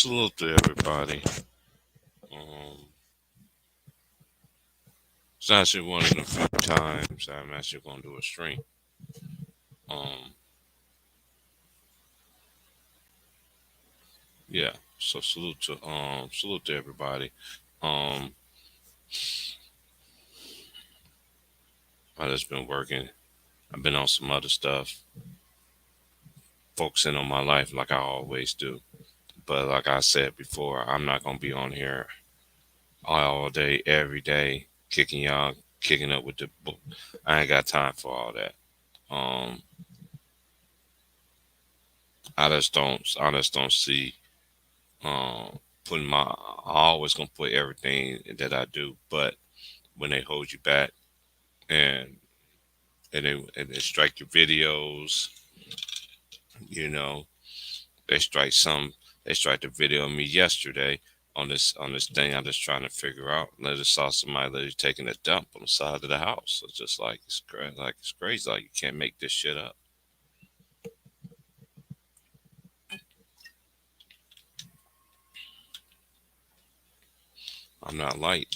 Salute to everybody. Um, it's actually one of the few times I'm actually going to do a stream. Um, yeah. So salute to everybody. Um, I just been working. I've been on some other stuff, focusing on my life like I always do. But like I said before, I'm not gonna be on here all day, every day, kicking up with the book. I ain't got time for all that. Um, I just don't see putting my I always gonna put everything that I do, but when they hold you back and they strike your videos, you know, they strike some they strike the video of me yesterday on this thing I'm just trying to figure out. And I just saw somebody literally taking a dump on the side of the house. It's just like it's crazy, like you can't make this shit up. I'm not like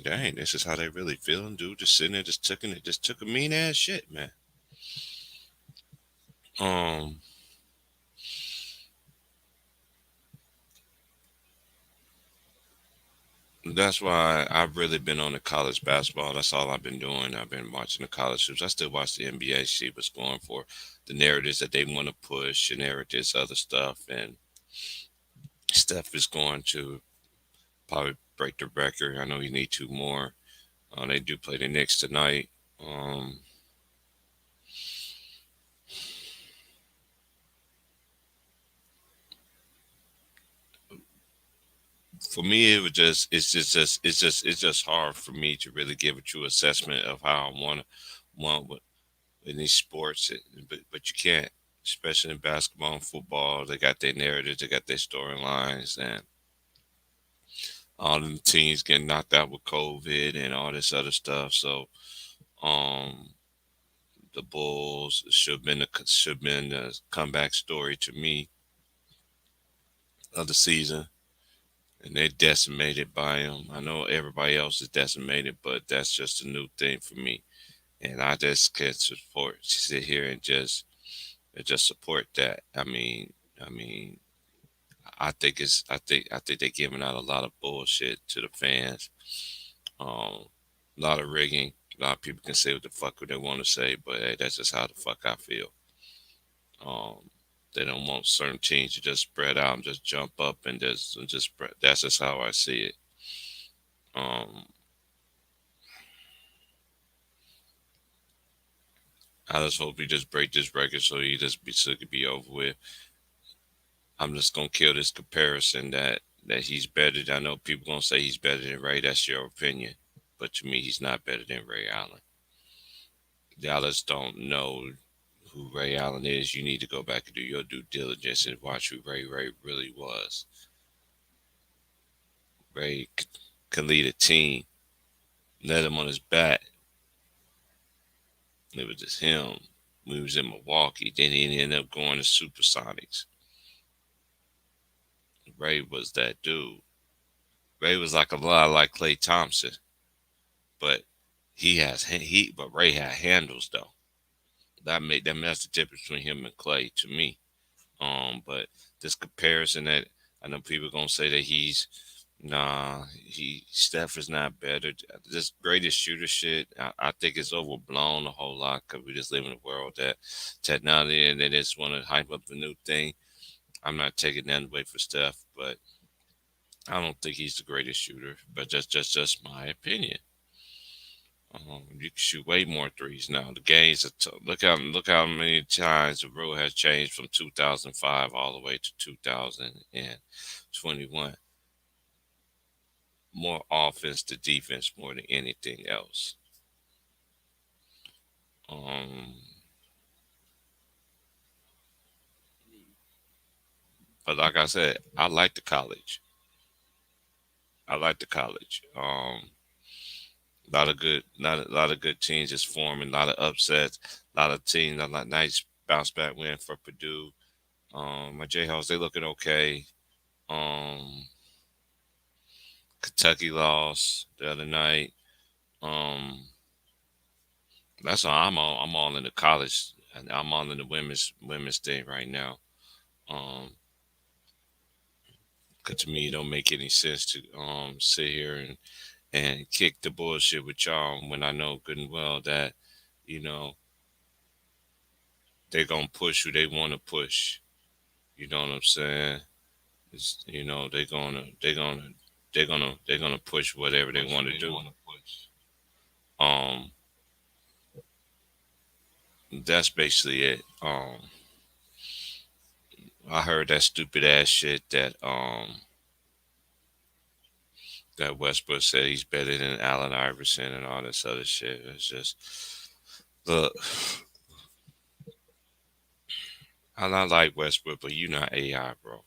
dang, this is how they really feeling, dude. Just sitting there, just took a mean ass shit, man. Um, That's why I've really been on the college basketball. That's all I've been doing. I've been watching the college hoops. I still watch the NBA, see what's going for, the narratives that they want to push, and narratives, other stuff. And Steph is going to probably break the record. I know you need two more. They do play the Knicks tonight. Um, for me, it's just hard for me to really give a true assessment of how I want in these sports, but you can't, especially in basketball and football. They got their narratives, they got their storylines, and all the teams getting knocked out with COVID and all this other stuff. So, um, the Bulls should have been the comeback story to me of the season, and they're decimated by them. I know everybody else is decimated, but that's just a new thing for me, and I just can't sit here and just support that. I mean, I think they're giving out a lot of bullshit to the fans. A lot of rigging. A lot of people can say what the fuck they want to say, but hey, that's just how the fuck I feel. Um, they don't want certain teams to just spread out and just jump up and just spread. That's just how I see it. Um, I just hope we just break this record so it could be over with. I'm just gonna kill this comparison that he's better. I know people gonna say he's better than Ray. That's your opinion, but to me, he's not better than Ray Allen. Dallas don't know who Ray Allen is. You need to go back and do your due diligence and watch who Ray really was. Can lead a team. Let him on his back. It was just him. We was in Milwaukee. Then he ended up going to Supersonics. Ray was that dude. Ray was like a lot like Clay Thompson, but but Ray had handles though. That's the difference between him and Clay to me. But this comparison that I know people gonna say that he Steph is not better. This greatest shooter shit, I think it's overblown a whole lot because we just live in a world that technology and they just want to hype up the new thing. I'm not taking that away for Steph, but I don't think he's the greatest shooter. But just my opinion. You can shoot way more threes now. The games look how many times the rule has changed from 2005 all the way to 2021. More offense to defense more than anything else. Um, but like I said, I like the college. I like the college. A lot of good teams is forming. A lot of upsets. A lot of teams. A lot nice bounce back win for Purdue. My Jayhawks, they looking okay. Um, Kentucky lost the other night. Um, that's all I'm all in the college, and I'm all in the women's thing right now. Um, 'Cause to me, it don't make any sense to sit here and kick the bullshit with y'all when I know good and well that you know they're gonna push who they want to push. You know what I'm saying? They're gonna push whatever they want to do. Um, that's basically it. I heard that stupid ass shit that Westbrook said he's better than Allen Iverson and all this other shit. It's just look, I not like Westbrook, but you not AI, bro.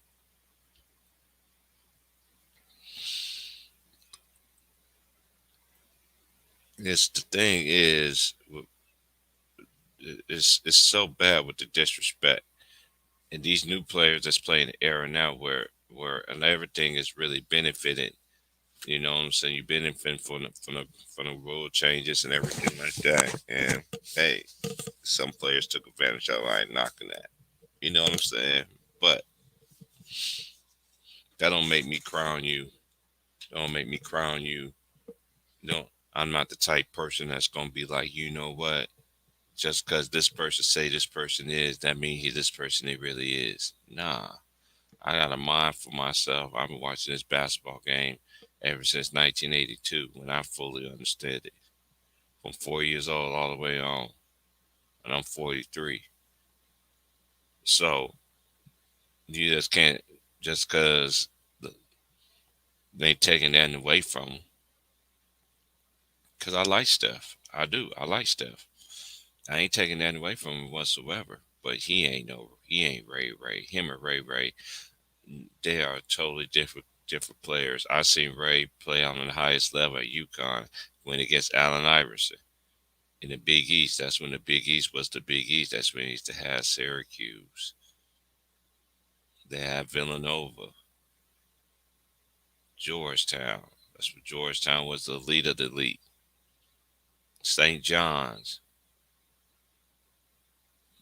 It's the thing is, it's so bad with the disrespect and these new players that's playing the era now where and everything is really benefiting. You know what I'm saying? You benefiting from the rule changes and everything like that. And hey, some players took advantage of it. I ain't knocking that. You know what I'm saying? But that don't make me crown you. Don't make me crown you. No, I'm not the type person that's gonna be like, you know what? Just because this person say this person is, that means this person he really is. Nah, I got a mind for myself. I've been watching this basketball game ever since 1982 when I fully understood it. From 4 years old all the way on, and I'm 43. So you just can't just because they taking that away from him. Because I like Steph. I do. I like Steph. I ain't taking that away from him whatsoever. But he ain't Ray Ray. Him or Ray Ray, they are totally different players. I seen Ray play on the highest level at UConn when against Allen Iverson in the Big East. That's when the Big East was the Big East. That's when he used to have Syracuse. They had Villanova, Georgetown. That's what Georgetown was the elite of the elite. St. John's,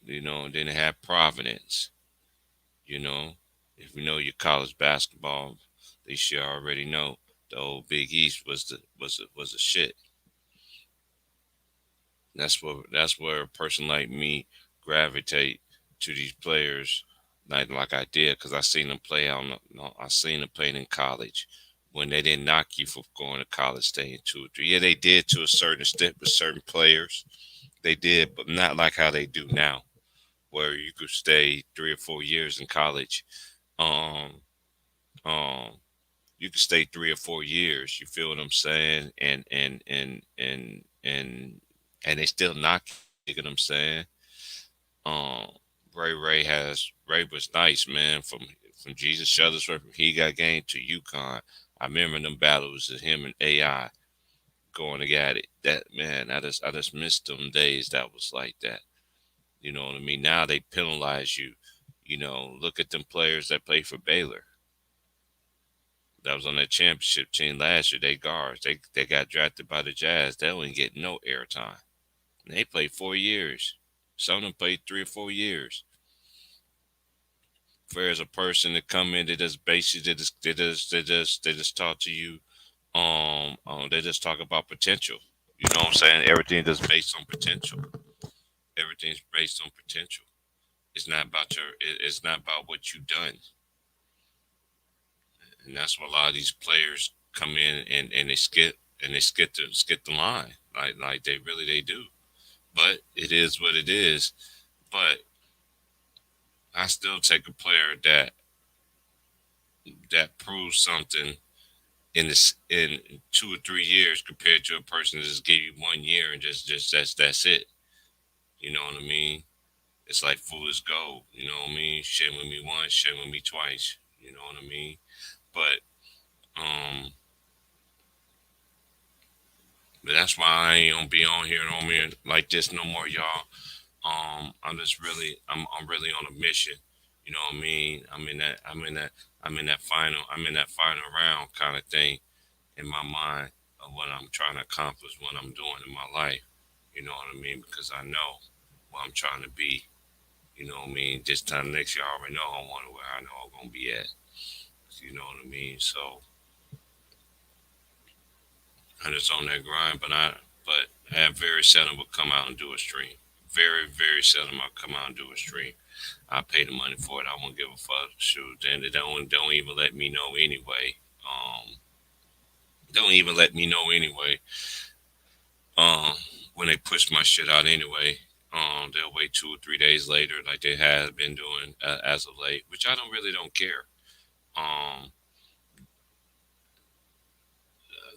and then they had Providence. You know, if you know your college basketball, they should already know the old Big East was a shit. That's where a person like me gravitate to these players like I did because I seen them play I seen them playing in college when they didn't knock you for going to college staying 2 or 3. Yeah, they did to a certain extent with certain players. They did, but not like how they do now, where you could stay 3 or 4 years in college. Um, um, you could stay 3 or 4 years. You feel what I'm saying? And they still knock you. You get what I'm saying? Um, Ray was nice, man. From Jesus Shuttlesworth, from He Got Game to UConn. I remember them battles of him and AI going to get it. That man, I just missed them days. That was like that. You know what I mean? Now they penalize you. Look at them players that play for Baylor. That was on that championship team last year. They guards. They got drafted by the Jazz. They don't get no airtime. They played 4 years. Some of them played 3 or 4 years. For as a person to come in, they just basically they just talk to you. They just talk about potential. You know what I'm saying? Everything is based on potential. Everything's based on potential. It's not about what you've done, and that's why a lot of these players come in and they skip the line like they do. But it is what it is. But I still take a player that proves something in 2 or 3 years compared to a person that just give you 1 year and just that's it. You know what I mean? It's like foolish gold. You know what I mean? Share with me once, share with me twice. You know what I mean? But um, but that's why I ain't gonna be on here like this no more, y'all. I'm really on a mission. You know what I mean? I'm in that final. I'm in that final round kind of thing in my mind of what I'm trying to accomplish, what I'm doing in my life. You know what I mean? Because I know what I'm trying to be. You know what I mean? This time next year, I already know I want where I know I'm gonna be at. You know what I mean? So I just on that grind, but I have very seldom will come out and do a stream. Very, very seldom I'll come out and do a stream. I pay the money for it. I won't give a fuck. Shoot, then they don't even let me know anyway. Don't even let me know anyway. Um, when they push my shit out anyway. They'll wait 2 or 3 days later, like they have been doing as of late, which I don't care. Um,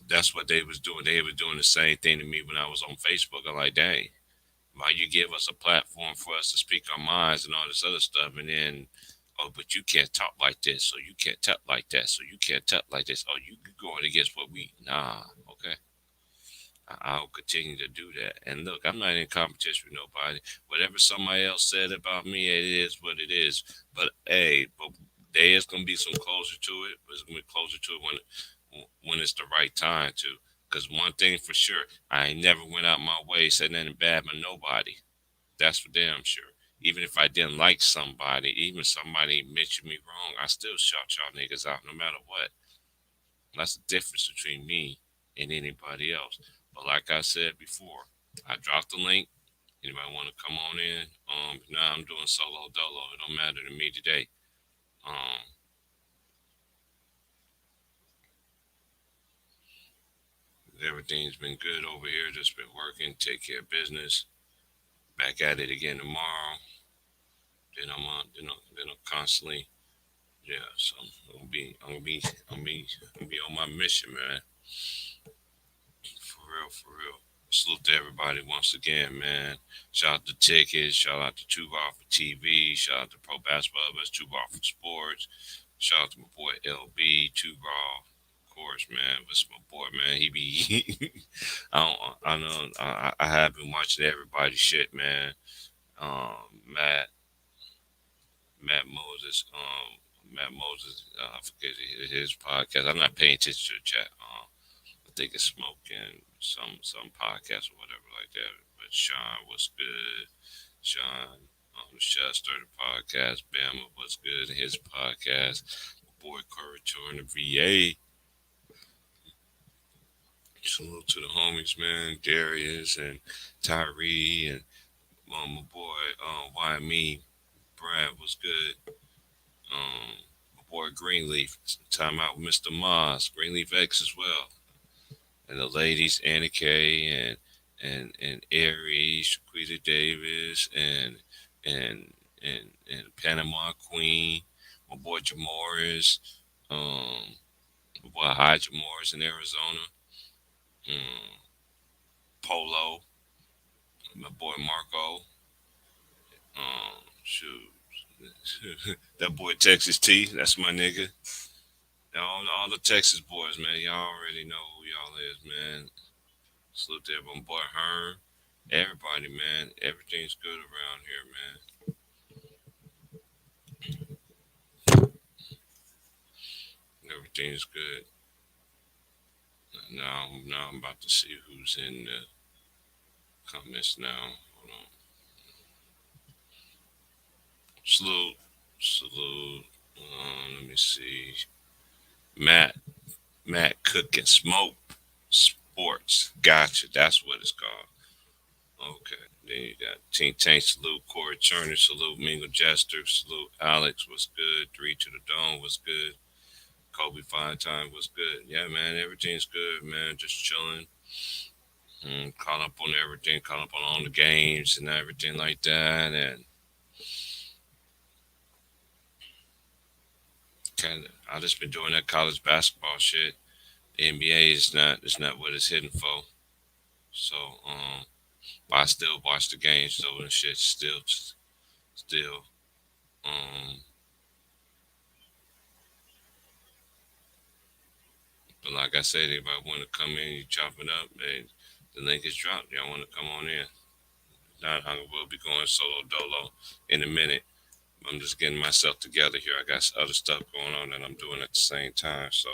that's what they was doing. They was doing the same thing to me when I was on Facebook. I'm like, dang, why you give us a platform for us to speak our minds and all this other stuff, and then, oh, but you can't talk like this, so you can't talk like that, so you can't talk like this. Oh, you going against what we? Nah, okay. I'll continue to do that. And look, I'm not in competition with nobody. Whatever somebody else said about me, it is what it is. But hey, but there is gonna be some closure to it. But it's gonna be closer to it when it's the right time to. Because one thing for sure, I ain't never went out my way said nothing bad about nobody. That's for damn sure. Even if I didn't like somebody, even somebody mentioned me wrong, I still shout y'all niggas out no matter what. That's the difference between me and anybody else. But like I said before, I dropped the link. Anybody want to come on in? Now I'm doing solo dolo. It don't matter to me today. Um, Everything's been good over here. Just been working, take care of business. Back at it again tomorrow. Then I'm on. Then I'm constantly. Yeah. So I'm gonna be on my mission, man. For real, for real. Salute to everybody once again, man. Shout out to Tickets. Shout out to Two Bar for TV. Shout out to Pro Basketball Best Two Bar for Sports. Shout out to my boy LB Two Bar. Of course, man. What's my boy, man? He be. I know. I have been watching everybody's shit, man. Matt Moses. Matt Moses. I forget his podcast. I'm not paying attention to the chat. I think it's smoking some podcast or whatever like that. But Sean was good. Sean Chester the podcast. Bama was good in his podcast. My boy Corey Tour in the VA. Salute to the homies, man. Darius and Tyree and my boy YME Brad was good. My boy Greenleaf. Time out with Mr. Moss. Greenleaf X as well. And the ladies, Anna Kay and Aries, Shaquita Davis, and Panama Queen, my boy Jamoris, my boy High Jamoris in Arizona, um, Polo, my boy Marco, shoot, that boy Texas T, that's my nigga. All the Texas boys, man, y'all already know who y'all is, man. Salute to everyone, boy Hearn. Everybody, man. Everything's good around here, man. Everything's good. Now I'm about to see who's in the comments now. Hold on. Salute, salute. Let me see. Matt, Matt Cook and Smoke Sports. Gotcha. That's what it's called. Okay. Then you got Teen Tank. Salute Corey Turner. Salute Mingo Jester. Salute Alex. What's good? Three to the Dome. What's good? Kobe Fine Time was good. Yeah, man, everything's good, man. Just chilling. Caught up on everything, caught up on all the games and everything like that. And kind of, I just been doing that college basketball shit. The NBA is not, it's not what it's hitting for. So, but I still watch the games though and shit. Still. Um, but like I said, if I want to come in, you chop it up. Hey, the link is dropped. Y'all want to come on in? Not, I will be going solo dolo in a minute. I'm just getting myself together here. I got other stuff going on that I'm doing at the same time. So,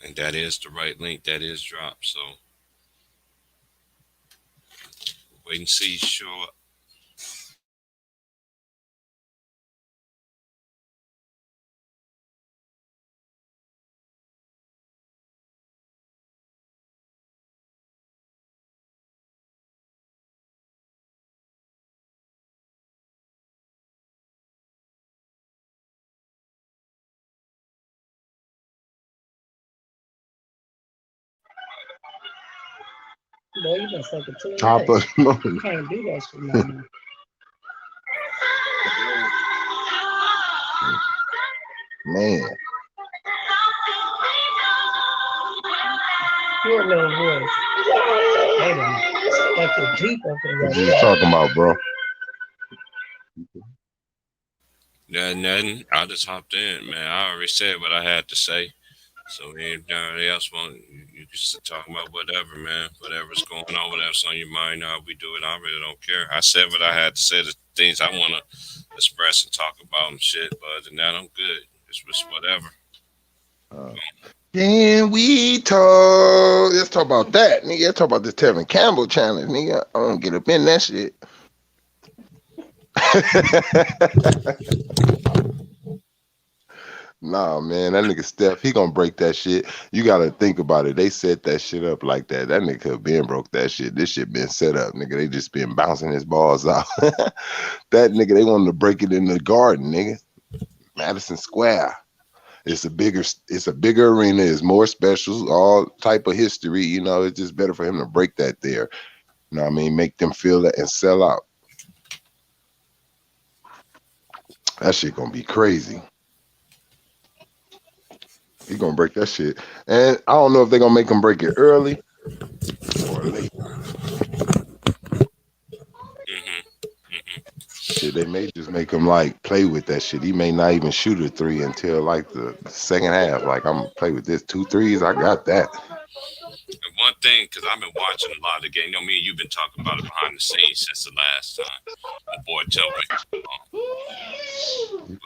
and that is the right link. That is dropped. So, wait and see. Sure. Boy, you been fucking too Top much. You can't do that shit no more. Man, your little voice. They done fucking deep up in what you talking about, bro? Yeah, nothing. I just hopped in, man. I already said what I had to say. So anybody else want you can just talk about whatever, man. Whatever's going on, whatever's on your mind, how we do it. I really don't care. I said what I had to say, the things I want to express and talk about and shit. But other than that, I'm good. It's just whatever. Uh, Can we talk? Let's talk about that, nigga. Let's talk about this Tevin Campbell challenge, nigga. I don't get up in that shit. Nah, man, that nigga Steph, he gonna break that shit. You gotta think about it. They set that shit up like that. That nigga could been broke that shit. This shit been set up, nigga. They just been bouncing his balls out. That nigga, they wanted to break it in the garden, nigga. Madison Square. It's a bigger arena. It's more specials, all type of history. You know, it's just better for him to break that there. You know what I mean? Make them feel that and sell out. That shit gonna be crazy. He gonna break that shit. And I don't know if they're gonna make him break it early or late. Shit, they may just make him like play with that shit. He may not even shoot a three until like the second half. Like I'm gonna play with this 2 threes. I got that. And one thing, because I've been watching a lot of the game. You know, me and you've been talking about it behind the scenes since the last time. My boy told me.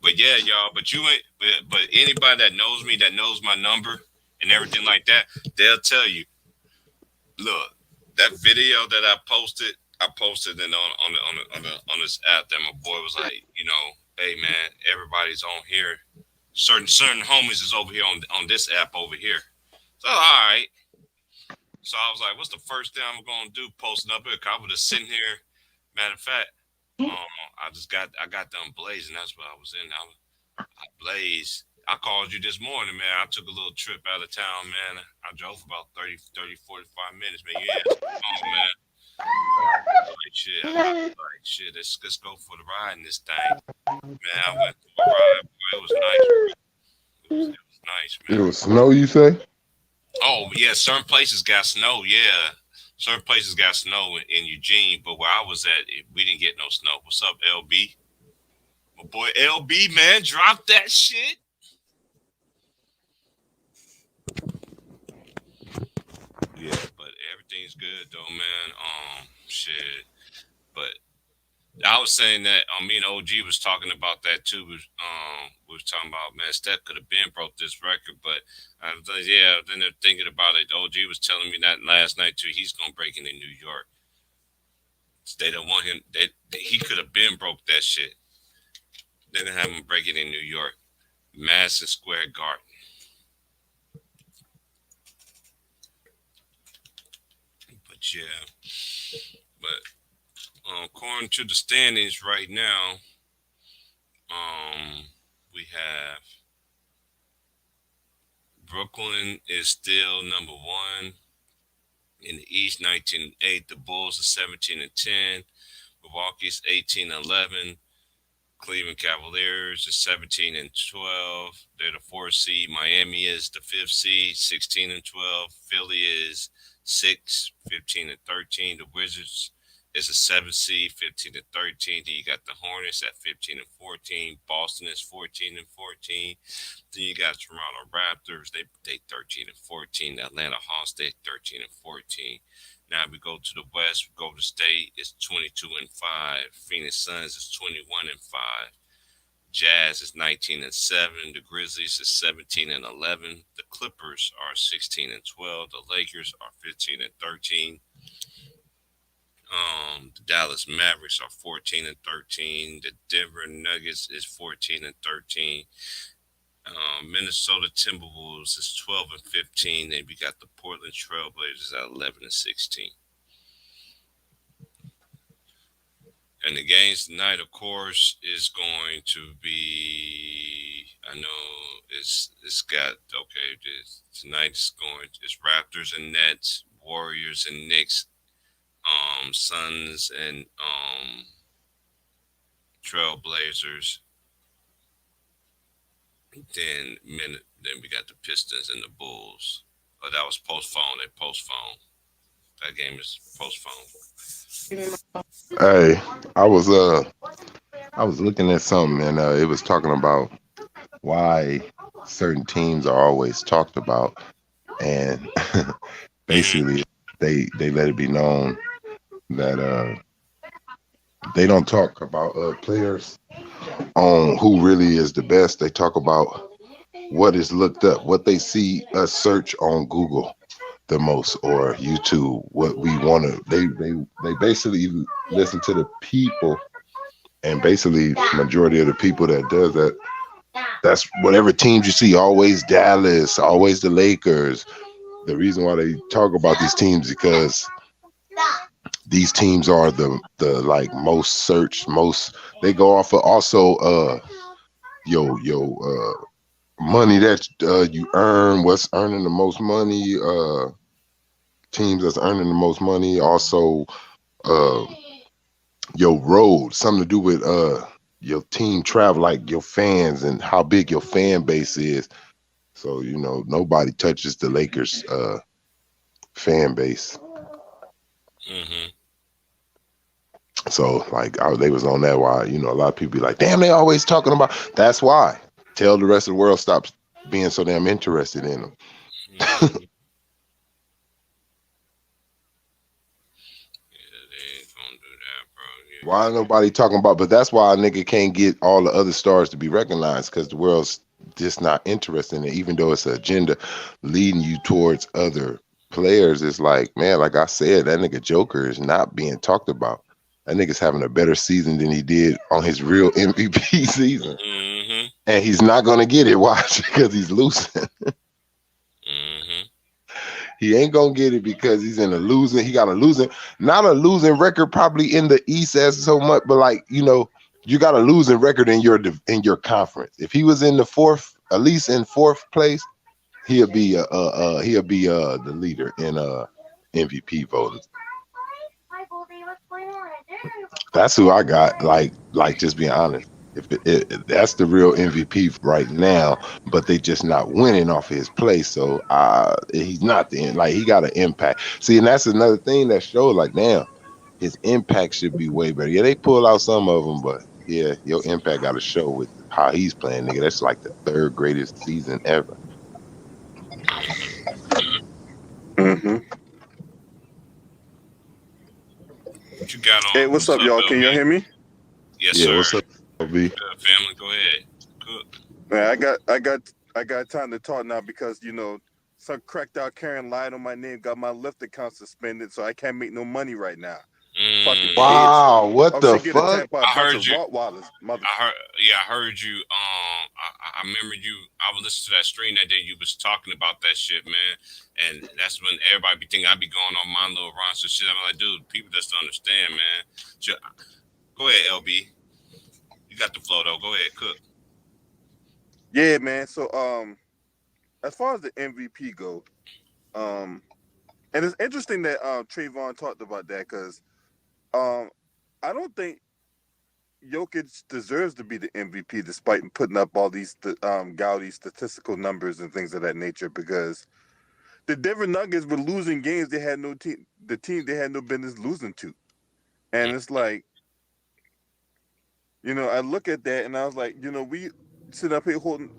But yeah, y'all. But you ain't. But anybody that knows me, that knows my number and everything like that, they'll tell you. Look, that video that I posted it on this app that my boy was like, hey man, everybody's on here. Certain homies is over here on this app over here. So all right. So I was like, what's the first thing I'm gonna do? Posting up here. 'Cause I was just sitting here. Matter of fact, I got done blazing. That's what I was in. I blazed. I called you this morning, man. I took a little trip out of town, man. I drove for about 45 minutes, man. You answered the phone, man. Like shit. Like shit. Let's go for the ride in this thing. Man, I went for a ride. Boy, it was nice. It was nice, It man. was snow, you say? Oh yeah, certain places got snow. Yeah, certain places got snow in Eugene, but where I was at, we didn't get no snow. What's up, LB? My boy LB, man, drop that shit. Yeah, but everything's good though, man. Shit. But I was saying that me and OG was talking about that too. We was talking about, man, Steph could have been broke this record, but I was like, yeah. Then they're thinking about it. OG was telling me that last night too. He's gonna break it in New York. They don't want him. He could have been broke that shit. They're gonna have him break it in New York, Madison Square Garden. But yeah, but according to the standings right now, we have Brooklyn is still number one in the East, 19-8. The Bulls are 17-10. Milwaukee's 18-11. Cleveland Cavaliers is 17-12. They're the fourth seed. Miami is the fifth seed, 16-12. Philly is 6, 15-13. The Wizards is a 7 seed, 15-13. Then you got the Hornets at 15-14. Boston is 14-14. Then you got Toronto Raptors. They 13-14. Atlanta Hawks they 13-14. Now we go to the West. Golden State is 22-5. Phoenix Suns is 21-5. Jazz is 19-7. The Grizzlies is 17-11. The Clippers are 16-12. The Lakers are 15-13. The Dallas Mavericks are 14-13. The Denver Nuggets is 14-13. Minnesota Timberwolves is 12-15. Then we got the Portland Trailblazers at 11-16. And the games tonight, of course, is going to be. I know it's got okay. Tonight's going. It's Raptors and Nets, Warriors and Knicks, Suns and Trailblazers. Then we got the Pistons and the Bulls. Oh, that was postponed. They postponed. That game is postponed. Hey, I was looking at something and it was talking about why certain teams are always talked about, and basically they let it be known that they don't talk about players on who really is the best. They talk about what is looked up, what they see us search on Google the most or YouTube. What we want to, they basically listen to the people, and basically majority of the people that does that. That's whatever teams you see, always Dallas, always the Lakers. The reason why they talk about these teams because these teams are the like most searched, most they go off of also money that you earn, what's earning the most money, teams that's earning the most money, also your road, something to do with your team travel, like your fans and how big your fan base is. So, nobody touches the Lakers fan base. Mm-hmm. So, like, they was on that why, a lot of people be like, damn, they always talking about. That's why. Tell the rest of the world stop being so damn interested in them. Mm-hmm. Yeah, they ain't gonna do that, bro. Yeah. Why nobody talking about? But that's why a nigga can't get all the other stars to be recognized, because the world's just not interested in it. Even though it's an agenda leading you towards other players, it's like, man, like I said, that nigga Joker is not being talked about. That nigga's having a better season than he did on his real MVP season. Mm-hmm. And he's not going to get it. Watch, because he's losing. Mm-hmm. He ain't going to get it because he's in a losing. He got a losing, not a losing record probably in the East as so much, but like, you got a losing record in your conference. If he was in the fourth, at least in fourth place, he'll be the leader in MVP voting. That's who I got. Like just being honest. If that's the real MVP right now, but they just not winning off his play, so he's not the end. Like he got an impact. See, and that's another thing that shows. Like, damn, his impact should be way better. Yeah, they pull out some of them, but yeah, your impact got to show with how he's playing, nigga. That's like the third greatest season ever. Mm-hmm. What you got on? Hey, what's up, y'all? Can y'all hear me? Yes, Yeah, sir. what's up, LB? Family, go ahead. Cook. Man, I got time to talk now because some cracked out Karen lied on my name, got my Lyft account suspended, so I can't make no money right now. Fucking Wow, what the she get fuck? attacked by a bunch of Rottweilers, mother. I heard you. I remember you. I was listening to that stream that day. You was talking about that shit, man. And that's when everybody be thinking I be going on my little runs and shit. I'm like, dude, people just don't understand, man. Go ahead, LB. You got the flow though. Go ahead, Cook. Yeah, man. So as far as the MVP go, and it's interesting that Trayvon talked about that because I don't think Jokic deserves to be the MVP despite putting up all these gaudy statistical numbers and things of that nature, because the Denver Nuggets were losing games they had no team, the team they had no business losing to. And it's like, I look at that and I was like, we sit up here holding,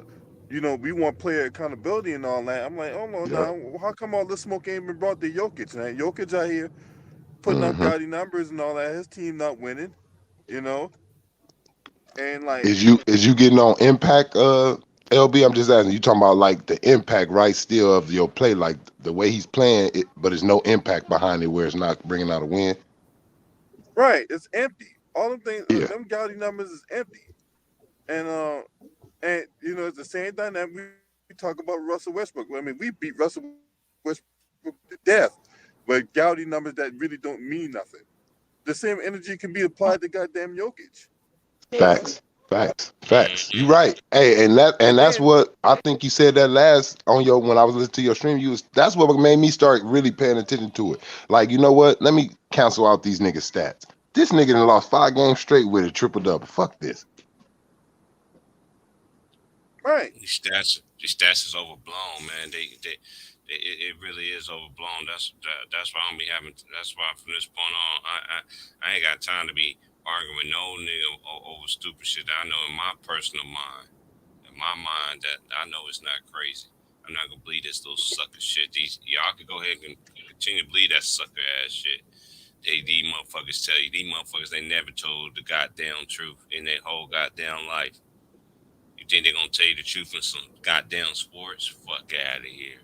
we want player accountability and all that. I'm like, oh no, Yep. now how come all this smoke ain't been brought to Jokic? Man, Jokic out here putting up Hmm. gaudy numbers and all that. His team not winning, you know, and like, Is you getting on impact, LB? I'm just asking. You talking about like the impact, right? Still of your play, like the way he's playing it, but there's no impact behind it where it's not bringing out a win. right, it's empty. All them things, Yeah. them gaudy numbers is empty, and it's the same dynamic we talk about Russell Westbrook. I mean, we beat Russell Westbrook to death, but gaudy numbers that really don't mean nothing. The same energy can be applied to goddamn Jokic, Facts. Facts. You Mhm. right. Hey, and and that's then what I think you said that last on your when I was listening to your stream. That's what made me start really paying attention to it. Like, you know what? Let me cancel out these niggas' stats. This nigga done lost 5 games straight with a triple double. Fuck this. right, These stats is overblown, man. It really is overblown. That's why I'm be having. That's why from this point on, I ain't got time to be arguing with no nigga over stupid shit that I know in my personal mind. In my mind, that I know it's not crazy. I'm not gonna believe this little sucker shit. These y'all could go ahead and continue to believe that sucker ass shit. These motherfuckers tell you, these motherfuckers they never told the goddamn truth in their whole goddamn life. You think they're gonna tell you the truth in some goddamn sports? Fuck out of here.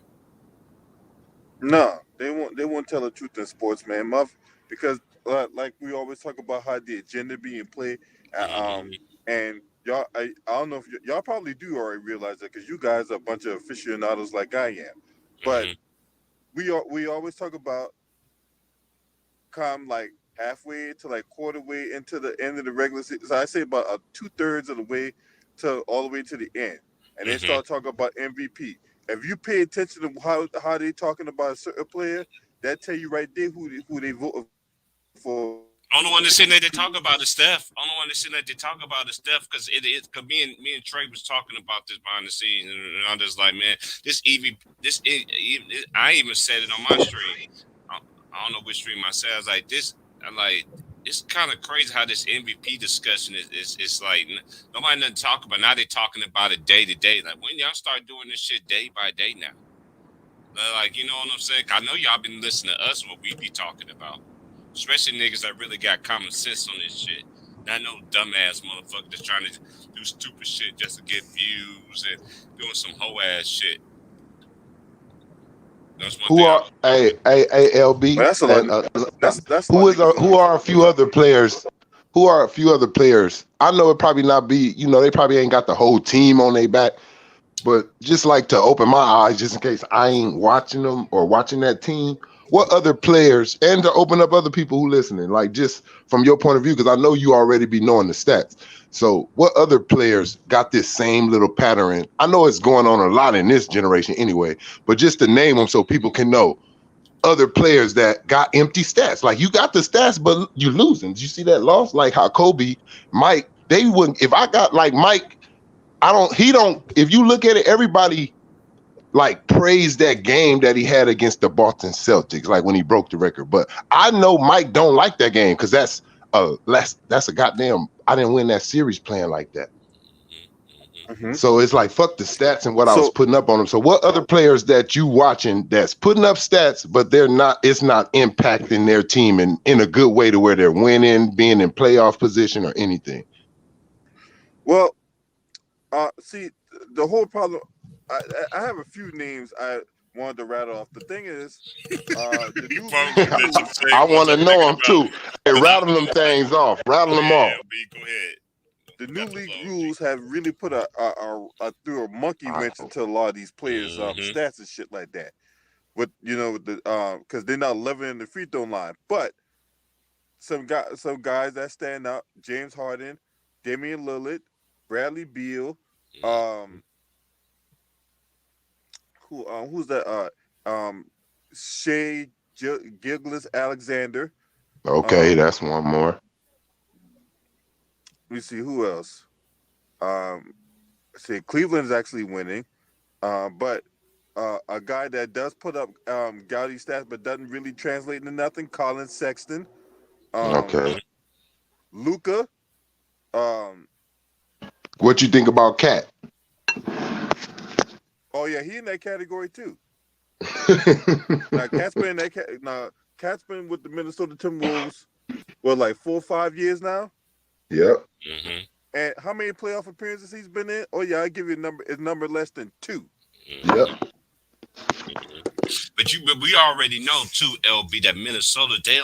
no, they won't tell the truth in sports, man, because like we always talk about how the agenda being played, Mm-hmm. and y'all, I don't know if y'all probably do already realize that because you guys are a bunch of aficionados like I am, but Mm-hmm. we always talk about come like halfway to like quarter way into the end of the regular season. So I say about 2/3 of the way to all the way to the end, and they Mm-hmm. start talking about MVP. If you pay attention to how they talking about a certain player, that tell you right there who they vote for Only one that's MVP. sitting there they talk about is Steph. Only one that's sitting there they talk about is Steph because it is. Cause me and Trey was talking about this behind the scenes, and I'm just like, man, this EV, I even said it on my stream. I don't know which stream I said. I was like, this, I'm like, it's kind of crazy how this MVP discussion is like nobody nothing to talk about. Now they're talking about it day to day. Like when y'all start doing this shit day by day now. Like, you know what I'm saying? I know y'all been listening to us what we be talking about. Especially niggas that really got common sense on this shit. Not no dumbass motherfucker that's trying to do stupid shit just to get views and doing some hoe ass shit. That's one Who thing are Well, ALB that's a lot. and That's a lot of niggas who on are a this. few other players? Who are a few other players? I know it probably not be, they probably ain't got the whole team on their back, but just like to open my eyes, just in case I ain't watching them or watching that team. What other players, and to open up other people who listening, like just from your point of view, because I know you already be knowing the stats. So, what other players got this same little pattern? I know it's going on a lot in this generation anyway, but just to name them so people can know other players that got empty stats. Like you got the stats, but you're losing. Did you see that loss? Like how Kobe, Mike, they wouldn't. If I got like Mike, he don't. If you look at it, everybody like praised that game that he had against the Boston Celtics, like when he broke the record. But I know Mike don't like that game because that's a goddamn. I didn't win that series playing like that. Hmm. So it's like fuck the stats and what I was So putting up on them. So what other players that you watching that's putting up stats, but it's not impacting their team in a good way to where they're winning, being in playoff position or anything. well, see, the whole problem. I have a few names I wanted to rattle off. The thing is, the you new league probably mentioned the rules. I same ones want to I'm know thinking them about. too. Hey, Cause rattle them things off. Rattle go them ahead, off. LB, go ahead. The You new got the league flow, G. rules have really put through a monkey All wrench into a lot of these players' Mm-hmm. stats and shit like that. With the because they're not leveling the free throw line, but some guys that stand out: James Harden, Damian Lillard, Bradley Beal, Mm-hmm. um, who's that? Um, Shea Gilgis Alexander. Okay, Um, that's one more. let me see who else. Um, see, Cleveland's actually winning, but a guy that does put up gaudy stats but doesn't really translate into nothing. Colin Sexton. Okay. Luca. What you think about Cat? Oh yeah, he in that category too. Now Cat's been in that Cat's been with the Minnesota Timberwolves for like 4 or 5 years now. Yep. Mm-hmm. And how many playoff appearances he's been in? Oh yeah, I give you a number. It's number less than 2. Yep. But we already know too, LB, that Minnesota they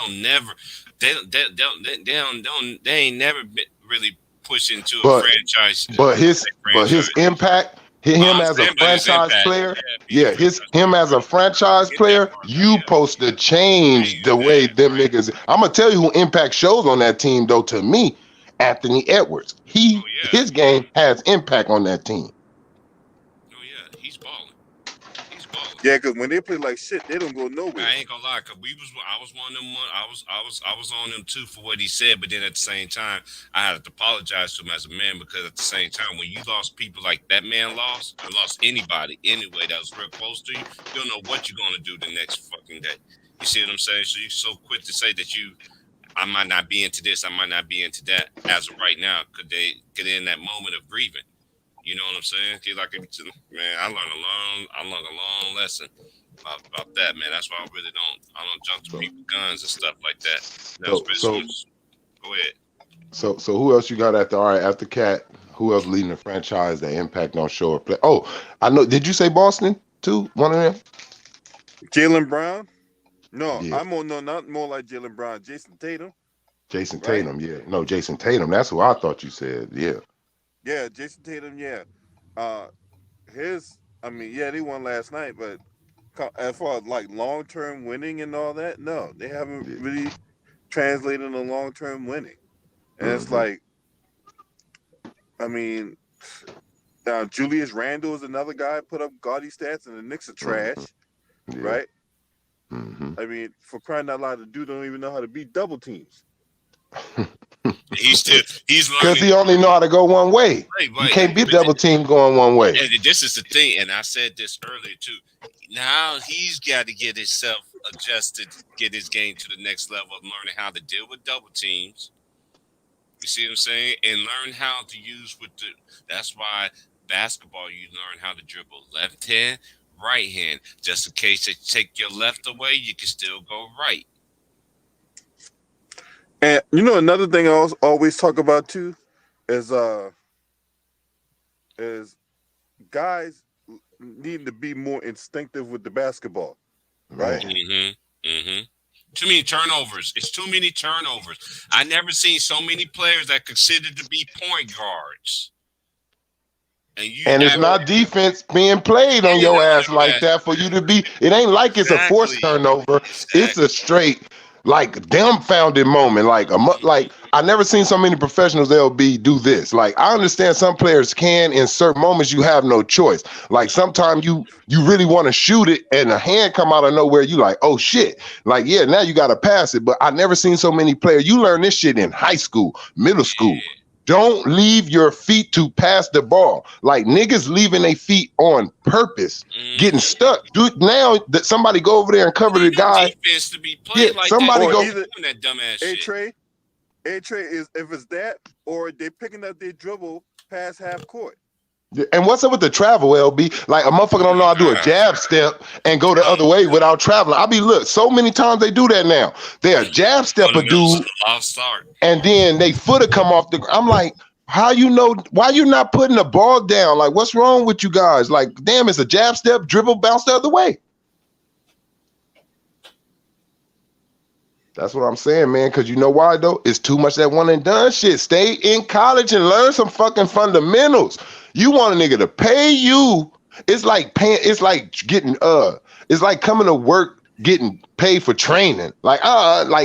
ain't never been really pushed into a franchise. But his impact, him as a franchise player, him as a franchise player, you supposed to change the way them niggas. I'm gonna tell you who impact shows on that team though. To me, Anthony Edwards. His game has impact on that team. Oh yeah, he's balling. He's balling. Yeah, because when they play like shit, they don't go nowhere. I ain't gonna lie, cause I was one of them. I was on him too for what he said, but then at the same time, I had to apologize to him as a man because at the same time, when you lost people like that man lost, or lost anybody anyway that was real close to you, you don't know what you're gonna do the next fucking day. You see what I'm saying? So you're so quick to say that I might not be into this, I might not be into that as of right now. Could they get in that moment of grieving? You know what I'm saying? Man, I learned a long lesson about that, man. That's why I don't jump to people's guns and stuff like that. Go ahead. So who else you got after Cat? Who else leading the franchise that impact on show or play? Oh, I know. Did you say Boston too? One of them? Jaylen Brown? No, Yeah. not more like Jaylen Brown. Jason Tatum. Jason Right? Tatum, yeah. No, Jason Tatum. That's who I thought you said. Yeah. Yeah, Jason Tatum. Yeah, they won last night, but as far as like long-term winning and all that, no, they haven't really translated into long-term winning. And it's like, I mean, Julius Randle is another guy put up gaudy stats, and the Knicks are trash, right? Mm-hmm. I mean, for crying out loud, the dude don't even know how to beat double teams. He's learning because he only know how to go one way. Right. You can't be double team going one way. And this is the thing, and I said this earlier too. Now he's got to get himself adjusted, get his game to the next level of learning how to deal with double teams. You see what I'm saying? And learn how to use that's why basketball, you learn how to dribble left hand, right hand. Just in case they take your left away, you can still go right. And you know, another thing I always talk about too is guys needing to be more instinctive with the basketball, right? Mm-hmm. Mm-hmm. Too many turnovers. It's too many turnovers. I never seen so many players that considered to be point guards. And it's not defense being played on your ass like that for you to be. It ain't like it's a forced turnover. Exactly. It's a straight, like, dumbfounded moment. Like I never seen so many professionals do this. Like, I understand some players can in certain moments. You have no choice. Like sometimes you really want to shoot it and a hand come out of nowhere. You like, oh shit. Like, yeah, now you got to pass it. But I never seen so many players. You learn this shit in high school, middle school. Don't leave your feet to pass the ball. Like, niggas leaving their feet on purpose, getting stuck. Dude, now that somebody go over there and cover the guy. Defense to be played like somebody that. Go that dumbass shit. A-Trey is, if it's that, or they picking up their dribble past half court. And what's up with the travel, LB? Like, a motherfucker don't know how to do a jab step and go the other way without traveling. Look, so many times they do that now. They'll jab step a dude, and then they footer come off the. I'm like, why you not putting the ball down? Like, what's wrong with you guys? Like, damn, it's a jab step, dribble, bounce the other way. That's what I'm saying, man, because you know why, though? It's too much that one and done shit. Stay in college and learn some fucking fundamentals. You want a nigga to pay you. It's like getting it's like coming to work, getting paid for training. Like,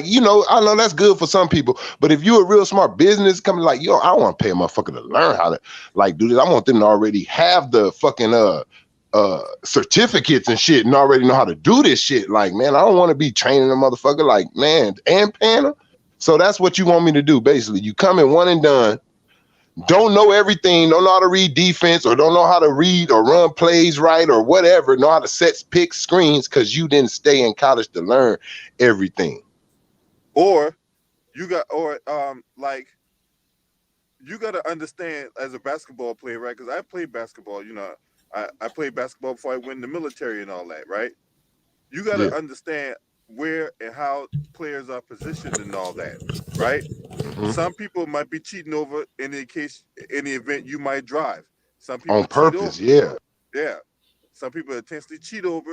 you know, I know that's good for some people, but if you're a real smart business coming like, yo, I don't want to pay a motherfucker to learn how to like do this. I want them to already have the fucking certificates and shit and already know how to do this shit. Like, man, I don't want to be training a motherfucker like, man, and paying them. So that's what you want me to do, basically. You come in one and done, don't know everything, don't know how to read defense, or don't know how to read or run plays right or whatever, know how to set pick screens because you didn't stay in college to learn everything. Or You got or like you got to understand as a basketball player, right? Because I played basketball. I played basketball before I went in the military and all that, right? You got Yeah. to understand where and how players are positioned and all that, right? Hmm. Some people might be cheating over in the event you might drive. Some people On cheat over, purpose, yeah. yeah. Some people intentionally cheat on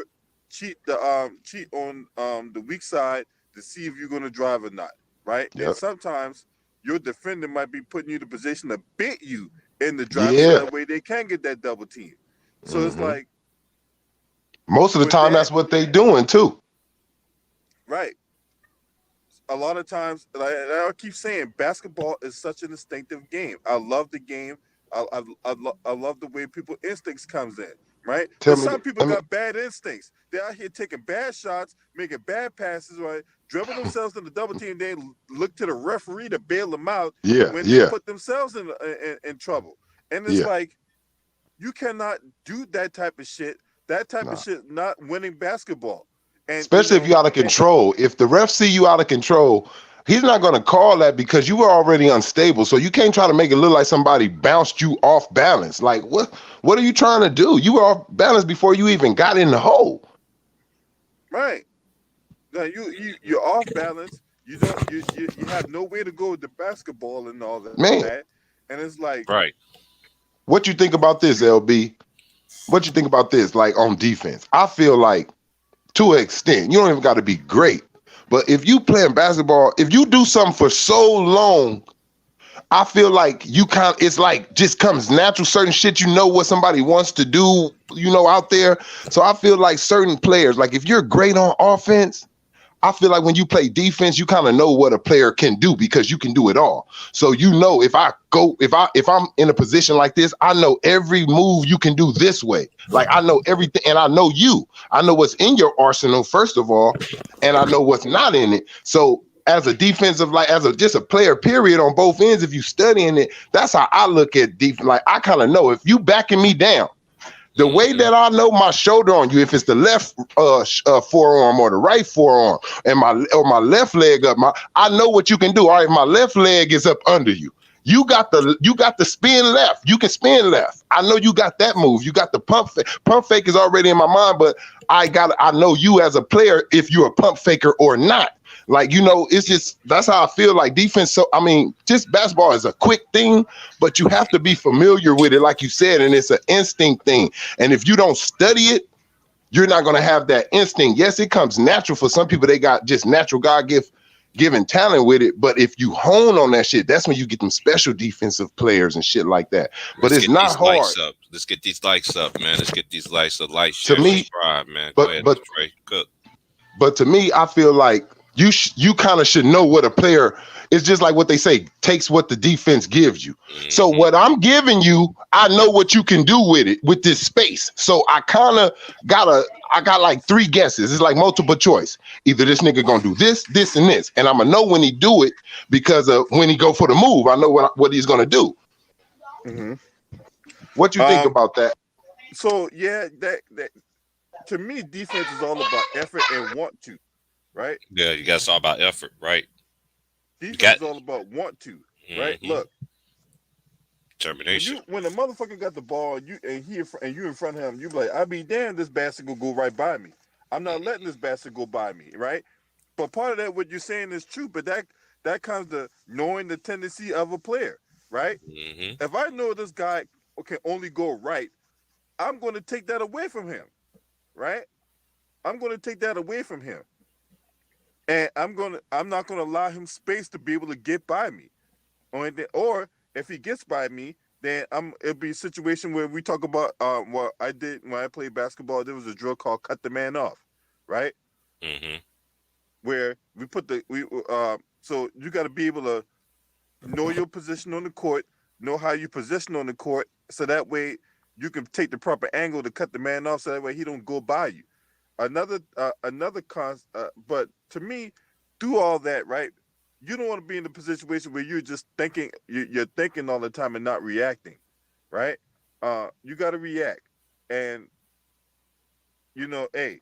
the weak side to see if you're gonna drive or not, right? And Yep. sometimes your defender might be putting you in a position to bait you in the drive so Yeah. that way they can get that double team. So it's Hmm. like Most of the with time, that, that's what they doing too. right? A lot of times, like I keep saying, basketball is such an instinctive game. I love the game. I love the way people instincts comes in, right? Tell But me, some people let me, got bad instincts. They're out here taking bad shots, making bad passes, right? Dribble themselves in the double team, then look to the referee to bail them out yeah, when they yeah, put themselves in trouble. And it's yeah. like you cannot do that type of shit. That type of Nah. shit not winning basketball. And Especially if you're out of and control. If the ref see you out of control, he's not going to call that because you were already unstable. So you can't try to make it look like somebody bounced you off balance. Like what? What are you trying to do? You were off balance before you even got in the hole, right. Now you're off balance. You don't you have no way to go with the basketball and all that. man. And it's like Right. What you think about this, LB? What you think about this? Like on defense, I feel like to an extent, you don't even got to be great. But if you playing basketball, if you do something for so long, I feel like you kind of, it's like just comes natural. Certain shit, you know what somebody wants to do, out there. So I feel like certain players, like if you're great on offense, I feel like when you play defense, you kind of know what a player can do because you can do it all. So if I'm in a position like this, I know every move you can do this way. Like I know everything, and I know you. I know what's in your arsenal first of all, and I know what's not in it. So as a defensive, like as a just a player, period, on both ends, if you studying it, that's how I look at defense. Like I kind of know if you backing me down. The way Mhm. that I know my shoulder on you, if it's the left forearm or the right forearm, and my left leg up, I know what you can do. All right, my left leg is up under you. You got the spin left. You can spin left. I know you got that move. You got the pump fake. Pump fake is already in my mind, but I know you as a player if you're a pump faker or not. Like, it's just that's how I feel like defense. So I mean, just basketball is a quick thing, but you have to be familiar with it, like you said, and it's an instinct thing. And if you don't study it, you're not going to have that instinct. Yes, it comes natural for some people. They got just natural given talent with it. But if you hone on that shit, that's when you get them special defensive players and shit like that. But Let's it's get not these hard likes up. Let's get these likes up, man. Let's get these likes up. Like, to share, me. subscribe, man. Go But ahead, but Trey. Cook. But to me, I feel like you kind of should know what a player. It's just like what they say, takes what the defense gives you. So Mm-hmm. what I'm giving you, I know what you can do with it, with this space. So I got like three guesses. It's like multiple choice. Either this nigga gonna do this, this, and this, and I'm gonna know when he do it because of when he go for the move. I know what he's gonna do. hmm What you think about that? so yeah, that to me defense is all about effort and want to, right? Yeah, you guys all about effort, right? You Defense got is all about want to, right? mm-hmm. Look, Determination. when the motherfucker got the ball, you in front of him, you be like, I be damn, this bastard will go right by me. I'm not letting this bastard go by me, right? But part of that, what you're saying is true, but that comes to knowing the tendency of a player, right? Mm-hmm. If I know this guy can only go right, I'm going to take that away from him, right? I'm going to take that away from him, and I'm not going to allow him space to be able to get by me, or if he gets by me, then it'll be a situation where we talk about what I did when I played basketball. There was a drill called cut the man off, right? Mm-hmm. Where we put the we so you got to be able to know your position on the court, know how you position on the court, so that way you can take the proper angle to cut the man off, so that way he don't go by you. Another but to me, do all that right. You don't want to be in the situation where you're just thinking, you're thinking all the time and not reacting, right? You got to react, and hey,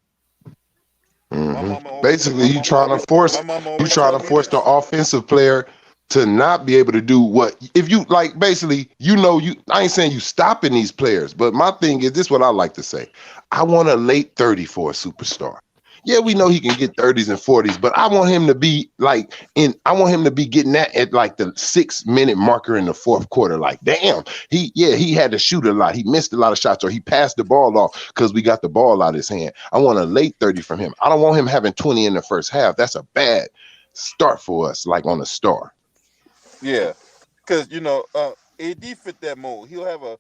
My mama always, Basically, you trying to force the that. offensive player to not be able to do what if you like. Basically, you. I ain't saying you stopping these players, but my thing is this: what I like to say. I want a late 30 for a superstar. Yeah, we know he can get 30s and 40s, but I want him to be like I want him to be getting that at like the 6-minute marker in the fourth quarter. Like, damn, he had to shoot a lot. He missed a lot of shots, or he passed the ball off because we got the ball out of his hand. I want a late 30 from him. I don't want him having 20 in the first half. That's a bad start for us, like on a star. Yeah, because AD fit that mold. He'll have a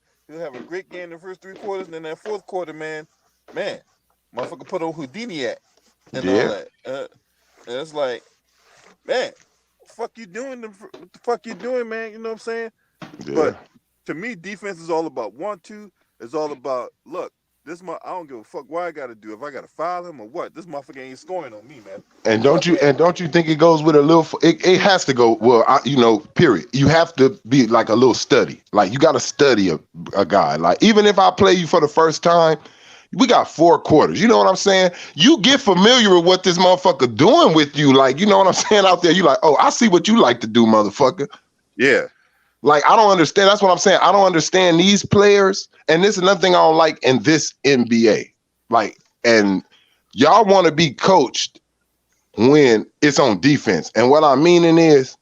great game in the first 3 quarters, and then that fourth quarter, man, motherfucker put on Houdini at and all that. And it's like, man, what the fuck you doing, man? You know what I'm saying? Yeah. But to me, defense is all about 1-2. It's all about look. I don't give a fuck what I got to do. If I got to foul him or what, this motherfucker ain't scoring on me, man. And don't you think it goes with a little? It has to go. Well, period. You have to be like a little study. Like you got to study a guy. Like even if I play you for the first time, we got 4 quarters. You know what I'm saying? You get familiar with what this motherfucker doing with you. Like you know what I'm saying out there. You like, oh, I see what you like to do, motherfucker. Yeah. Like, I don't understand. That's what I'm saying. I don't understand these players. And this is another thing I don't like in this NBA. Like, and y'all want to be coached when it's on defense. And what I'm meaning is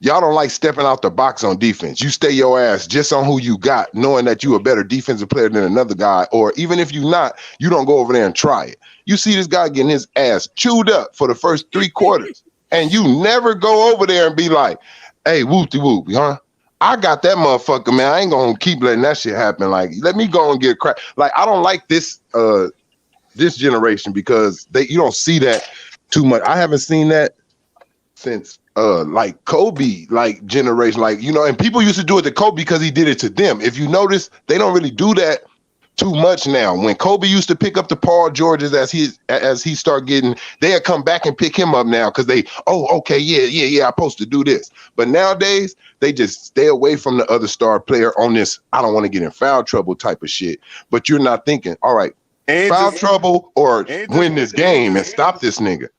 y'all don't like stepping out the box on defense. You stay your ass just on who you got, knowing that you a better defensive player than another guy. Or even if you're not, you don't go over there and try it. You see this guy getting his ass chewed up for the first 3 quarters. And you never go over there and be like, hey, whoop-de-whoop, huh? I got that motherfucker, man. I ain't gonna keep letting that shit happen. Like, let me go and get crack. Like, I don't like this generation because you don't see that too much. I haven't seen that since like Kobe, like generation, like and people used to do it to Kobe because he did it to them. If you notice, they don't really do that too much now. When Kobe used to pick up the Paul Georges as he start getting, they'll come back and pick him up now because I'm supposed to do this. But nowadays, they just stay away from the other star player on this, I don't want to get in foul trouble type of shit. But you're not thinking, all right, foul trouble or win this game and stop this nigga.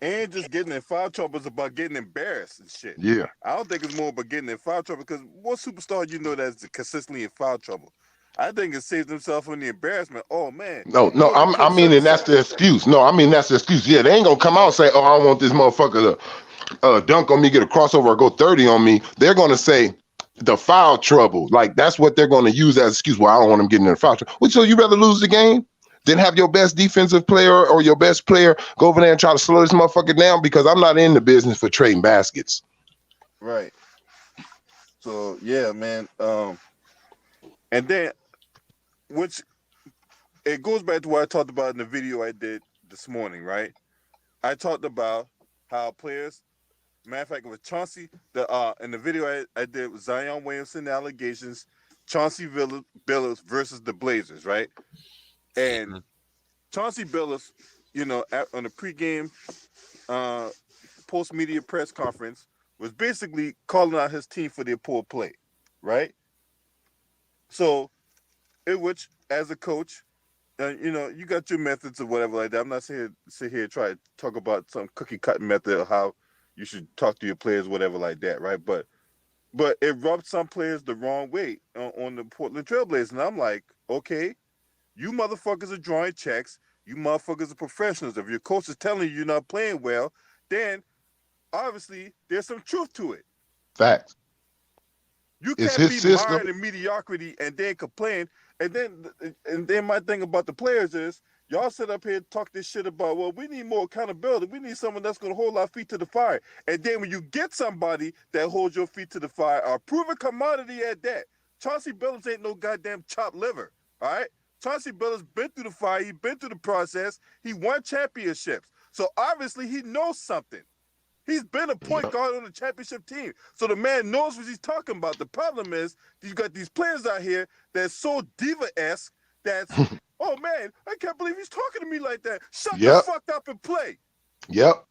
And just getting in foul trouble is about getting embarrassed and shit. Yeah. I don't think it's more about getting in foul trouble because what superstar that's consistently in foul trouble? I think it saves themselves from the embarrassment. Oh, man. No, I mean that's the excuse. No, I mean that's the excuse. Yeah, they ain't gonna come out and say, oh, I want this motherfucker to dunk on me, get a crossover, or go 30 on me. They're gonna say the foul trouble. Like that's what they're gonna use as excuse. Well, I don't want them getting in the foul trouble. So you rather lose the game than have your best defensive player or your best player go over there and try to slow this motherfucker down? Because I'm not in the business for trading baskets. Right. So yeah, man. And then, which it goes back to what I talked about in the video I did this morning, right? I talked about how players, matter of fact, it was Chauncey, in the video I did with Zion Williamson allegations, Chauncey Billups versus the Blazers, right? And Chauncey Billups, on the pregame post-media press conference, was basically calling out his team for their poor play, right? So, which as a coach, you got your methods or whatever like that. I'm not sit here and try to talk about some cookie cutting method of how you should talk to your players, whatever like that, right? But it rubbed some players the wrong way on the Portland Trailblazers, and I'm like, okay, you motherfuckers are drawing checks. You motherfuckers are professionals. If your coach is telling you you're not playing well, then obviously there's some truth to it. Facts. You can't be mired in mediocrity and then complain. And then my thing about the players is y'all sit up here and talk this shit about, well, we need more accountability. We need someone that's going to hold our feet to the fire. And then when you get somebody that holds your feet to the fire, a proven commodity at that, Chauncey Billups ain't no goddamn chopped liver, all right? Chauncey Billups been through the fire. He been through the process. He won championships. So obviously he knows something. He's been a point guard on the championship team. So the man knows what he's talking about. The problem is you got these players out here that's so diva-esque that's, oh, man, I can't believe he's talking to me like that. Shut the fuck up and play. Yep.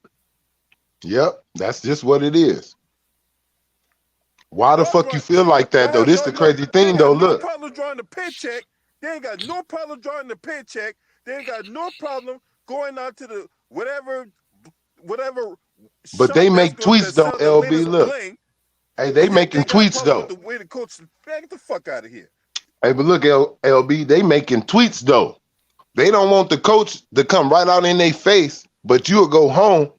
That's just what it is. Why the fuck you feel like that, though? This the crazy thing, though. Look. No problem drawing the paycheck. They ain't got no problem drawing the paycheck. They ain't got no problem going out to the whatever. But they shop make that's going tweets to though, sell the LB. latest Look, bling. hey, they making They got a tweets problem though. with the way the coach. Man, get the fuck out of here. Hey, but look, LB, they making tweets though. They don't want the coach to come right out in their face, but you'll go home,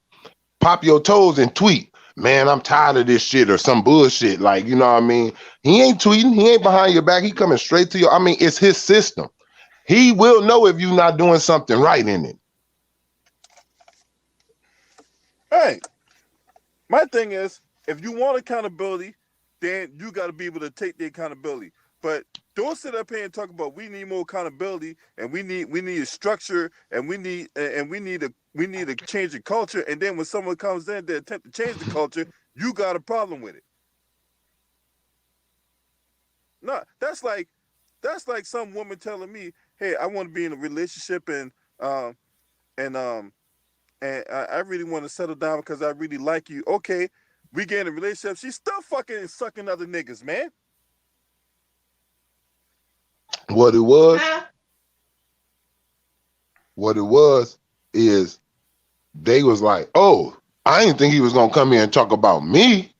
pop your toes, and tweet. Man, I'm tired of this shit or some bullshit. Like, you know what I mean? He ain't tweeting. He ain't behind your back. He coming straight to you. I mean, it's his system. He will know if you're not doing something right in it. Hey, my thing is, if you want accountability, then you got to be able to take the accountability. But don't sit up here and talk about we need more accountability and we need a structure and we need to change the culture. And then when someone comes in to attempt to change the culture, you got a problem with it. No, that's like some woman telling me, "Hey, I want to be in a relationship and I really want to settle down because I really like you." Okay, we get in a relationship. She's still fucking and sucking other niggas, man. What it was is they was like, oh, I didn't think he was gonna come here and talk about me.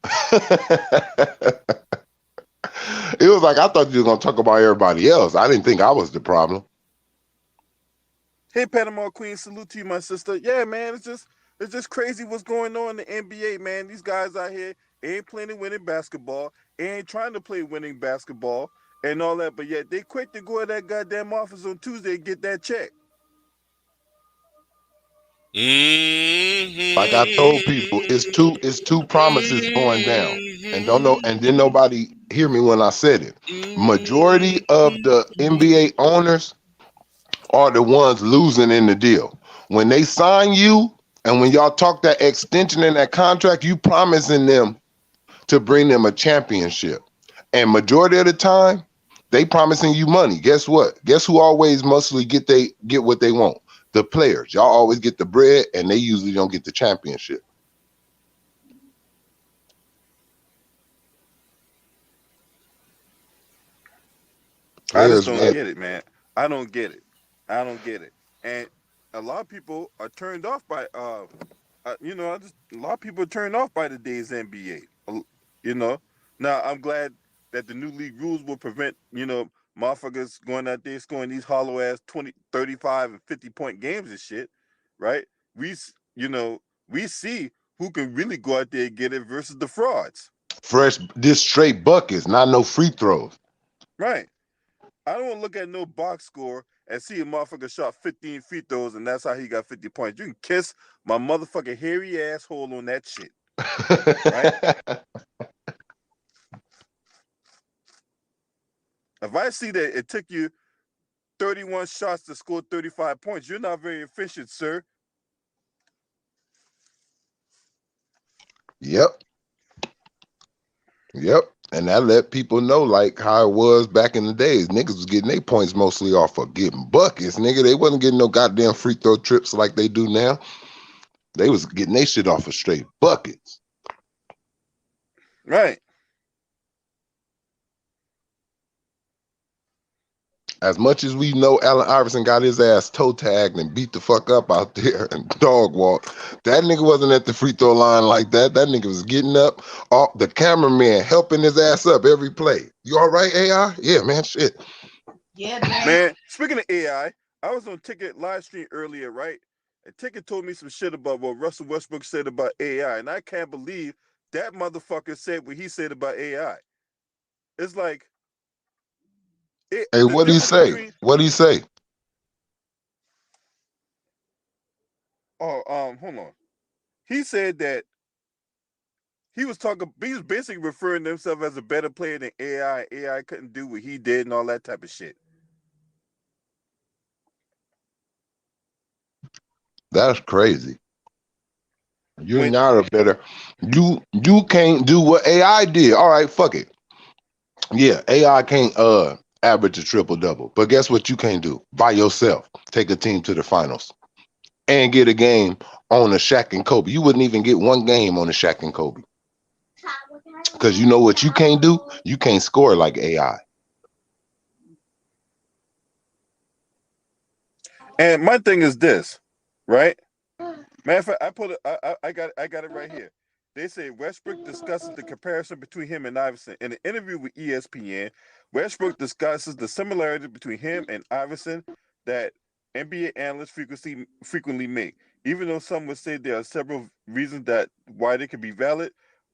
It was like, I thought you were gonna talk about everybody else. I didn't think I was the problem. Hey, Panama Queen, salute to you, my sister. Yeah, man, it's just crazy what's going on in the NBA, man. These guys out here ain't playing winning basketball, ain't trying to play winning basketball and all that, but yet they quick to go to that goddamn office on Tuesday and get that check. Like I told people, it's two promises going down. And don't know, and then nobody hear me when I said it. Majority of the NBA owners are the ones losing in the deal. When they sign you and when y'all talk that extension in that contract, you promising them to bring them a championship. And majority of the time, they promising you money. Guess what? Guess who always mostly get what they want? The players. Y'all always get the bread and they usually don't get the championship. I just don't get it, man. I don't get it. And a lot of people are turned off by a lot of people are turned off by today's NBA. You know. Now I'm glad that the new league rules will prevent, motherfuckers going out there scoring these hollow ass 20, 35 and 50-point games and shit, right? We see who can really go out there and get it versus the frauds. Fresh, this straight buckets, not no free throws. Right. I don't want to look at no box score and see a motherfucker shot 15 free throws and that's how he got 50 points. You can kiss my motherfucking hairy asshole on that shit. Right? If I see that it took you 31 shots to score 35 points, you're not very efficient, sir. Yep. And that let people know like how it was back in the days. Niggas was getting their points mostly off of getting buckets, nigga. They wasn't getting no goddamn free throw trips like they do now. They was getting their shit off of straight buckets. Right. As much as we know Allen Iverson got his ass toe tagged and beat the fuck up out there and dog walk, that nigga wasn't at the free throw line like that. That nigga was getting up, off the cameraman helping his ass up every play. You all right, AI? Yeah, man, shit. Yeah, man. Speaking of AI, I was on Ticket live stream earlier, right? And Ticket told me some shit about what Russell Westbrook said about AI, and I can't believe that motherfucker said what he said about AI. It's like, hey, what did he say? What did he say? Oh, hold on. He said that he was basically referring to himself as a better player than AI. AI couldn't do what he did and all that type of shit. That's crazy. You're not a better. You can't do what AI did. All right, fuck it. Yeah, AI can't average a triple double. But guess what you can't do? By yourself, take a team to the finals and get a game on a Shaq and Kobe. You wouldn't even get one game on a Shaq and Kobe. Because you know what you can't do? You can't score like AI. And my thing is this, right? Matter of fact, I got it right here. They say Westbrook discusses the comparison between him and Iverson. In an interview with ESPN, Westbrook discusses the similarity between him and Iverson that NBA analysts frequently make. Even though some would say there are several reasons that why they could be valid,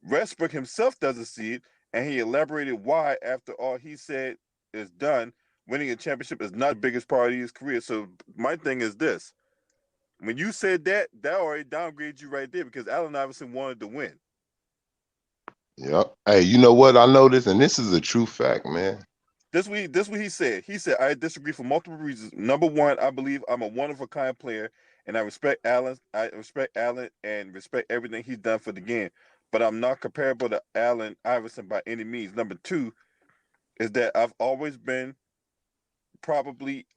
Westbrook himself doesn't see it, and he elaborated why, after all he said is done, winning a championship is not the biggest part of his career. So my thing is this: when you said that, that already downgrades you right there because Allen Iverson wanted to win. Yep. Hey, you know what I noticed, and this is a true fact, man. This what he said. He said, I disagree for multiple reasons. Number one, I believe I'm a one of a kind player, and I respect Allen. I respect Allen and respect everything he's done for the game. But I'm not comparable to Allen Iverson by any means. Number two is that I've always been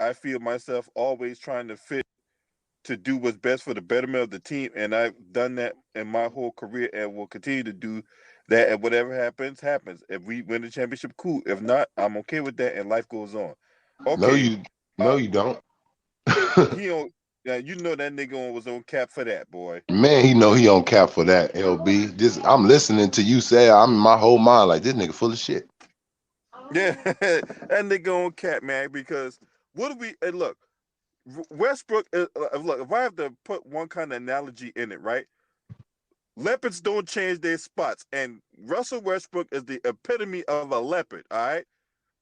I feel myself always trying to fit to do what's best for the betterment of the team, and I've done that in my whole career, and will continue to do that. And whatever happens, happens. If we win the championship, cool. If not, I'm okay with that, and life goes on. Okay, No, you don't. he don't. You know that nigga was on cap for that, boy. Man, he know he on cap for that. LB, I'm listening to you say. I'm in my whole mind like this nigga full of shit. Yeah, that nigga on cap, man. Because what do we? And look, Westbrook. Look, if I have to put one kind of analogy in it, right? Leopards don't change their spots, and Russell Westbrook is the epitome of a leopard. All right,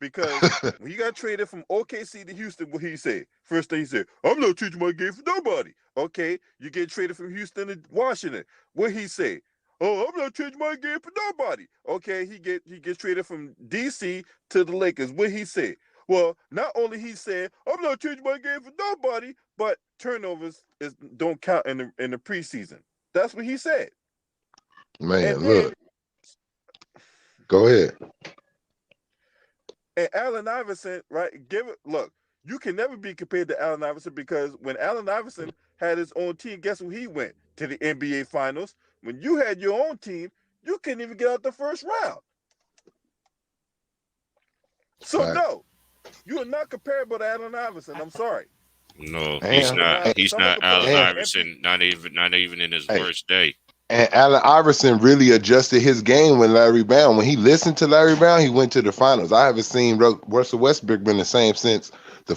because when he got traded from OKC to Houston, what he said? First thing he said, "I'm not changing my game for nobody." Okay, you get traded from Houston to Washington. What he say? "Oh, I'm not changing my game for nobody." Okay, he gets traded from DC to the Lakers. What he say? Well, not only he said, "I'm not changing my game for nobody," but turnovers don't count in the preseason. That's what he said. Man, And look. Go ahead. And Allen Iverson, right? Look, you can never be compared to Allen Iverson because when Allen Iverson had his own team, guess who he went? To the NBA Finals. When you had your own team, you couldn't even get out the first round. So Right. no, you are not comparable to Allen Iverson. I'm sorry. No, he's not. He's not Allen Iverson. Not even in his worst day. And Allen Iverson really adjusted his game when Larry Brown. When he listened to Larry Brown, he went to the finals. I haven't seen Russell Westbrook been the same since the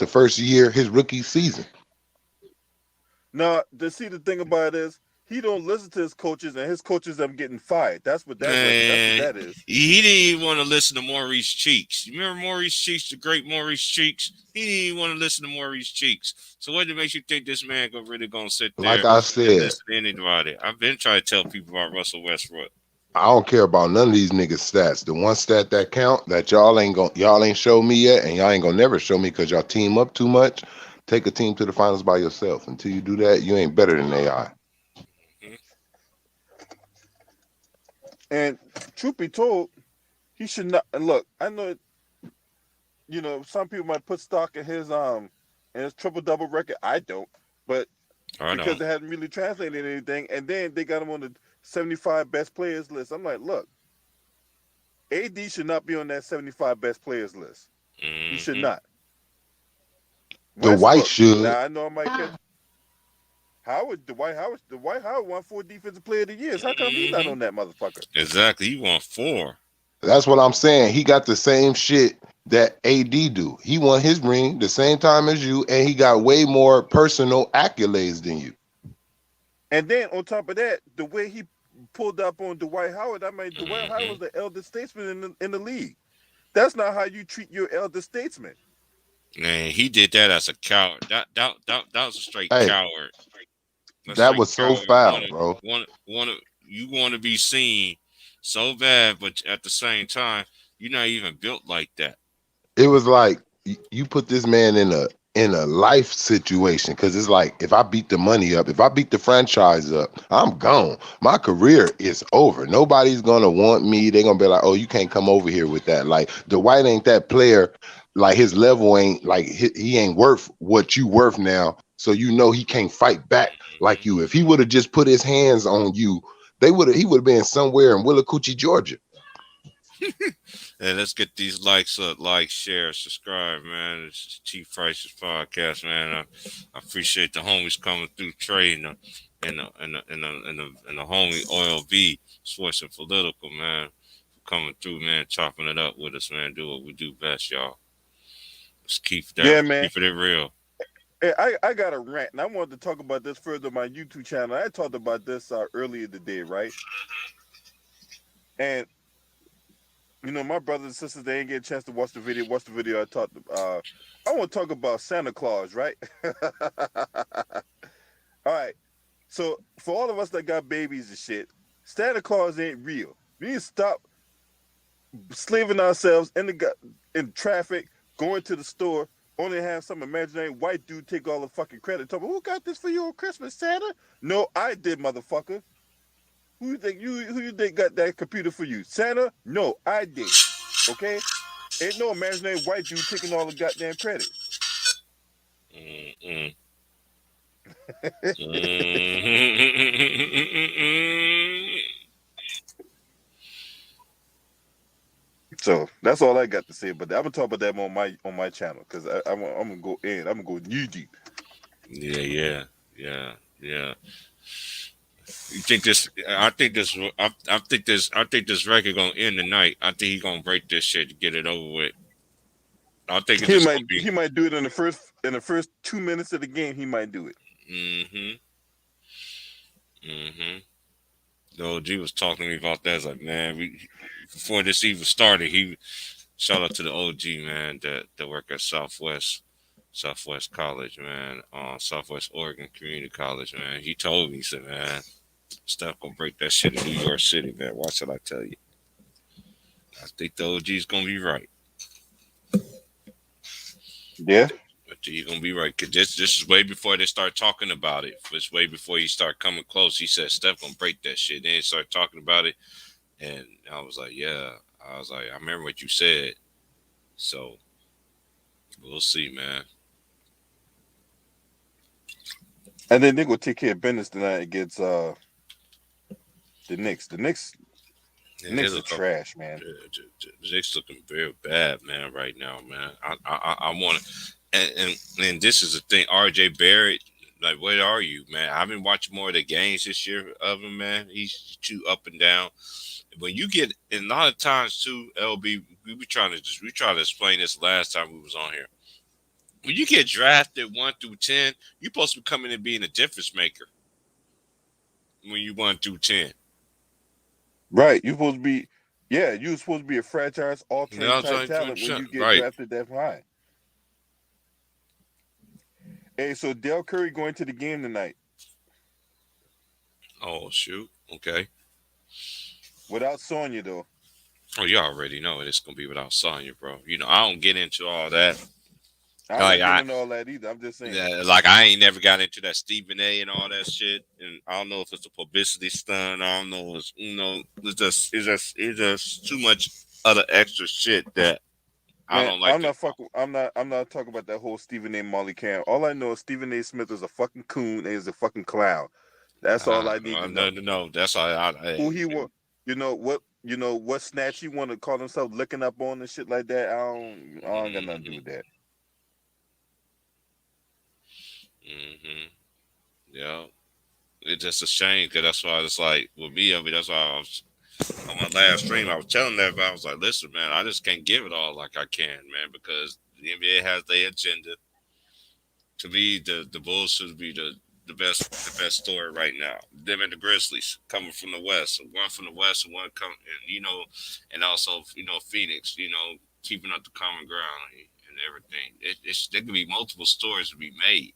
first year, his rookie season. Now, the thing about it is, he don't listen to his coaches, and his coaches are getting fired. That's what that is. He didn't even want to listen to Maurice Cheeks. You remember Maurice Cheeks, the great Maurice Cheeks? He didn't even want to listen to Maurice Cheeks. So what makes you think this man really going to sit there like I said, and listen to anybody? I've been trying to tell people about Russell Westbrook. I don't care about none of these niggas' stats. The one stat that count that y'all ain't show me yet, and y'all ain't gonna never show me because y'all team up too much. Take a team to the finals by yourself. Until you do that, you ain't better than AI. And truth be told, he should not. And look, I know, some people might put stock in his triple double record. I don't, but because it hadn't really translated anything. And then they got him on the 75 best players list. I'm like, look, AD should not be on that 75 best players list. He should not. Dwight should. Now I know I might catch. Dwight Howard won 4 defensive player of the year. How come he's not on that motherfucker? Exactly, he won 4. That's what I'm saying. He got the same shit that AD do. He won his ring the same time as you, and he got way more personal accolades than you. And then on top of that, the way he pulled up on Dwight Howard, Dwight Howard was the elder statesman in the league. That's not how you treat your elder statesman. Man, he did that as a coward. That was a straight coward. That was so foul, bro. You want to be seen so bad, but at the same time, you're not even built like that. It was like you put this man in a life situation, because it's like, if I beat the money up, if I beat the franchise up, I'm gone. My career is over. Nobody's gonna want me. They're gonna be like, oh, you can't come over here with that. Like, Dwight ain't that player. Like, his level ain't like he ain't worth what you worth now. So he can't fight back like you. If he would have just put his hands on you, he would have been somewhere in Willacoochee, Georgia. And let's get these likes up, like, share, subscribe, man. This is Chief Price's podcast, man. I appreciate the homies coming through, Trey and the homie Oil V, Sports and Political, man, coming through, man, chopping it up with us, man. Do what we do best, y'all. Let's Yeah, man. keep it real. Hey, I got a rant, and I wanted to talk about this further on my YouTube channel. I talked about this earlier today, right? And my brothers and sisters, they ain't get a chance to watch the video. Watch the video. I want to talk about Santa Claus, right? All right. So for all of us that got babies and shit, Santa Claus ain't real. We need to stop slaving ourselves in traffic, going to the store, only have some imaginary white dude take all the fucking credit. Tell me, who got this for you on Christmas, Santa? No, I did, motherfucker. Who you think got that computer for you? Santa? No, I did. Okay? Ain't no imaginary white dude taking all the goddamn credit. Mm-mm. So that's all I got to say about that. I'm gonna talk about that on my channel because I'm gonna go in. I'm gonna go knee deep. Yeah. You think this? I think this. I think this. I think this record gonna end tonight. I think he gonna break this shit to get it over with. I think it's He just might gonna be. he might do it in the first 2 minutes of the game. He might do it. Mm-hmm. Mm-hmm. The OG was talking to me about that. It's like, man, before this even started, he shout out to the OG, man, that work at Southwest College, man, Southwest Oregon Community College, man. He told me, he said, man, Steph gonna break that shit in New York City, man. Why should I tell you? I think the OG's gonna be right. Yeah. I think he's gonna be right. Cause this is way before they start talking about it. It's way before he start coming close. He said Steph gonna break that shit. Then he started talking about it, and I was like, yeah. I was like, I remember what you said. So we'll see, man. And then they go take care of business tonight against the Knicks. The Knicks Yeah, they Knicks are look up. trash, man. The Knicks looking very bad, man, right now, man. I want to, and this is the thing. R.J. Barrett, like, where are you, man? I've been watching more of the games this year of him, man. He's too up and down. When you get, and a lot of times too, LB, we try to explain this last time we was on here. When you get drafted 1 through 10, you're supposed to be coming and being a difference maker. When you 1 through 10, Right. You're supposed to be a franchise you know altering what type I'm talent when saying? you get Right. drafted that high. Hey, so Dell Curry going to the game tonight Oh shoot. Okay. without Sonya though. Oh, you already know it's gonna be without Sonya, bro. You know I don't get into all that. I'm not Like I, getting into all that either. I'm just saying. yeah, like I ain't never got into that Stephen A. and all that shit. And I don't know if it's a publicity stunt. I don't know. It's just too much other extra shit that I Man, don't like to. I'm not talking about that whole Stephen A. Molly Cam. All I know is Stephen A. Smith is a fucking coon and is a fucking clown. That's all I need to No, know. no. That's all. Who he want? What snatch he want to call himself licking up on and shit like that. I don't got nothing to do with that. Mm-hmm. Yeah. It's just a shame because that's why it's like with me. I mean, that's why I was on my last stream. I was telling everybody, I was like, listen, man, I just can't give it all like I can, man, because the NBA has their agenda. To me, the Bulls should be the best story right now. Them and the Grizzlies coming from the West, one from the West and one coming, and also Phoenix, keeping up the common ground and everything. There could be multiple stories to be made,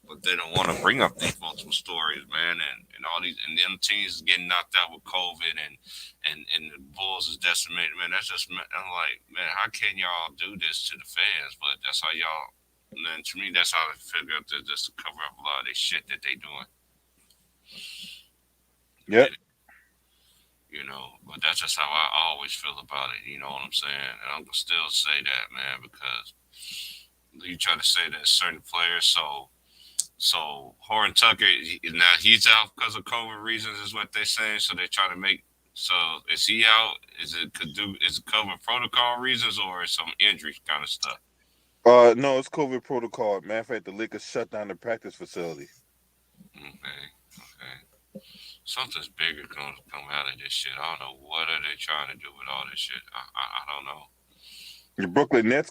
but they don't want to bring up these multiple stories, man. And all these and them teams is getting knocked out with COVID and the Bulls is decimated, man. That's just, I'm like, man, how can y'all do this to the fans? But that's how y'all. Man, to me, that's how I figure out that just to cover up a lot of this shit that they doing. Yep. But that's just how I always feel about it. You know what I'm saying? And I'm gonna still say that, man, because you try to say that certain players. So Horn Tucker now he's out because of COVID reasons, is what they're saying. So they try to make So is he out? Is it cover protocol reasons or some injury kind of stuff? No, it's COVID protocol. Matter of fact, the Lakers shut down the practice facility. Okay, okay. Something's bigger gonna come out of this shit. I don't know what are they trying to do with all this shit. I don't know. The Brooklyn Nets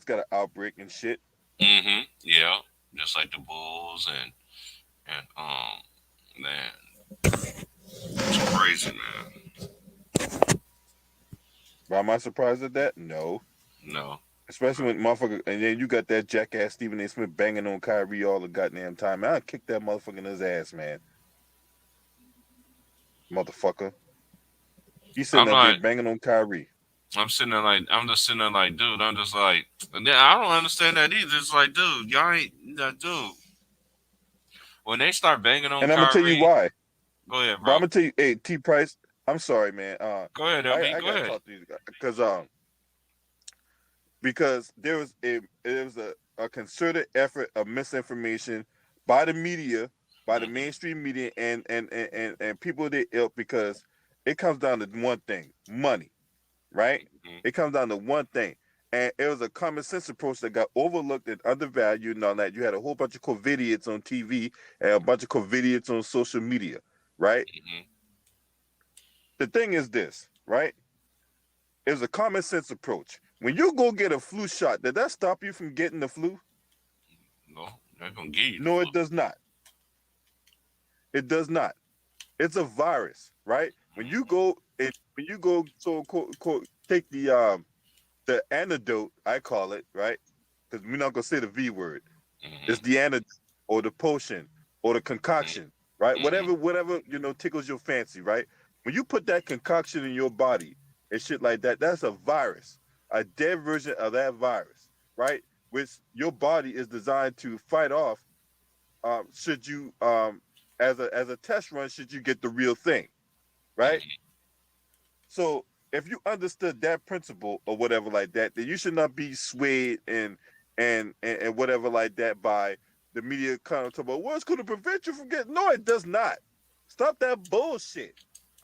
got an outbreak and shit. Yeah. Just like the Bulls and man, it's crazy, man. Why am I surprised at that? No. No. Especially when motherfucker, and then you got that jackass Stephen A. Smith banging on Kyrie all the goddamn time. Man, I kick that motherfucker in his ass, man. Motherfucker. He's sitting I'm up there like banging on Kyrie. I'm just sitting there like, dude, I'm just like, and then I don't understand that either. It's like, dude, y'all ain't that dude. When they start banging on And I'm gonna tell you Kyrie, why. go ahead, But I'm bro. gonna tell you, hey, T Price, I'm sorry, man. Go ahead, LB. I Go gotta ahead. talk to you because there was a concerted effort of misinformation by the media, by the Mm-hmm. mainstream media, and people that ilk, because it comes down to one thing: money, right? Mm-hmm. It comes down to one thing. And it was a common sense approach that got overlooked and undervalued and all that. You had a whole bunch of COVIDiots on TV and a bunch of COVIDiots on social media, right? Mm-hmm. The thing is this, right? It was a common sense approach. When you go get a flu shot, did that stop you from getting the flu? No, they're gonna give you the No, flu. it does not. It does not. It's a virus, right? When you go so quote take the antidote, I call it, right? Because we're not gonna say the V word. It's Mm-hmm. the antidote or the potion or the concoction, right? Mm-hmm. Whatever tickles your fancy, right? When you put that concoction in your body and shit like that, that's a virus, a dead version of that virus, right? Which your body is designed to fight off. Should you as a test run, should you get the real thing, right? Mm-hmm. So if you understood that principle or whatever like that, then you should not be swayed and whatever like that by the media kind of talk about what's going to prevent you from getting. No, it does not. Stop that bullshit.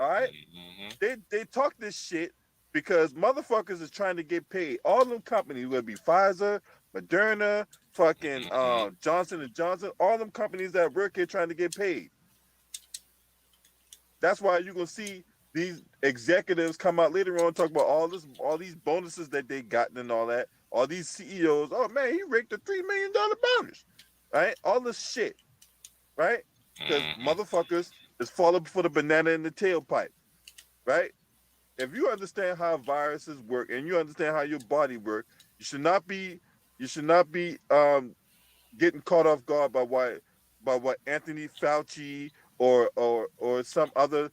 All right, Mm-hmm. they talk this shit because motherfuckers is trying to get paid. All them companies, whether it be Pfizer, Moderna, fucking Mm-hmm. Johnson and Johnson, all them companies that work here trying to get paid. That's why you're gonna see these executives come out later on and talk about all these bonuses that they gotten and all that. All these CEOs, oh man, he raked a $3 million bonus, right? All this shit, right? Because Mm-hmm. motherfuckers is falling for the banana in the tailpipe, right? If you understand how viruses work and you understand how your body works, you should not be getting caught off guard by what Anthony Fauci or some other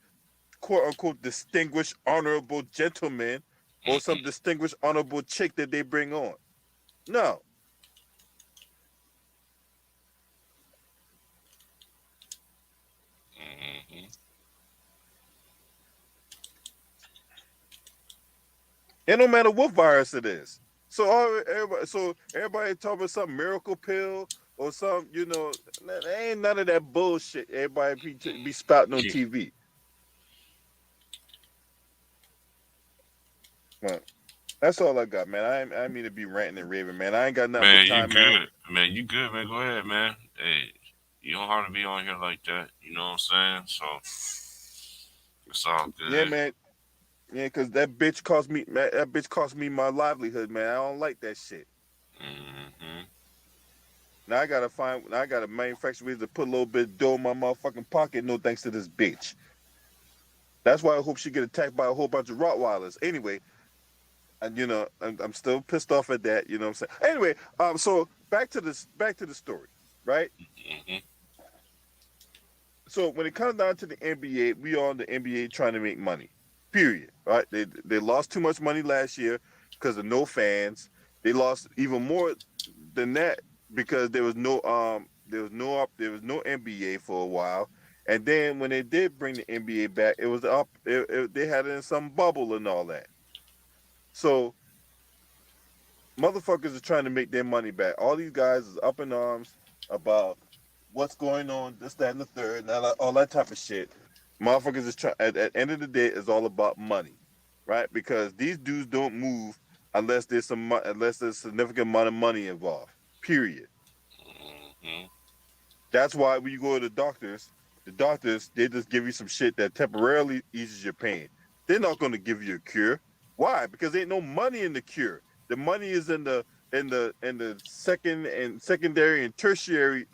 quote unquote distinguished honorable gentleman or some Mm-hmm. distinguished honorable chick that they bring on. No. Mm-hmm. And no matter what virus it is. So everybody talking about some miracle pill or some, ain't none of that bullshit. Everybody be spouting on TV. Well, that's all I got, man. I mean to be ranting and raving, man. I ain't got nothing but Man, you time, man. good. Man, you good, man. Go ahead, man. Hey, you don't have to be on here like that. You know what I'm saying? So it's all Yeah, good. man. Yeah, cause that bitch cost me my livelihood, man. I don't like that shit. Mm-hmm. Now I gotta manufacture ways to put a little bit of dough in my motherfucking pocket. No thanks to this bitch. That's why I hope she get attacked by a whole bunch of Rottweilers. Anyway, and I'm still pissed off at that. You know what I'm saying? Anyway, so back to the story, right? Mm-hmm. So when it comes down to the NBA, we are in the NBA trying to make money. Period. Right? They lost too much money last year because of no fans. They lost even more than that because there was no NBA for a while. And then when they did bring the NBA back, it was up. They had it in some bubble and all that. So motherfuckers are trying to make their money back. All these guys is up in arms about what's going on, this, that, and the third, and all that type of shit. Motherfuckers is trying. At the end of the day, it's all about money, right? Because these dudes don't move unless unless there's significant amount of money involved. Period. Mm-hmm. That's why when you go to the doctors they just give you some shit that temporarily eases your pain. They're not going to give you a cure. Why? Because there ain't no money in the cure. The money is in the second and secondary and tertiary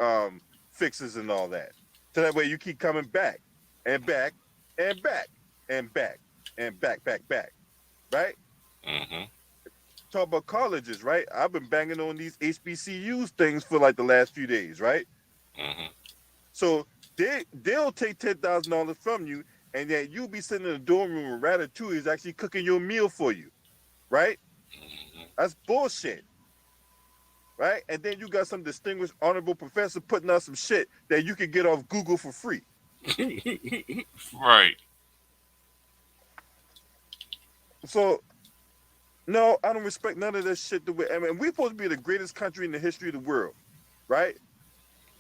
fixes and all that. So that way you keep coming back and back and back and back and back, right? Mm-hmm. Talk about colleges, right? I've been banging on these HBCUs things for like the last few days, right? Mm-hmm. So they'll take $10,000 from you, and then you'll be sitting in the dorm room and Ratatouille is actually cooking your meal for you, right? That's bullshit, right? And then you got some distinguished honorable professor putting out some shit that you can get off Google for free. Right. So no, I don't respect none of this shit. I mean, we're supposed to be the greatest country in the history of the world, right?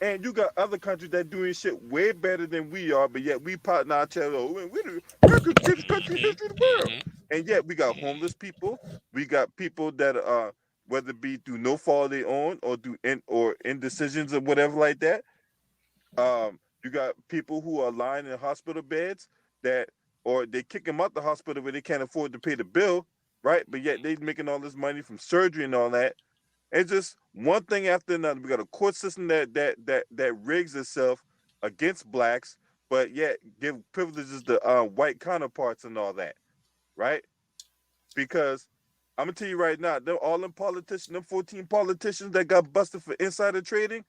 And you got other countries that doing shit way better than we are, but yet we partner our tail. Oh, we're the greatest country in the history of the world. Mm-hmm. And yet we got homeless people. We got people that whether it be through no fault of their own or through indecisions or whatever like that. You got people who are lying in hospital beds that, or they kick them out the hospital where they can't afford to pay the bill, right? But yet they making all this money from surgery and all that. It's just one thing after another. We got a court system that rigs itself against blacks, but yet give privileges to white counterparts and all that, right? Because I'm gonna tell you right now, all them politicians, them 14 politicians that got busted for insider trading,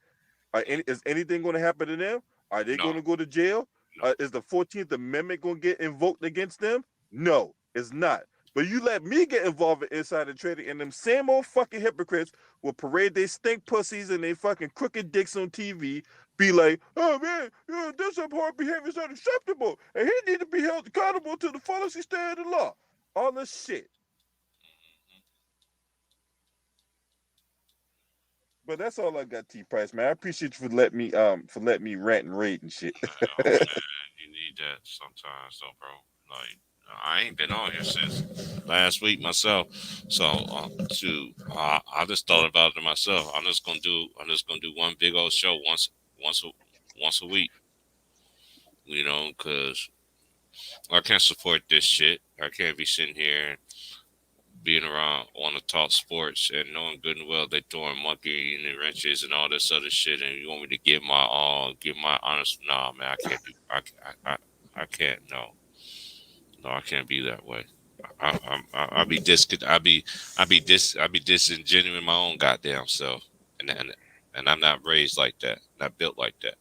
is anything going to happen to them? Are they No. going to go to jail? No. Is the 14th Amendment going to get invoked against them? No, it's not. But you let me get involved in insider trading, and them same old fucking hypocrites will parade they stink pussies and they fucking crooked dicks on TV, be like, oh man, this abhorrent behavior is unacceptable, and he need to be held accountable to the fullest extent of the law. All this shit. But that's all I got, T Price, man. I appreciate you for letting me rant and rage and shit. Oh, man, you need that sometimes, though, bro. Like, I ain't been on here since last week myself, so I just thought about it myself. I'm just gonna do one big old show once once a week, because I can't support this shit. I can't be sitting here being around want to talk sports and knowing good and well they throwing monkey in the wrenches and all this other shit, and you want me to give my all, give my honest? Nah, man, I can't do. I can't. No, I can't be that way. I'll be I be disingenuous my own goddamn self, and I'm not raised like that, not built like that.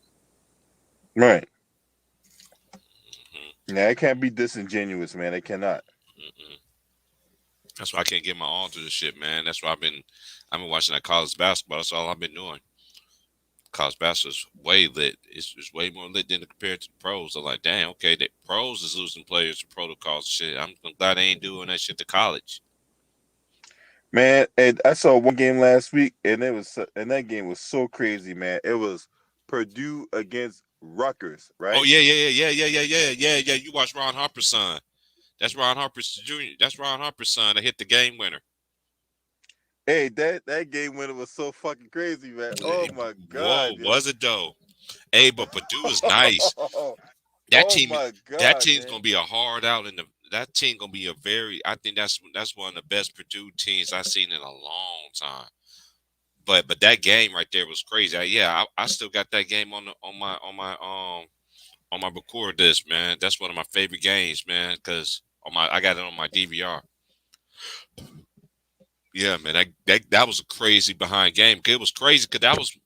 Right. Mm-hmm. Yeah, it can't be disingenuous, man. It cannot. Mm-mm. That's why I can't get my all to this shit, man. That's why I've been watching that college basketball. That's all I've been doing. College basketball is way lit. It's way more lit than compared to the pros. I'm like, damn, okay, the pros is losing players to protocols and shit. I'm glad they ain't doing that shit to college. Man, and I saw one game last week, and that game was so crazy, man. It was Purdue against Rutgers, right? Oh yeah. You watch Ron Harper's son. That's Ron Harper's junior. That's Ron Harper's son that hit the game winner. Hey, that game winner was so fucking crazy, man. Oh my god. Whoa, was it though? Hey, but Purdue is nice. That team, my god, that team's man. gonna be a hard out in the. That team gonna be a very. I think that's one of the best Purdue teams I've seen in a long time. But that game right there was crazy. I still got that game on my record disc, man. That's one of my favorite games, man. Cause I got it on my DVR. Yeah, man. That was a crazy behind game. It was crazy because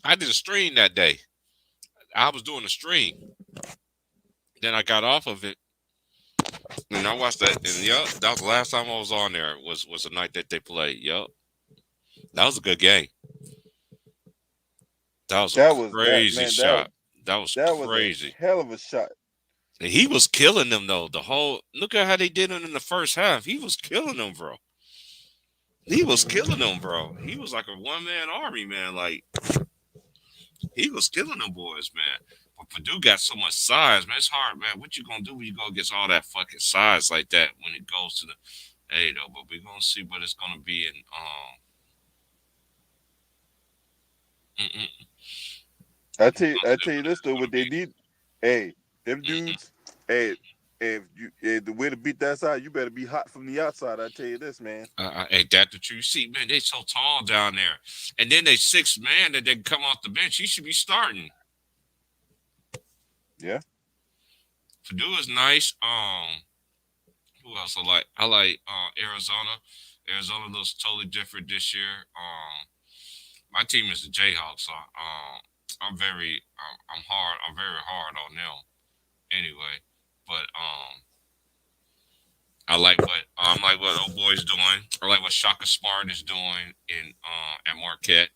I did a stream that day. I was doing a stream. Then I got off of it, and I watched that. And that was the last time I was on there. Was the night that they played. Yup, that was a good game. That was a crazy shot. That was crazy. Was a hell of a shot. And he was killing them though. Look at how they did it in the first half. He was killing them, bro. He was killing them, bro. He was like a one-man army, man. Like He was killing them boys, man. But Purdue got so much size, man. It's hard, man. What you gonna do when you go against all that fucking size like that when it goes to the hey though? But we're gonna see what it's gonna be in mm-mm, I tell you this though, what they need, hey, them mm-mm. dudes, hey, the way to beat that side, you better be hot from the outside. I tell you this, man. Ain't that the truth? You see, man, they so tall down there, and then they 6 man that they can come off the bench. He should be starting. Yeah. Purdue is nice. Who else I like? I like Arizona. Arizona looks totally different this year. My team is the Jayhawks, so I'm very I'm hard. I'm very hard on them anyway. But I like what old boy's doing. I like what Shaka Smart is doing in at Marquette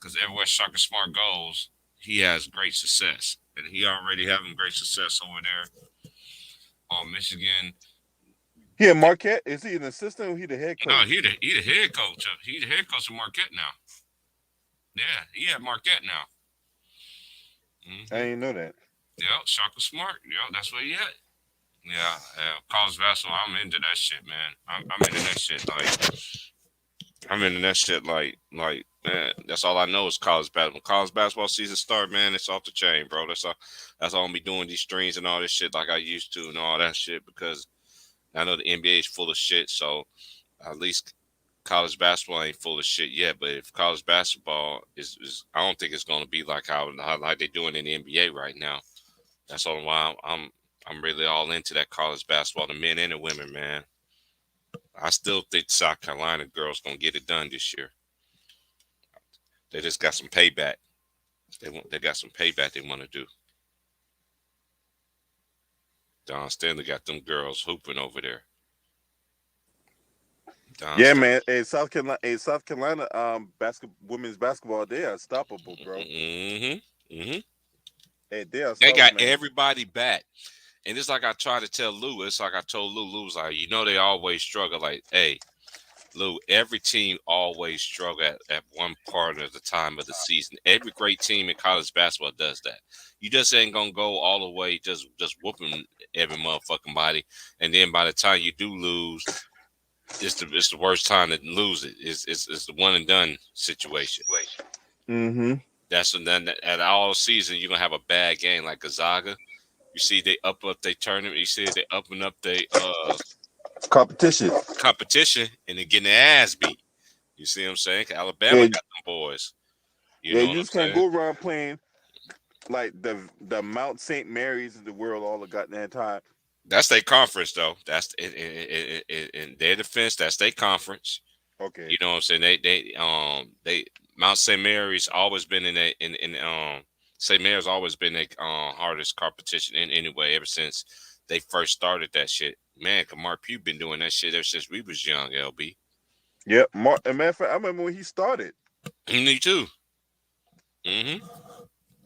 because everywhere Shaka Smart goes, he has great success, and he already having great success over there. Michigan. He at Marquette, is he an assistant or he the head No, coach? he the head coach. He the head coach of Marquette now. Yeah, he at Marquette now. I Mm-hmm. didn't know that. Yeah, Shaka Smart. Yeah, that's where he at. Yeah, college basketball. I'm into that shit, man. I'm into that shit. I'm into that shit. Man. That's all I know is college basketball. College basketball season start, man. It's off the chain, bro. That's all. That's all I'm be doing these streams and all this shit like I used to and all that shit because I know the NBA is full of shit. So at least college basketball ain't full of shit yet. But if college basketball is I don't think it's gonna be like how like they're doing in the NBA right now. That's all why I'm really all into that college basketball, the men and the women, man. I still think South Carolina girls gonna get it done this year. They just got some payback. They got some payback they want to do. Don Stanley got them girls hooping over there. Don Yeah, Stanley. man. South Carolina, women's basketball, they are unstoppable, bro. Mm-hmm. Hey, they are They solid, got man. everybody back. And it's like I tried to tell Lou. It's like I told Lou was like, they always struggle. Like, hey, Lou, every team always struggle at one part of the time of the season. Every great team in college basketball does that. You just ain't gonna go all the way just whooping every motherfucking body, and then by the time you do lose, it's the worst time to lose it. It's the one and done situation. Mm-hmm. That's when then at all season you're gonna have a bad game like Gonzaga. You see they up their tournament. You see they upping up their Competition. competition and then getting their ass beat. You see what I'm saying? Alabama Yeah, got them boys. You yeah. know You what I'm just can't saying? go around playing like the Mount St. Mary's of the world all the goddamn time. That's their conference though. That's in their defense. That's their conference. Okay. You know what I'm saying? They Mount St. Mary's always been in St. Mary's always been the hardest competition in anyway ever since they first started that shit. Man, 'cause Mark Pugh been doing that shit ever since we was young. LB. Yep. As a matter of fact, I remember when he started. Me too. Hmm.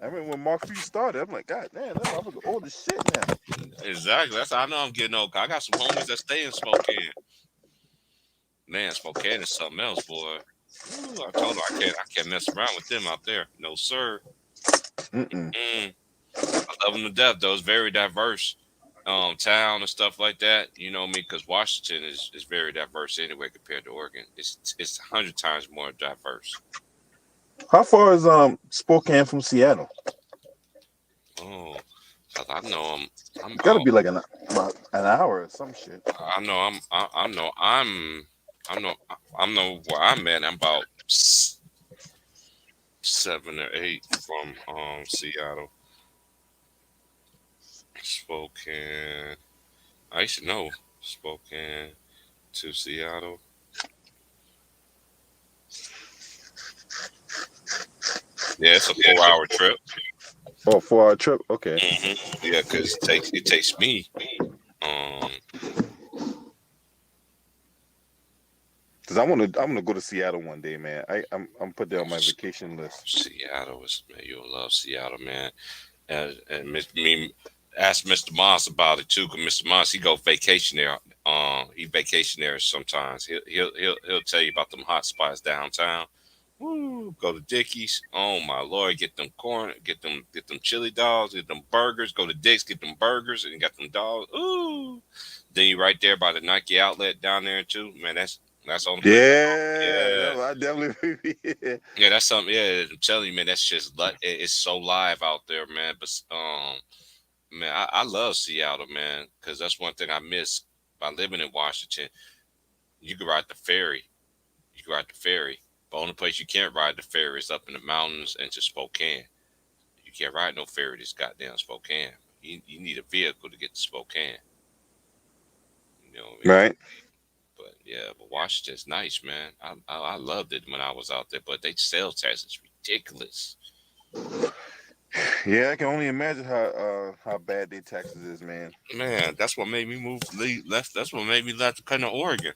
I remember when Mark Few started. I'm like, God damn, that motherfucker old as shit now. Exactly. That's how I know I'm getting old. I got some homies that stay in Spokane. Man, Spokane is something else, boy. Ooh, I told her I can't mess around with them out there. No, sir. Mm-mm. I love them to death, though. It's very diverse. Town and stuff like that. You know me, because Washington is very diverse anyway compared to Oregon. It's 100 times more diverse. How far is Spokane from Seattle? Oh, 'cause I know I'm It's got to about. be like about an hour or some shit. I know I know where I'm at. I'm about 7 or 8 from Seattle. Spokane. I used to know Spokane to Seattle. Yeah, it's a 4 hour trip. Oh, 4 hour trip. Okay. Yeah, because it takes me. Um, Cause I'm gonna go to Seattle one day, man. I'm put that on my vacation list. Seattle is man, you'll love Seattle, man. Me ask Mr. Moss about it too, because Mr. Moss he go vacation there. He vacation there sometimes. He'll tell you about them hot spots downtown. Woo, go to Dickies. Oh my lord, get them corn, get them chili dogs, get them burgers. Go to Dick's, get them burgers, and you got them dogs. Ooh, then you right there by the Nike outlet down there too. Man, that's on the place. Yeah, Yeah, I definitely. Yeah. yeah, that's something. Yeah, I'm telling you, man, that's just it's so live out there, man. But man, I love Seattle, man, because that's one thing I miss by living in Washington. You can ride the ferry. You can ride the ferry. The only place you can't ride the ferry is up in the mountains and to Spokane. You can't ride no ferry to goddamn Spokane. You need a vehicle to get to Spokane. You know what I mean? Right. But yeah, but Washington's nice, man. I loved it when I was out there, but they sales tax is ridiculous. Yeah, I can only imagine how bad their taxes is, man. Man, that's what made me left. That's what made me left to come to Oregon.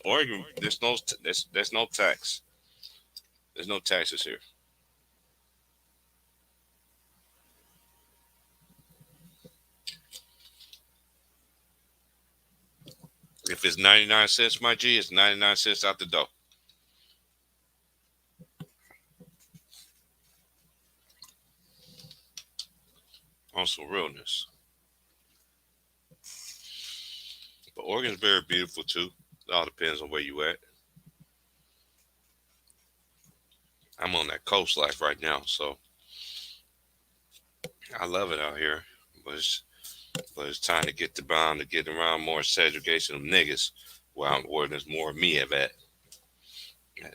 Oregon, there's no tax. There's no taxes here. If it's 99 cents, my G, it's 99 cents out the door. On some realness. But Oregon's very beautiful too. It all depends on where you at. I'm on that coast life right now, so I love it out here. But it's time to get the bound to get around more segregation of niggas where there's more of me at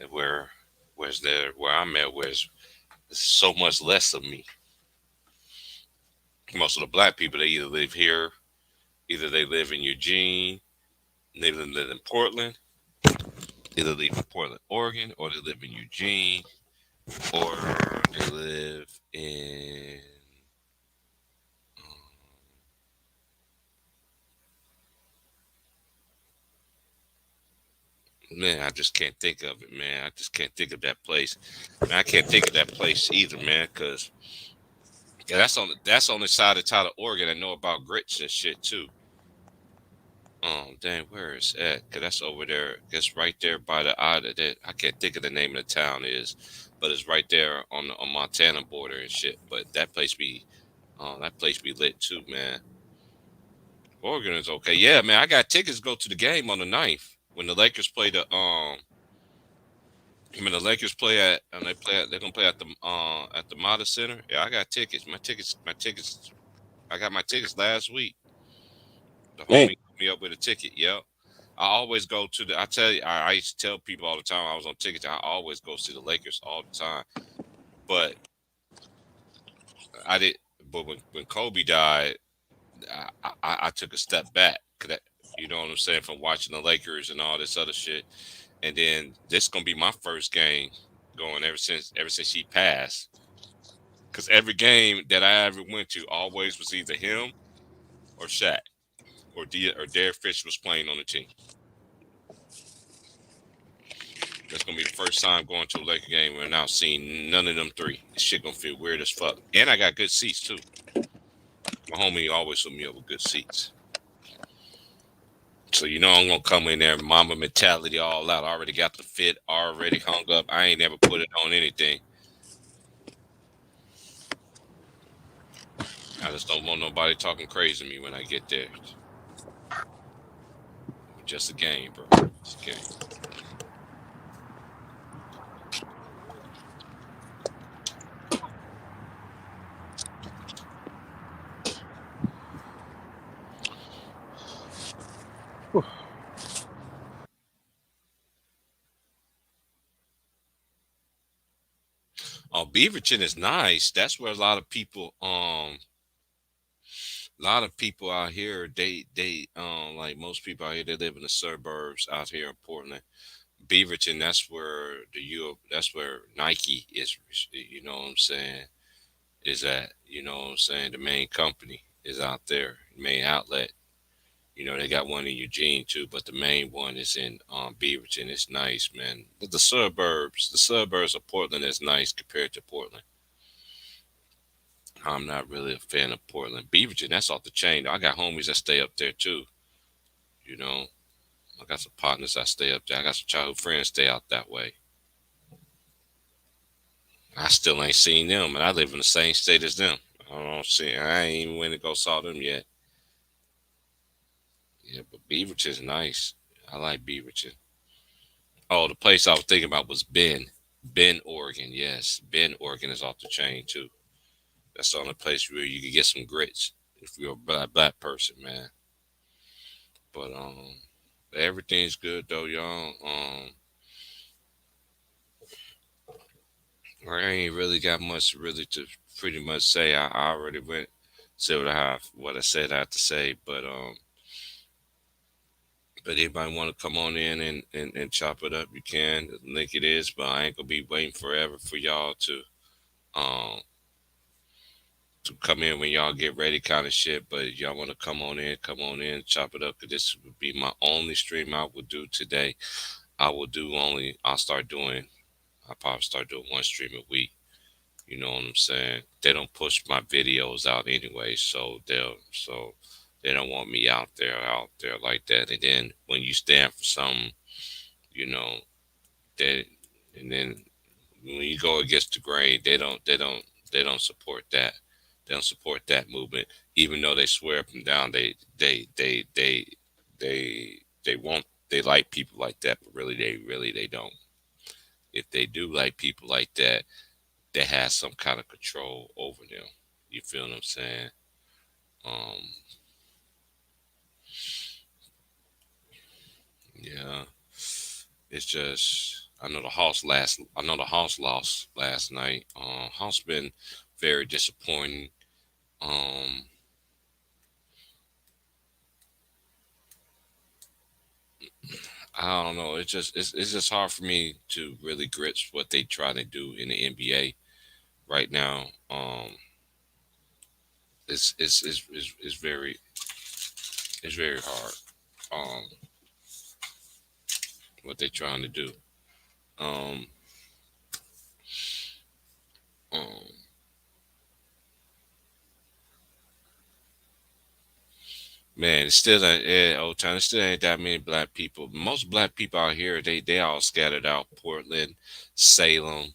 where where I'm at where's there's so much less of me. Most of the black people they either live here, either they live in Eugene, they live in Portland, either live in Portland, Oregon, or they live in Eugene, or they live in man, I just can't think of it, man. I just can't think of that place. And I can't think of that place either, man, because yeah, that's on the side of Tyler, Oregon. I know about grits and shit too. Dang, where is that? Cause that's over there. It's right there by the eye of that. I can't think of the name of the town is, but it's right there on the on Montana border and shit. But that place be lit too, man. Oregon is okay. Yeah, man. I got tickets to go to the game on the ninth when the Lakers play the I mean the Lakers play at and they're gonna play at the Mata Center. Yeah, I got tickets. My tickets. I got my tickets last week. The Man. homie hooked me up with a ticket. Yep. I always go to the. I tell you, I used to tell people all the time I was on tickets. I always go see the Lakers all the time. But I did. But when Kobe died, I took a step back. You know what I'm saying, from watching the Lakers and all this other shit. And then this gonna be my first game going ever since he passed. Because every game that I ever went to always was either him or Shaq or Derek Fisher was playing on the team. That's gonna be the first time going to a Laker game where I've seen none of them three. This shit gonna feel weird as fuck. And I got good seats too. My homie always hooked me up with good seats. So you know I'm gonna come in there, mama mentality all out. I already got the fit already hung up. I ain't never put it on anything. I just don't want nobody talking crazy to me when I get there. Just a game, bro. Just a game. Oh, Beaverton is nice. That's where a lot of people out here like most people out here they live in the suburbs out here in Portland. Beaverton, that's where Nike is, you know what I'm saying, is at, you know what I'm saying, the main company is out there, main outlet. You know, they got one in Eugene too, but the main one is in Beaverton. It's nice, man. But the suburbs of Portland is nice compared to Portland. I'm not really a fan of Portland. Beaverton, that's off the chain. I got homies that stay up there too. You know, I got some partners that stay up there. I got some childhood friends stay out that way. I still ain't seen them, and I live in the same state as them. I don't see. I ain't even went to go saw them yet. Yeah, but Beaverton's nice. I like Beaverton. Oh, the place I was thinking about was Bend, Oregon. Yes, Bend, Oregon is off the chain too. That's the only place where you can get some grits if you're a black person, man. But everything's good though, y'all. I ain't really got much really to pretty much say. I already went said what I said I had to say, but anybody want to come on in and chop it up, you can. The link it is, but I ain't gonna be waiting forever for y'all um to come in when y'all get ready, kind of shit. But if y'all want to come on in, chop it up. Cause this would be my only stream I will do today. I'll start doing. I'll probably start doing one stream a week. You know what I'm saying? They don't push my videos out anyway, so they don't want me out there like that. And then when you stand for something, you know, they and then when you go against the grain, they don't support that. They don't support that movement, even though they swear up and down they won't they like people like that, but really they don't. If they do like people like that, they have some kind of control over them. You feel what I'm saying? Um, yeah, it's just I know the House lost last night. House been very disappointing. Um, I don't know. It's just hard for me to really grasp what they try to do in the NBA right now. It's it's very hard. Um, what they trying to do. Um, um, Man, it's still ain't old time. It still ain't that many black people. Most black people out here, they all scattered out. Portland, Salem.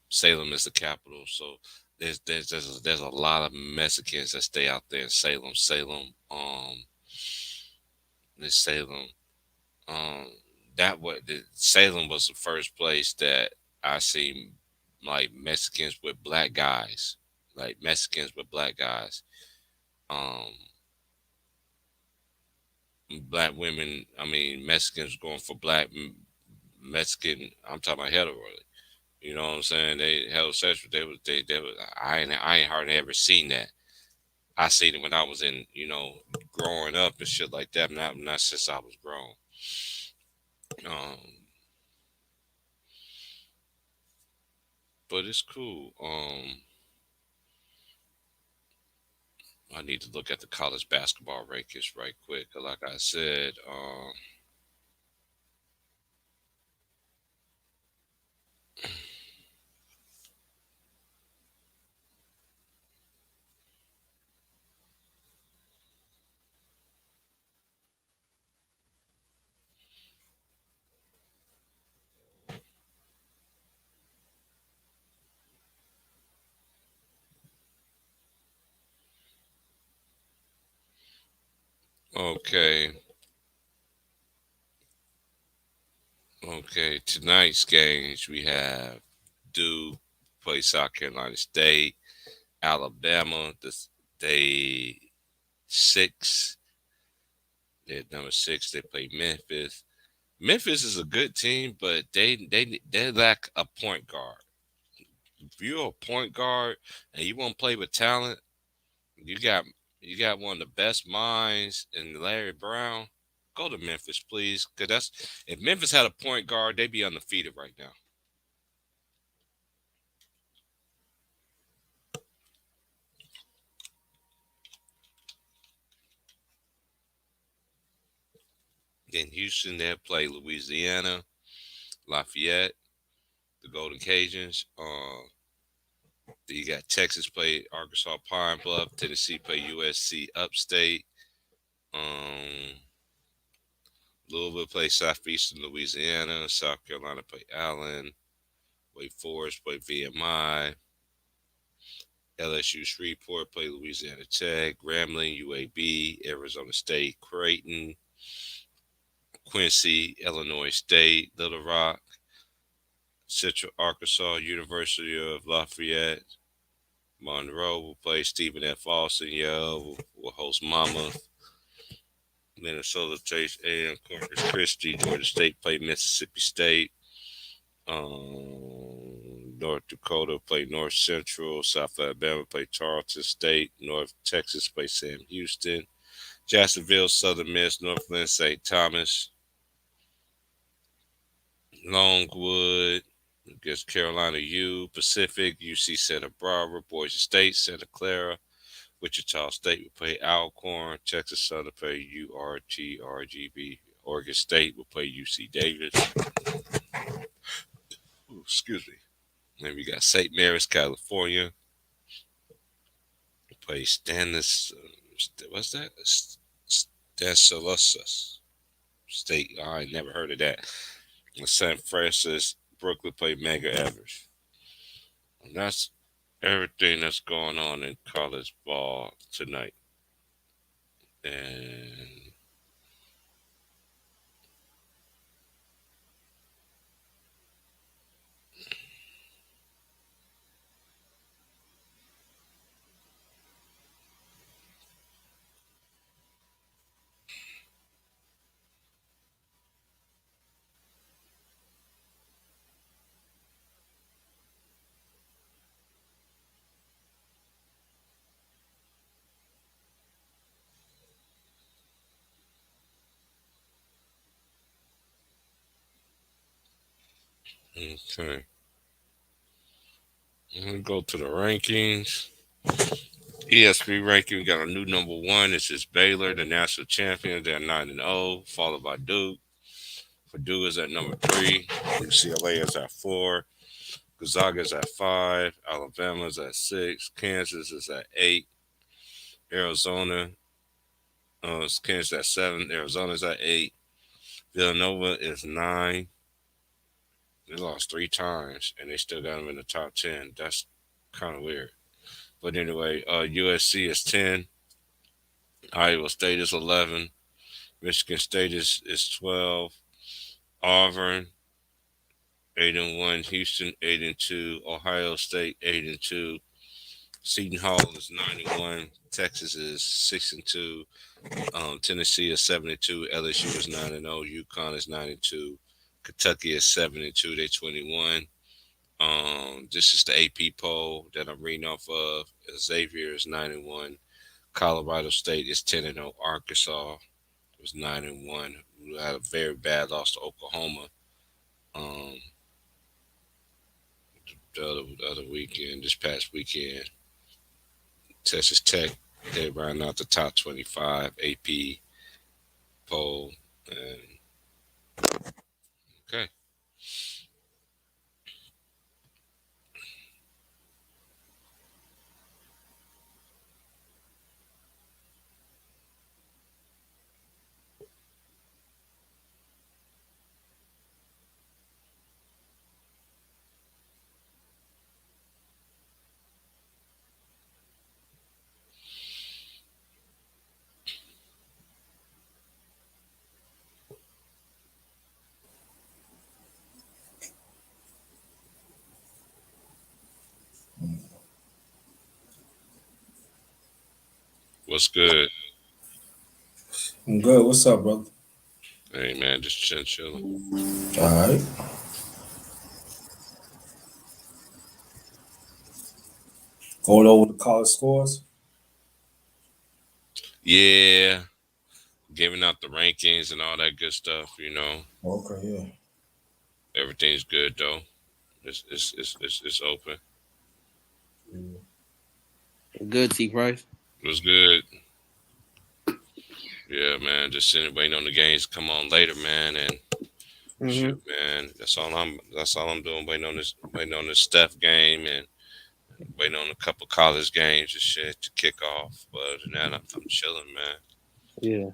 Salem is the capital, so there's a lot of Mexicans that stay out there in Salem. Salem. Um, Salem was the first place that I seen like Mexicans with black guys, like Mexicans with black guys. Um, Black women, I mean Mexicans going for Mexican. I'm talking about hetero. You know what I'm saying? They heterosexual. They was. I ain't hardly ever seen that. I seen it when I was in growing up and shit like that. Not since I was grown. Um, but it's cool. I need to look at the college basketball rankings right quick. Like I said, okay, okay. Tonight's games we have Duke play South Carolina State. Alabama, they six. They're number six. They play Memphis. Memphis is a good team, but they lack a point guard. If you're a point guard and you want to play with talent, you got you got one of the best minds in Larry Brown. Go to Memphis, please, because that's if Memphis had a point guard, they'd be undefeated right now. Then Houston, they'll play Louisiana, Lafayette, the Golden Cajuns. You got Texas play Arkansas Pine Bluff, Tennessee play USC Upstate, um, Louisville play Southeastern Louisiana, South Carolina play Allen, Wake Forest play VMI. LSU Shreveport play Louisiana Tech. Grambling UAB. Arizona State Creighton. Quincy Illinois State. Little Rock. Central Arkansas University of Lafayette. Monroe will play Stephen F. Austin. Yale will host Monmouth. Minnesota Chase A&M Corpus Christi. Georgia State play Mississippi State. North Dakota play North Central. South Alabama play Tarleton State. North Texas play Sam Houston. Jacksonville Southern Miss. Northland St. Thomas. Longwood against Carolina U. Pacific UC Santa Barbara. Boise State Santa Clara. Wichita State will play Alcorn. Texas Southern play URTRGB. Oregon State will play UC Davis. Ooh, excuse me. Then we got St. Mary's, California. Play Stanis. What's that? Stanislaus State. I never heard of that. And St. Francis, Brooklyn play Mega Evers. And that's everything that's going on in college ball tonight. And okay. I'm gonna go to the rankings. ESP ranking, we got a new number one. This is Baylor, the national champion. They're 9-0, followed by Duke. Purdue is at number 3. UCLA is at 4. Gonzaga is at 5. Alabama is at 6. Kansas is at 8. Arizona, Kansas at 7. Arizona is at 8. Villanova is 9. They lost 3 times, and they still got them in the top 10. That's kind of weird. But anyway, USC is 10. Iowa State is 11. Michigan State is 12. Auburn 8-1. Houston 8-2. Ohio State 8-2. Seton Hall is 9-1. Texas is 6-2. Tennessee is 7-2. LSU is 9-0. UConn is 9-2. Kentucky is 7-2. They 21. This is the AP poll that I'm reading off of. Xavier is 9-1. Colorado State is 10-0. Arkansas was 9-1. We had a very bad loss to Oklahoma. The other weekend, this past weekend. Texas Tech, they ran out the top 25 AP poll. And okay. What's good? I'm good. What's up, brother? Hey man, just chilling. All right. Going over the college scores. Yeah, giving out the rankings and all that good stuff. Okay, yeah. Everything's good though. It's open. Good, T. Price. What's good? Yeah, man. Just sitting waiting on the games to come on later, man. And shit, man. That's all I'm doing. Waiting on this Steph game and waiting on a couple college games and shit to kick off. But other than that, I'm chilling, man. Yeah.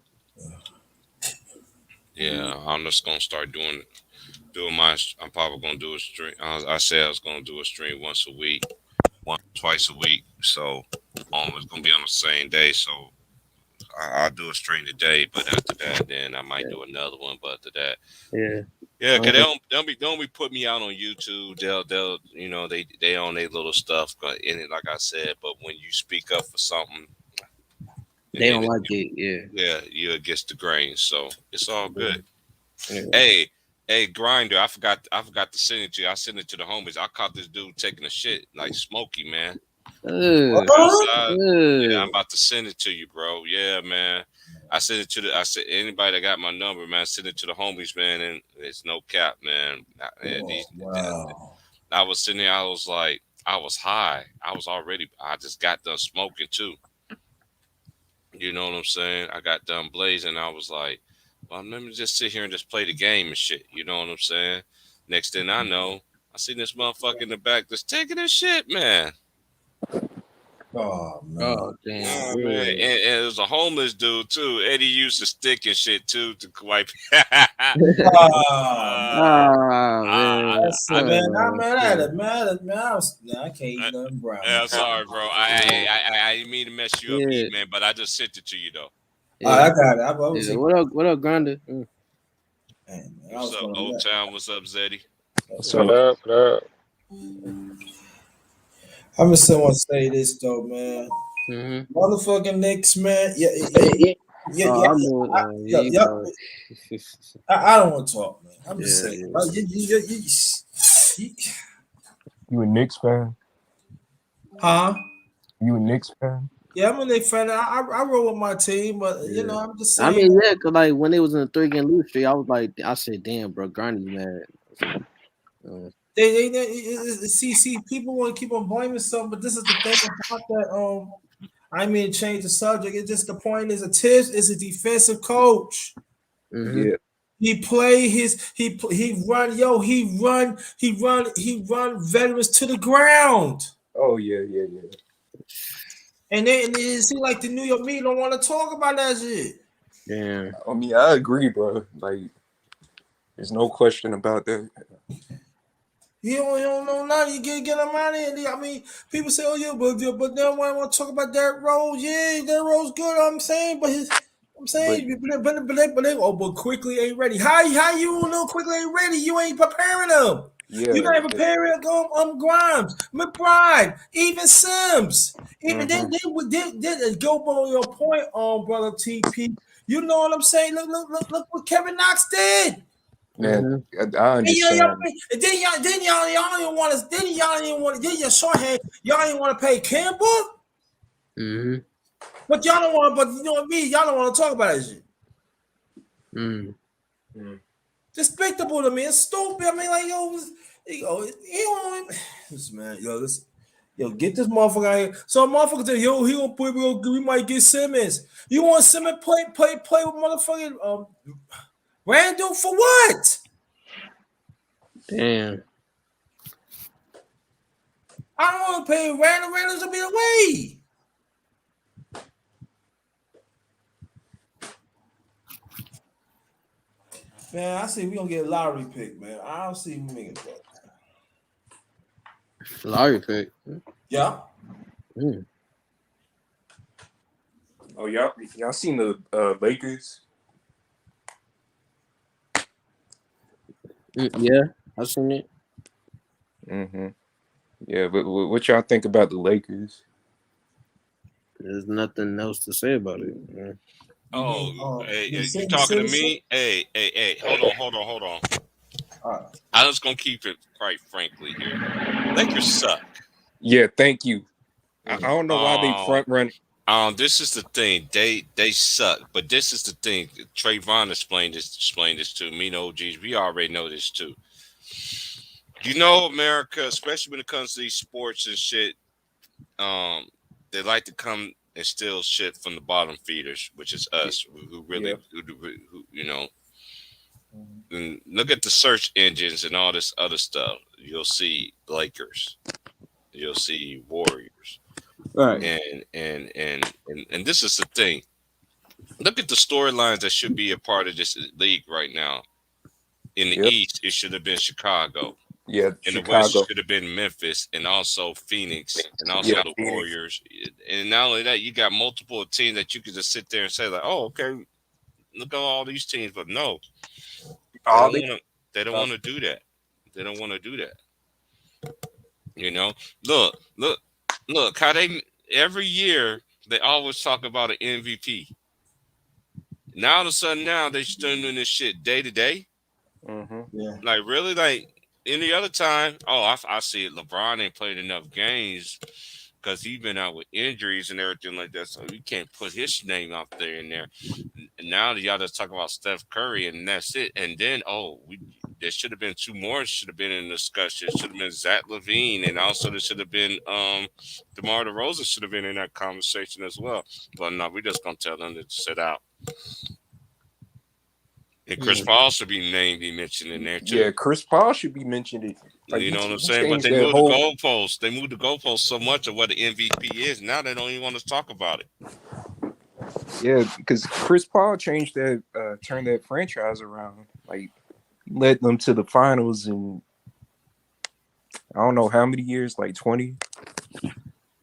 Yeah, I'm just gonna start doing I'm probably gonna do a stream. I said I was gonna do a stream once a week, twice a week. So it's gonna be on the same day. So I'll do a stream today, but after that, then I might do another one. But after that, Yeah. yeah, cause they don't be putting me out on YouTube. They'll they own their little stuff in it, like I said. But when you speak up for something, They and don't then like it. Yeah. yeah, you're against the grain. So it's all good. Yeah. Hey, Grinder, I forgot to send it to you. I sent it to the homies. I caught this dude taking a shit like Smokey, man. Outside. Yeah, I'm about to send it to you, bro. Yeah, man. I said anybody that got my number, man, send it to the homies, man. And it's no cap, man. Wow. I was sitting there, I was like, I was high. I just got done smoking too. You know what I'm saying? I got done blazing. I was like, well, let me just sit here and just play the game and shit. You know what I'm saying? Next thing I know, I see this motherfucker in the back just taking his shit, man. Oh man. Oh damn. Oh, man. Yeah. And it was a homeless dude too. Eddie used a stick and shit too to wipe. Ah, Ah man. that's it, man. I can't eat nothing brown. I'm sorry, bro. I didn't mean to mess you up, Yeah. man. But I just sent it to you though. I got it. I was Yeah. What up, Grinder? man, I What's was up, gonna Old let- Town? What's up, Zeddy? What up? What up? I'm just want to say this though, man. Mm-hmm. Motherfucking Knicks, man. Yeah. Oh, I know. Yeah, you know. I don't want to talk, man. I'm just Yeah, saying. yeah. You a Knicks fan? Huh? You a Knicks fan? Yeah, I'm a Knicks fan. I roll with my team, but you know, I'm just I saying. mean, yeah, cause like when they was in the 3-game lose streak, I was like, I said, damn, bro, Grinder's mad. They see, people want to keep on blaming something, but this is the thing about that. I mean, change the subject. It's just the point is, Tibbs is a defensive coach. Mhm. Yeah. He play he run veterans to the ground. Oh yeah. And then it seems like the New York media don't want to talk about that shit. Damn. I mean, I agree, bro. Like, there's no question about that. You don't know nothing. You get them out of here. I mean, people say, "Oh yeah, but they don't want to talk about Derrick Rose." Yeah, Derrick Rose good. I'm saying, but but quickly ain't ready. How you know quickly ain't ready? You ain't preparing them. Yeah. You gotta prepare Grimes, McBride, even Sims. Even then go on your point on brother TP. You know what I'm saying? Look what Kevin Knox did. Man, I understand. Then y'all didn't want to. Then y'all didn't want to. Then your shorthand. Y'all didn't want to pay Campbell. Mm-hmm. But y'all don't want. But you know what I mean. Y'all don't want to talk about that shit. Mm. Despicable to me. It's stupid. I mean, like this man, get this motherfucker out here. So motherfucker say, he gonna play. We might get Simmons. You want Simmons play with motherfucking Randall for what? Damn. I don't want to pay Randall. Randall's gonna be away. Man, I see we gonna get a lottery pick, man. I don't see we making that. Lottery pick. Yeah. Mm. Oh, y'all seen the Lakers? Yeah, I've seen it. Mm-hmm. Yeah, but what y'all think about the Lakers? There's nothing else to say about it. Man. Oh, hey, you you talking to me? Hey, hold on. All right. I'm just gonna keep it quite frankly here. Lakers suck. Yeah, thank you. I don't know why they front run. This is the thing. They suck, but this is the thing. Trayvon explained this to me. No, geez, we already know this too. You know, America, especially when it comes to these sports and shit, they like to come and steal shit from the bottom feeders, which is us, who really, who you know. And look at the search engines and all this other stuff. You'll see Lakers, you'll see Warriors, Right. And this is the thing. Look at the storylines that should be a part of this league right now. In the Yep. East, it should have been Chicago. Yeah, In the West, it Chicago. should have been Memphis and also Phoenix and also Yeah, the Phoenix. Warriors. And not only that, you got multiple teams that you could just sit there and say like, "Oh, okay, look at all these teams," but no, All they they don't want to do that. They don't want to do that. You know, look how they every year they always talk about an MVP. Now all of a sudden now they still doing this shit day to day. Mm-hmm. Yeah. Like really, like any other time. Oh, I see it. LeBron ain't played enough games because he's been out with injuries and everything like that. So you can't put his name out there in there. And now y'all just talk about Steph Curry and that's it. And then there should have been two more. Should have been in the discussion. It should have been Zach LaVine, and also there should have been DeMar DeRozan should have been in that conversation as well. But no, we just gonna tell them to sit out. And Chris Paul should be mentioned in there too. Yeah, Chris Paul should be mentioned. Like, You know what I'm he saying? But changed they that moved whole- the goalposts. They moved the goalposts so much of what the MVP is. Now they don't even want to talk about it. Yeah, because Chris Paul changed that, turned that franchise around. Like, he led them to the finals in I don't know how many years, like 20.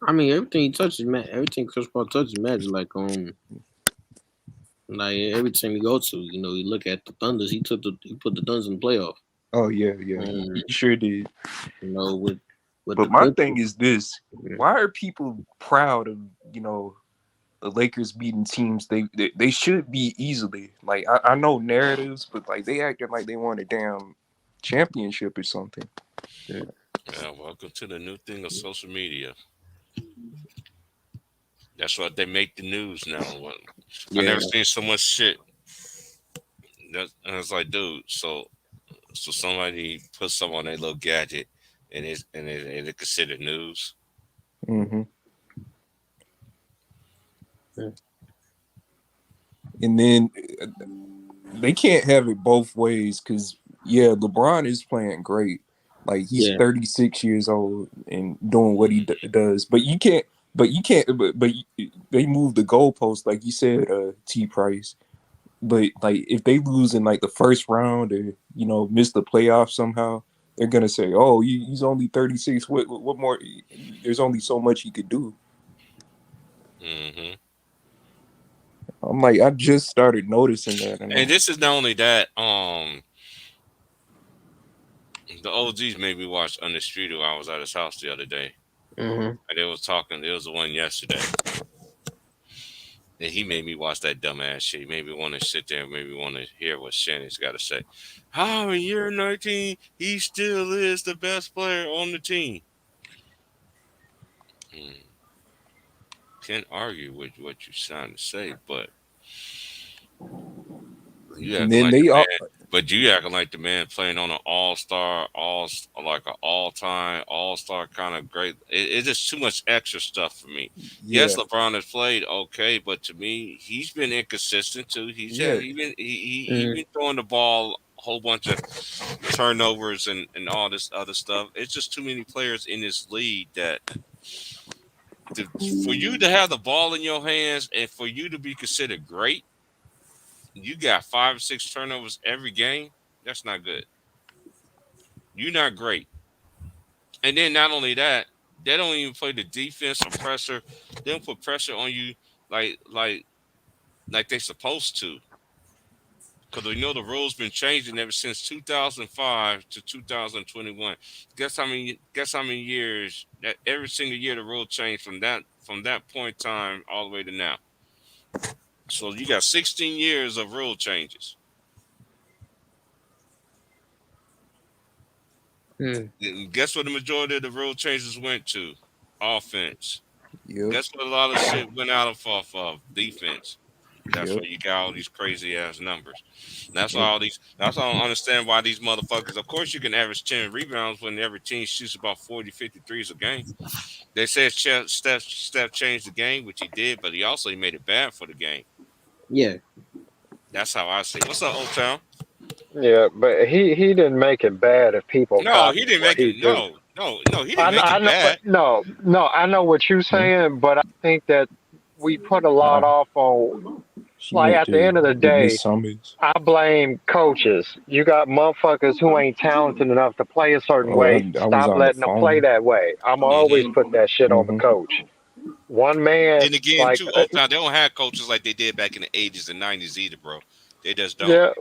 I mean, everything he touches, man. Everything Chris Paul touches, magic. Like every team you go to, you know, you look at the Thunders. He put the Thunders in the playoff. Oh yeah, he sure did. You know, with But my thing is this: why are people proud of the Lakers beating teams they should be easily? Like I know narratives, but like they acting like they want a damn championship or something. Yeah, welcome to the new thing of social media. That's what they make the news now. I never seen so much shit. And it's like, dude, so somebody put something on their little gadget and it's considered news. Mm-hmm. And then they can't have it both ways because LeBron is playing great. Like he's 36 years old and doing what he does, but you can't. But they move the goalpost, like you said, T Price. But like if they lose in like the first round or miss the playoffs somehow, they're gonna say, "Oh, he's only 36. What more? There's only so much he could do." Mm-hmm. I'm like, I just started noticing that, and this is not only that. The OGs made me watch Undisputed while I was at his house the other day. Mm-hmm. And they was talking. There was the one yesterday. And he made me watch that dumbass shit. He made me want to sit there and maybe want to hear what Shannon's got to say. How in year 19, he still is the best player on the team. Can't argue with what you're trying to say, but you acting like you acting like the man playing on an all-star, like an all-time, all-star kind of great. It's just too much extra stuff for me. Yeah. Yes, LeBron has played okay, but to me, he's been inconsistent too. He's been throwing the ball a whole bunch of turnovers and all this other stuff. It's just too many players in this league that for you to have the ball in your hands and for you to be considered great, you got 5 or 6 turnovers every game. That's not good. You're not great. And then not only that, they don't even play the defense or pressure. They don't put pressure on you like they're supposed to. Because we know the rules been changing ever since 2005 to 2021. Guess how many years that every single year the rule changed from that point in time all the way to now. So you got 16 years of rule changes. And guess what the majority of the rule changes went to? Offense. Yep. Guess what a lot of shit went out of defense. That's why you got all these crazy ass numbers. That's why I don't understand why these motherfuckers. Of course, you can average 10 rebounds when every team shoots about 40, 50 threes a game. They said Steph changed the game, which he did, but he made it bad for the game. Yeah, that's how I see it. What's up, Old Town? Yeah, but he didn't make it bad if people. No, he didn't make it. No, he didn't make it bad. No, I know what you're saying, but I think that we put a lot off on Like Shit, at the end of the the Miss day, Summers. I blame coaches. You got motherfuckers who ain't talented enough to play a certain Oh, way. I was Stop on the letting them play phone. that way. I'm always Hmm. put that shit on the Hmm. coach. One man, Then again, like, too, Oaktown, they don't have coaches like they did back in the 80s and 90s either, bro. They just don't. yeah,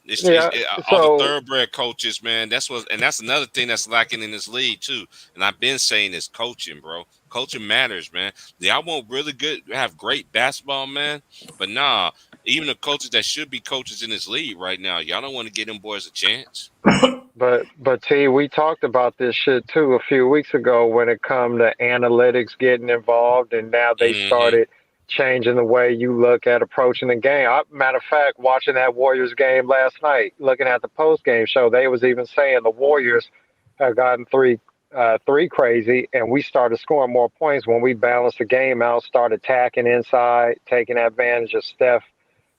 yeah. All the So, thoroughbred coaches, man. That's another thing that's lacking in this league too. And I've been saying is coaching, bro. Coaching matters, man. Y'all want really good, have great basketball, man. But nah, even the coaches that should be coaches in this league right now, y'all don't want to give them boys a chance. but T, we talked about this shit too a few weeks ago when it come to analytics getting involved, and now they Hmm. started changing the way you look at approaching the game. Matter of fact, watching that Warriors game last night, looking at the post game show, they was even saying the Warriors have gotten three crazy, and we started scoring more points when we balanced the game out, started attacking inside, taking advantage of Steph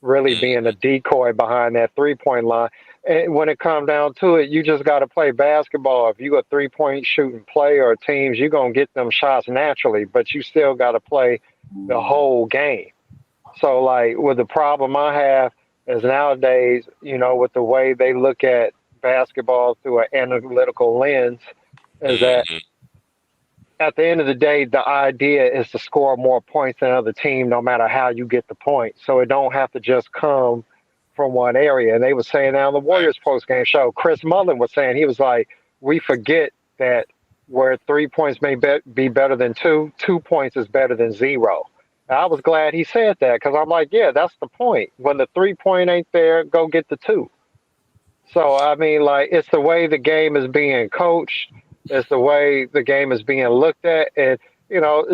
really being a Hmm. decoy behind that 3 point line. And when it comes down to it, you just got to play basketball. If you a 3 point shooting player or teams, you're going to get them shots naturally, but you still got to play the whole game. So, like, with the problem I have is nowadays, with the way they look at basketball through an analytical lens, is that Hmm. at the end of the day, the idea is to score more points than other team, no matter how you get the point. So it don't have to just come from one area. And they were saying now on the Right. Warriors post game show, Chris Mullin was saying he was like, we forget that where 3 points may be better than two, 2 points is better than zero. And I was glad he said that because I'm like, yeah, that's the point. When the 3 point ain't there, go get the two. So I mean, like, it's the way the game is being coached, it's the way the game is being looked at, and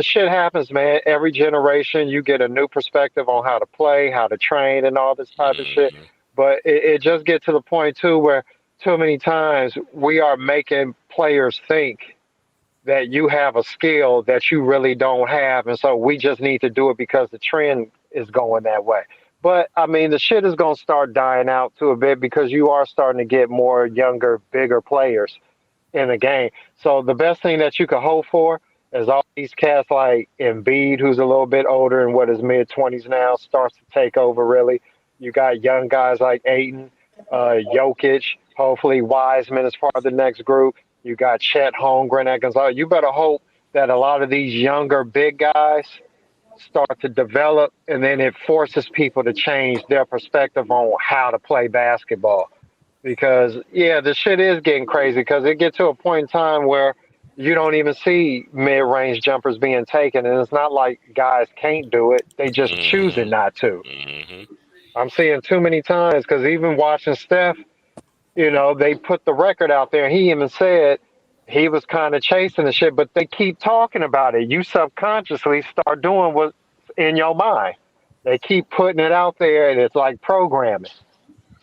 shit happens, man. Every generation, you get a new perspective on how to play, how to train, and all this type of shit. Hmm. But it just gets to the point too where too many times we are making players think that you have a skill that you really don't have, and so we just need to do it because the trend is going that way. But I mean, the shit is gonna start dying out to a bit because you are starting to get more younger, bigger players in the game. So the best thing that you could hope for is all these cats like Embiid, who's a little bit older and what his mid 20s now, starts to take over. Really, you got young guys like Aiton, Jokic. Hopefully, Wiseman is part of the next group. You got Chet Holmgren at Gonzalez. You better hope that a lot of these younger big guys start to develop, and then it forces people to change their perspective on how to play basketball. Because yeah, the shit is getting crazy because it gets to a point in time where you don't even see mid-range jumpers being taken, and it's not like guys can't do it; they just choosing Hmm. not to. Hmm. I'm seeing too many times because even watching Steph, they put the record out there. He even said he was kind of chasing the shit, but they keep talking about it. You subconsciously start doing what's in your mind. They keep putting it out there, and it's like programming.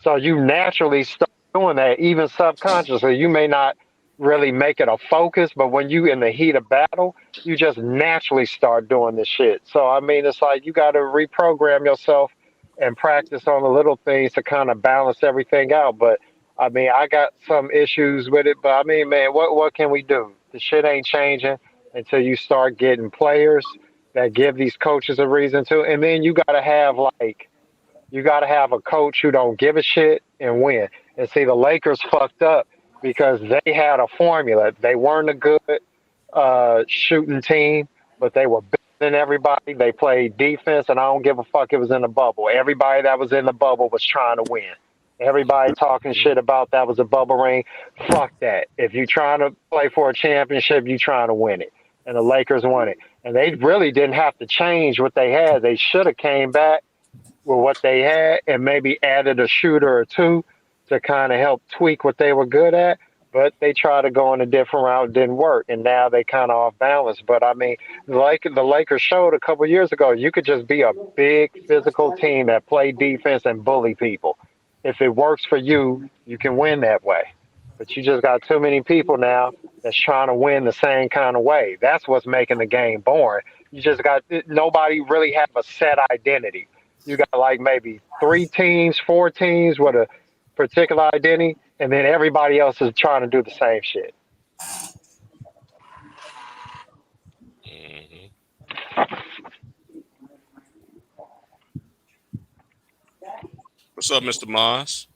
So you naturally start doing that, even subconsciously. You may not really make it a focus, but when you in the heat of battle, you just naturally start doing this shit. So I mean, it's like you got to reprogram yourself and practice on the little things to kind of balance everything out. But I mean, I got some issues with it, but I mean, man, what can we do? The shit ain't changing until you start getting players that give these coaches a reason to, and then you got to have a coach who don't give a shit and win. And see, the Lakers fucked up because they had a formula. They weren't a good shooting team, but they were better than everybody. They played defense, and I don't give a fuck. It was in the bubble. Everybody that was in the bubble was trying to win. Everybody talking shit about that was a bubble ring. Fuck that. If you trying to play for a championship, you trying to win it. And the Lakers won it. And they really didn't have to change what they had. They should have came back with what they had and maybe added a shooter or two to kind of help tweak what they were good at. But they tried to go in a different route, didn't work, and now they kind of off balance. But I mean, like the Lakers showed a couple years ago, you could just be a big physical team that play defense and bully people. If it works for you, you can win that way. But you just got too many people now that's trying to win the same kind of way. That's what's making the game boring. You just got nobody really have a set identity. You got like maybe three teams, four teams with a particular identity, and then everybody else is trying to do the same shit. Hmm. What's up, Mr. Mars?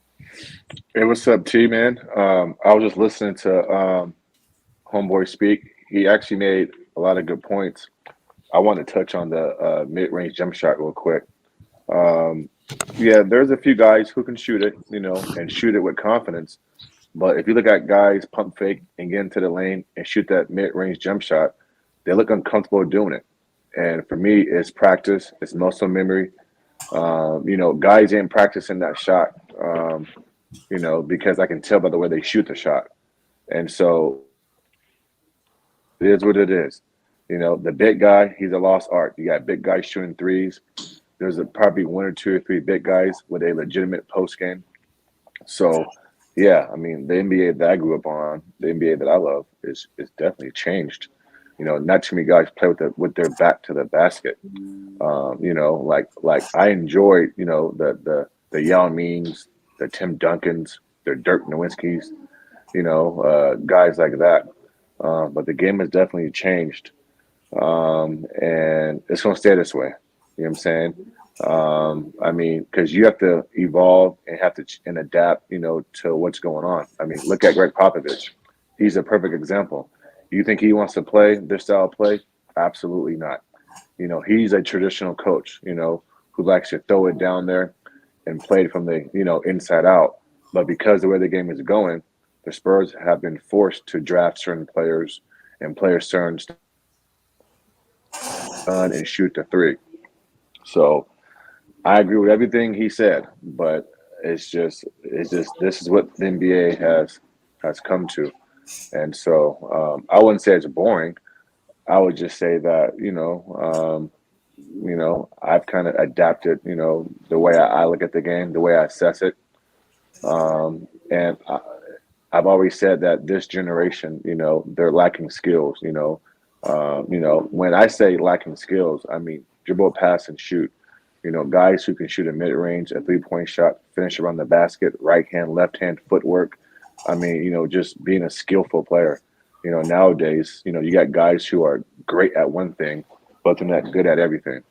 Hey, what's up, T man? I was just listening to Homeboy speak. He actually made a lot of good points. I want to touch on the mid-range jump shot real quick. Um, yeah, there's a few guys who can shoot it, and shoot it with confidence. But if you look at guys pump fake and get into the lane and shoot that mid-range jump shot, they look uncomfortable doing it. And for me, it's practice, it's muscle memory. Guys ain't practicing that shot. Because I can tell by the way they shoot the shot. And so it is what it is. The big guy, he's a lost art. You got big guys shooting threes. There's probably one or two or three big guys with a legitimate post game. So, yeah, I mean, the NBA that I grew up on, the NBA that I love, is definitely changed. Not too many guys play with their back to the basket. Like I enjoyed, the Yao Mings, the Tim Duncans, the Dirk Nowinskis, guys like that. But the game has definitely changed, and it's going to stay this way. You know what I'm saying? Because you have to evolve and and adapt, to what's going on. I mean, look at Greg Popovich. He's a perfect example. You think he wants to play this style of play? Absolutely not. He's a traditional coach, who likes to throw it down there and play it from the, inside out. But because the way the game is going, the Spurs have been forced to draft certain players and players certain and shoot the three. So I agree with everything he said, but it's just this is what the NBA has come to. And so I wouldn't say it's boring. I would just say that, I've kind of adapted, the way I look at the game, the way I assess it. And I've always said that this generation, they're lacking skills, when I say lacking skills, I mean dribble, pass, and shoot. Guys who can shoot a mid-range, a three-point shot, finish around the basket, right hand, left hand footwork. I mean, just being a skillful player. Nowadays, you got guys who are great at one thing, but they're not good at everything.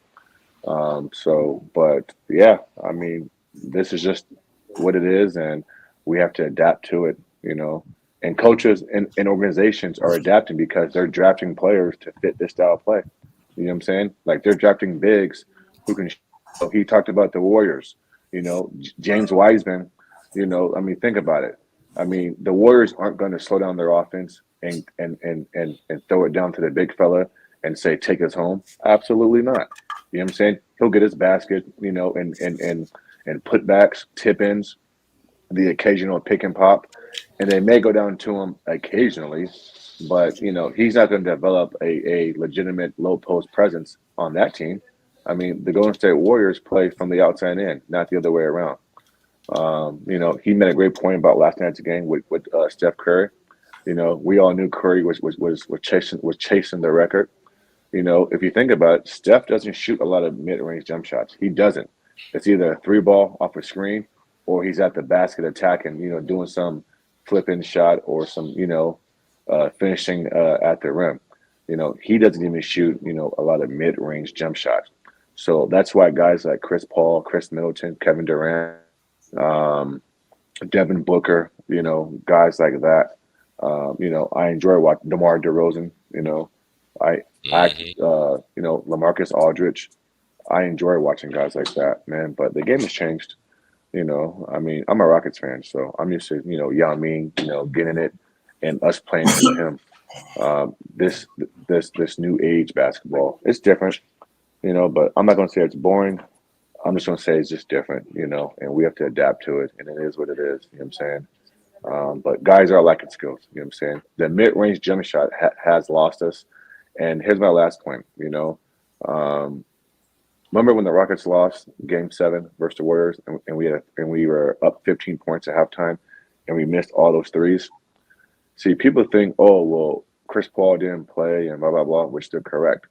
But yeah, I mean, this is just what it is, and we have to adapt to it, And coaches and organizations are adapting because they're drafting players to fit this style of play. You know what I'm saying? Like they're drafting bigs who can. He talked about the Warriors. James Wiseman. Think about it. I mean, the Warriors aren't going to slow down their offense and throw it down to the big fella and say, take us home. Absolutely not. You know what I'm saying? He'll get his basket, and putbacks, tip ins, the occasional pick and pop. And they may go down to him occasionally, but, he's not going to develop a legitimate low post presence on that team. I mean, the Golden State Warriors play from the outside in, not the other way around. He made a great point about last night's game with Steph Curry. We all knew Curry was chasing the record. If you think about it, Steph doesn't shoot a lot of mid-range jump shots. He doesn't. It's either a three ball off a screen, or he's at the basket attacking, doing some flip-in shot or some, finishing at the rim. He doesn't even shoot, a lot of mid-range jump shots. So that's why guys like Chris Paul, Chris Middleton, Kevin Durant, Devin Booker, guys like that. I enjoy watching DeMar DeRozan. LaMarcus Aldridge. I enjoy watching guys like that, man. But the game has changed. I'm a Rockets fan, so I'm used to Yao Ming, getting it, and us playing with him. This new age basketball, it's different, But I'm not gonna say it's boring. I'm just gonna say it's just different, and we have to adapt to it, and it is what it is. You know what I'm saying? But guys are lacking skills. You know what I'm saying? The mid-range jump shot has lost us. And here's my last point. Remember when the Rockets lost Game 7 versus the Warriors, and we were up 15 points at halftime, and we missed all those threes. See, people think, oh well, Chris Paul didn't play and blah blah blah, which they're correct.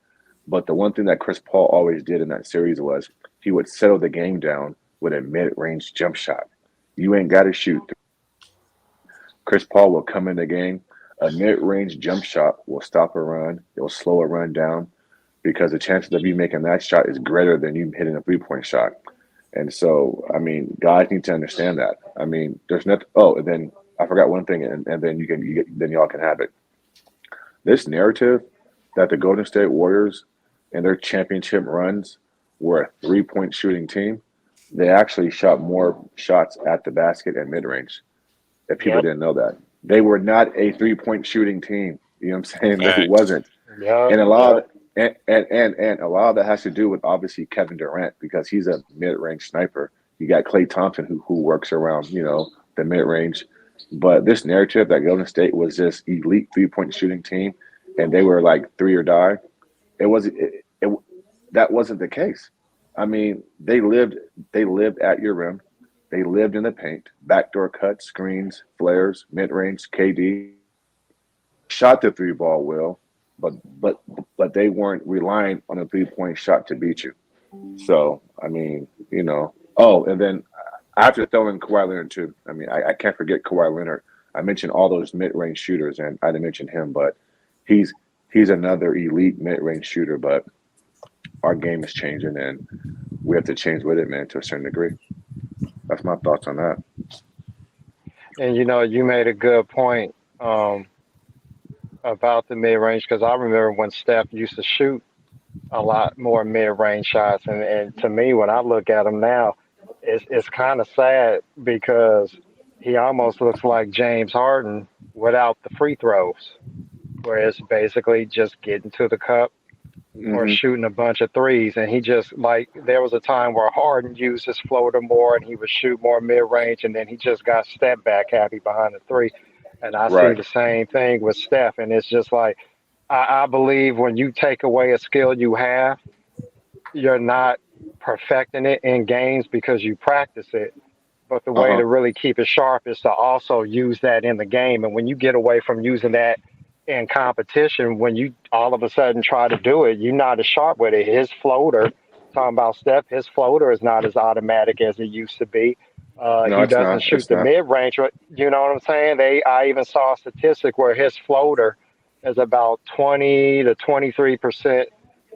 But the one thing that Chris Paul always did in that series was he would settle the game down with a mid-range jump shot. You ain't got to shoot. Chris Paul will come in the game. A mid-range jump shot will stop a run. It will slow a run down because the chances of you making that shot is greater than you hitting a three-point shot. And so, I mean, guys need to understand that. I mean, there's nothing. Oh, and then I forgot one thing, and then then y'all can have it. This narrative that the Golden State Warriors and their championship runs were a 3-point shooting team. They actually shot more shots at the basket and mid range. If people Yep. didn't know that, they were not a 3-point shooting team. You know what I'm saying? They Facts. wasn't. Yep. And a lot Yep. of and a lot of that has to do with obviously Kevin Durant because he's a mid-range sniper. You got Klay Thompson who works around, you know, the mid-range. But this narrative that Golden State was this elite 3-point shooting team and they were like 3 or die, that wasn't the case. I mean, they lived at your rim. They lived in the paint, backdoor cuts, screens, flares, mid-range, KD, shot the three ball well, but they weren't relying on a 3-point shot to beat you. So I mean, you know. Oh, and then I have to throw in Kawhi Leonard too. I mean, I can't forget Kawhi Leonard. I mentioned all those mid-range shooters, and I didn't mention him, but he's another elite mid-range shooter. But our game is changing, and we have to change with it, man, to a certain degree. That's my thoughts on that. And you know, you made a good point about the mid range because I remember when Steph used to shoot a lot more mid range shots, and to me, when I look at him now, it's kind of sad because he almost looks like James Harden without the free throws, where it's basically just getting to the cup or Hmm. shooting a bunch of threes. And he just like there was a time where Harden used his floater more and he would shoot more mid range, and then he just got step back happy behind the three. And I see Right. the same thing with Steph, and it's just like I believe when you take away a skill you have, you're not perfecting it in games because you practice it. But the way Uh-huh. to really keep it sharp is to also use that in the game. And when you get away from using that in competition, when you all of a sudden try to do it, you're not as sharp with it. His floater, talking about Steph, his floater is not as automatic as it used to be. No, He it's doesn't not. shoot It's the not. mid range. You know what I'm saying? I even saw a statistic where his floater is about 20 to 23%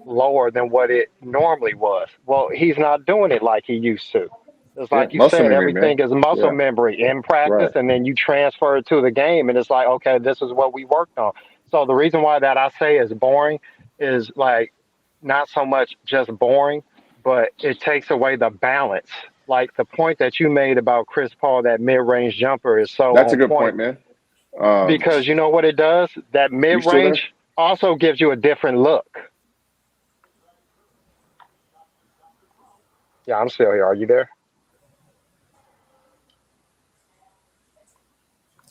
lower than what it normally was. Well, he's not doing it like he used to. It's Yeah, like you muscle said, memory, man. everything is muscle Yeah, memory in practice, right. and then you transfer it to the game, and it's like, okay, this is what we worked on. So the reason why that I say is boring is like not so much just boring, but it takes away the balance. Like the point that you made about Chris Paul, that mid-range jumper is so That's a on good point point, man. Um, because you know what it does? That you still there? mid-range also gives you a different look. Yeah, I'm still here. Are you there?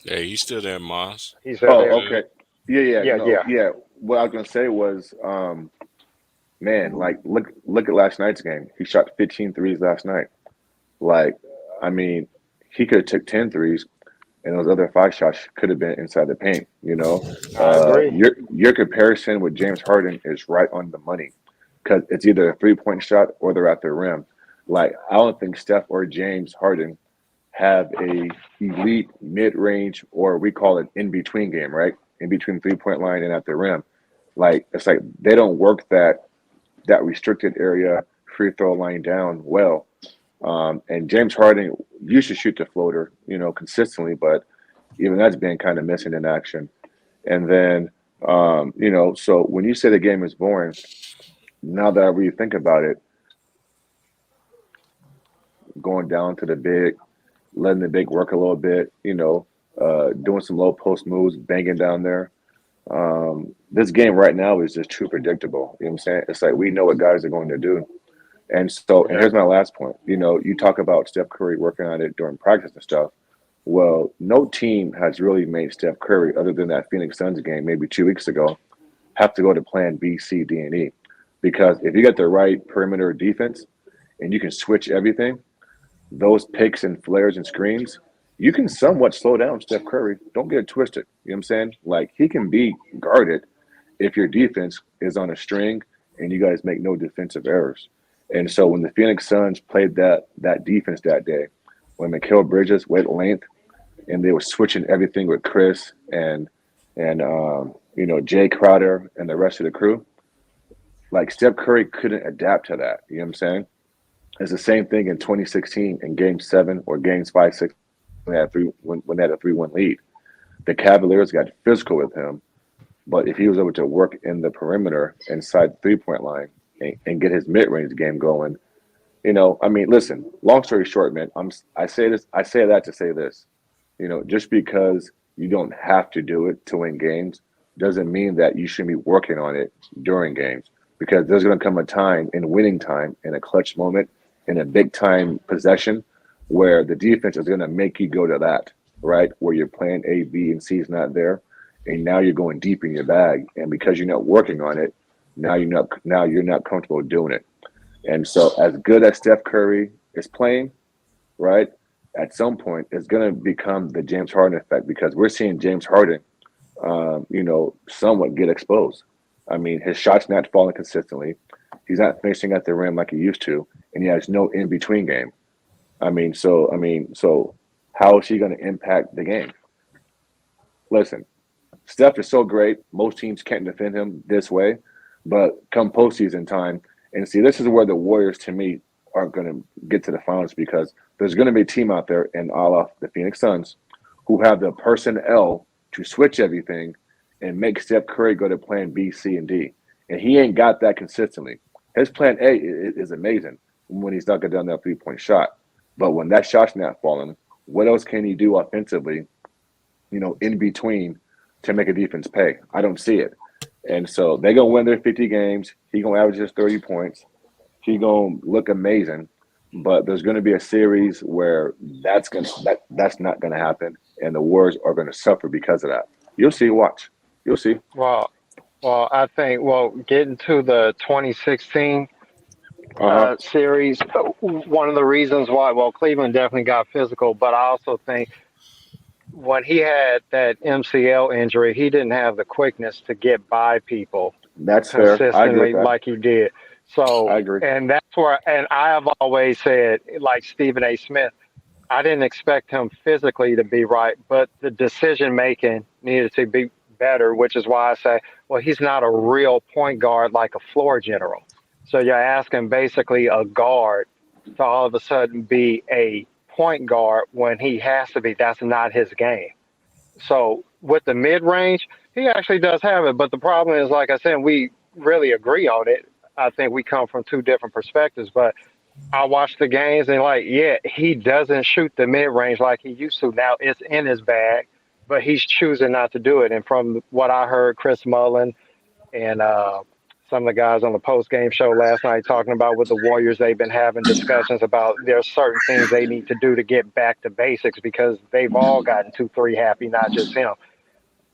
Yeah, he's still there, Moss. He's still Oh, there. okay. Yeah, Yeah, no, yeah. yeah. What I was gonna say was, man, like look at last night's game. He shot 15 threes last night. Like, I mean, he could have took 10 threes, and those other 5 shots could have been inside the paint. You know, I agree. your comparison with James Harden is right on the money because it's either a 3-point shot or they're at the rim. Like, I don't think Steph or James Harden have a elite mid range, or we call it in between game, right? In between 3-point line and at the rim. Like, it's like they don't work that restricted area free throw line down well. And James Harden used to shoot the floater, you know, consistently, but even that's been kind of missing in action. And then, you know, so when you say the game is boring, now that I really think about it, going down to the big, letting the big work a little bit, you know, doing some low post moves, banging down there. This game right now is just too predictable. You know what I'm saying? It's like we know what guys are going to do. And so, and Yeah. here's my last point. You know, you talk about Steph Curry working on it during practice and stuff. Well, no team has really made Steph Curry, other than that Phoenix Suns game maybe 2 weeks ago, have to go to plan B, C, D, and E. Because if you get the right perimeter defense and you can switch everything, those picks and flares and screens, you can somewhat slow down Steph Curry. Don't get it twisted. You know what I'm saying? Like, he can be guarded if your defense is on a string and you guys make no defensive errors. And so when the Phoenix Suns played that defense that day, when Mikal Bridges went length and they were switching everything with Chris and you know, Jay Crowder and the rest of the crew, like Steph Curry couldn't adapt to that. You know what I'm saying? It's the same thing in 2016 in Game 7 or Games 5, 6 when they had a 3-1 lead. The Cavaliers got physical with him, but if he was able to work in the perimeter inside the 3-point line and get his mid-range game going, I mean, listen. Long story short, man, I say that to say this. Just because you don't have to do it to win games doesn't mean that you shouldn't be working on it during games, because there's going to come a time in winning time, in a clutch moment, in a big time possession, where the defense is going to make you go to that, right? Where you're playing A, B, and C is not there, and now you're going deep in your bag, and because you're not working on it, now you're not comfortable doing it. And so, as good as Steph Curry is playing, right, at some point it's going to become the James Harden effect, because we're seeing James Harden, somewhat get exposed. I mean, his shot's not falling consistently. He's not finishing at the rim like he used to, and he has no in-between game. So how is he going to impact the game? Listen, Steph is so great. Most teams can't defend him this way, but come postseason time, and see, this is where the Warriors, to me, aren't going to get to the finals, because there's going to be a team out there, and a la the Phoenix Suns, who have the personnel to switch everything and make Steph Curry go to plan B, C, and D. And he ain't got that consistently. His plan A is amazing when he's knocking down that 3-point shot. But when that shot's not falling, what else can he do offensively, in between to make a defense pay? I don't see it. And so they're going to win their 50 games. He's going to average just 30 points. He's going to look amazing. But there's going to be a series where that's not going to happen, and the Warriors are going to suffer because of that. You'll see. Watch. You'll see. Well, I think getting to the 2016 series, one of the reasons why Cleveland definitely got physical, but I also think when he had that MCL injury, he didn't have the quickness to get by people That's fair. I agree consistently with that. like he did. So, I agree. and that's where, and I have always said, like Stephen A. Smith, I didn't expect him physically to be right, but the decision making needed to be better, which is why I say, he's not a real point guard like a floor general. So you're asking basically a guard to all of a sudden be a point guard when he has to be. That's not his game. So with the mid range, he actually does have it. But the problem is, like I said, we really agree on it. I think we come from two different perspectives. But I watch the games and he doesn't shoot the mid range like he used to. Now it's in his bag, but he's choosing not to do it. And from what I heard, Chris Mullin and some of the guys on the post game show last night talking about with the Warriors, they've been having discussions about there's certain things they need to do to get back to basics, because they've all gotten 2-3 happy, not just him.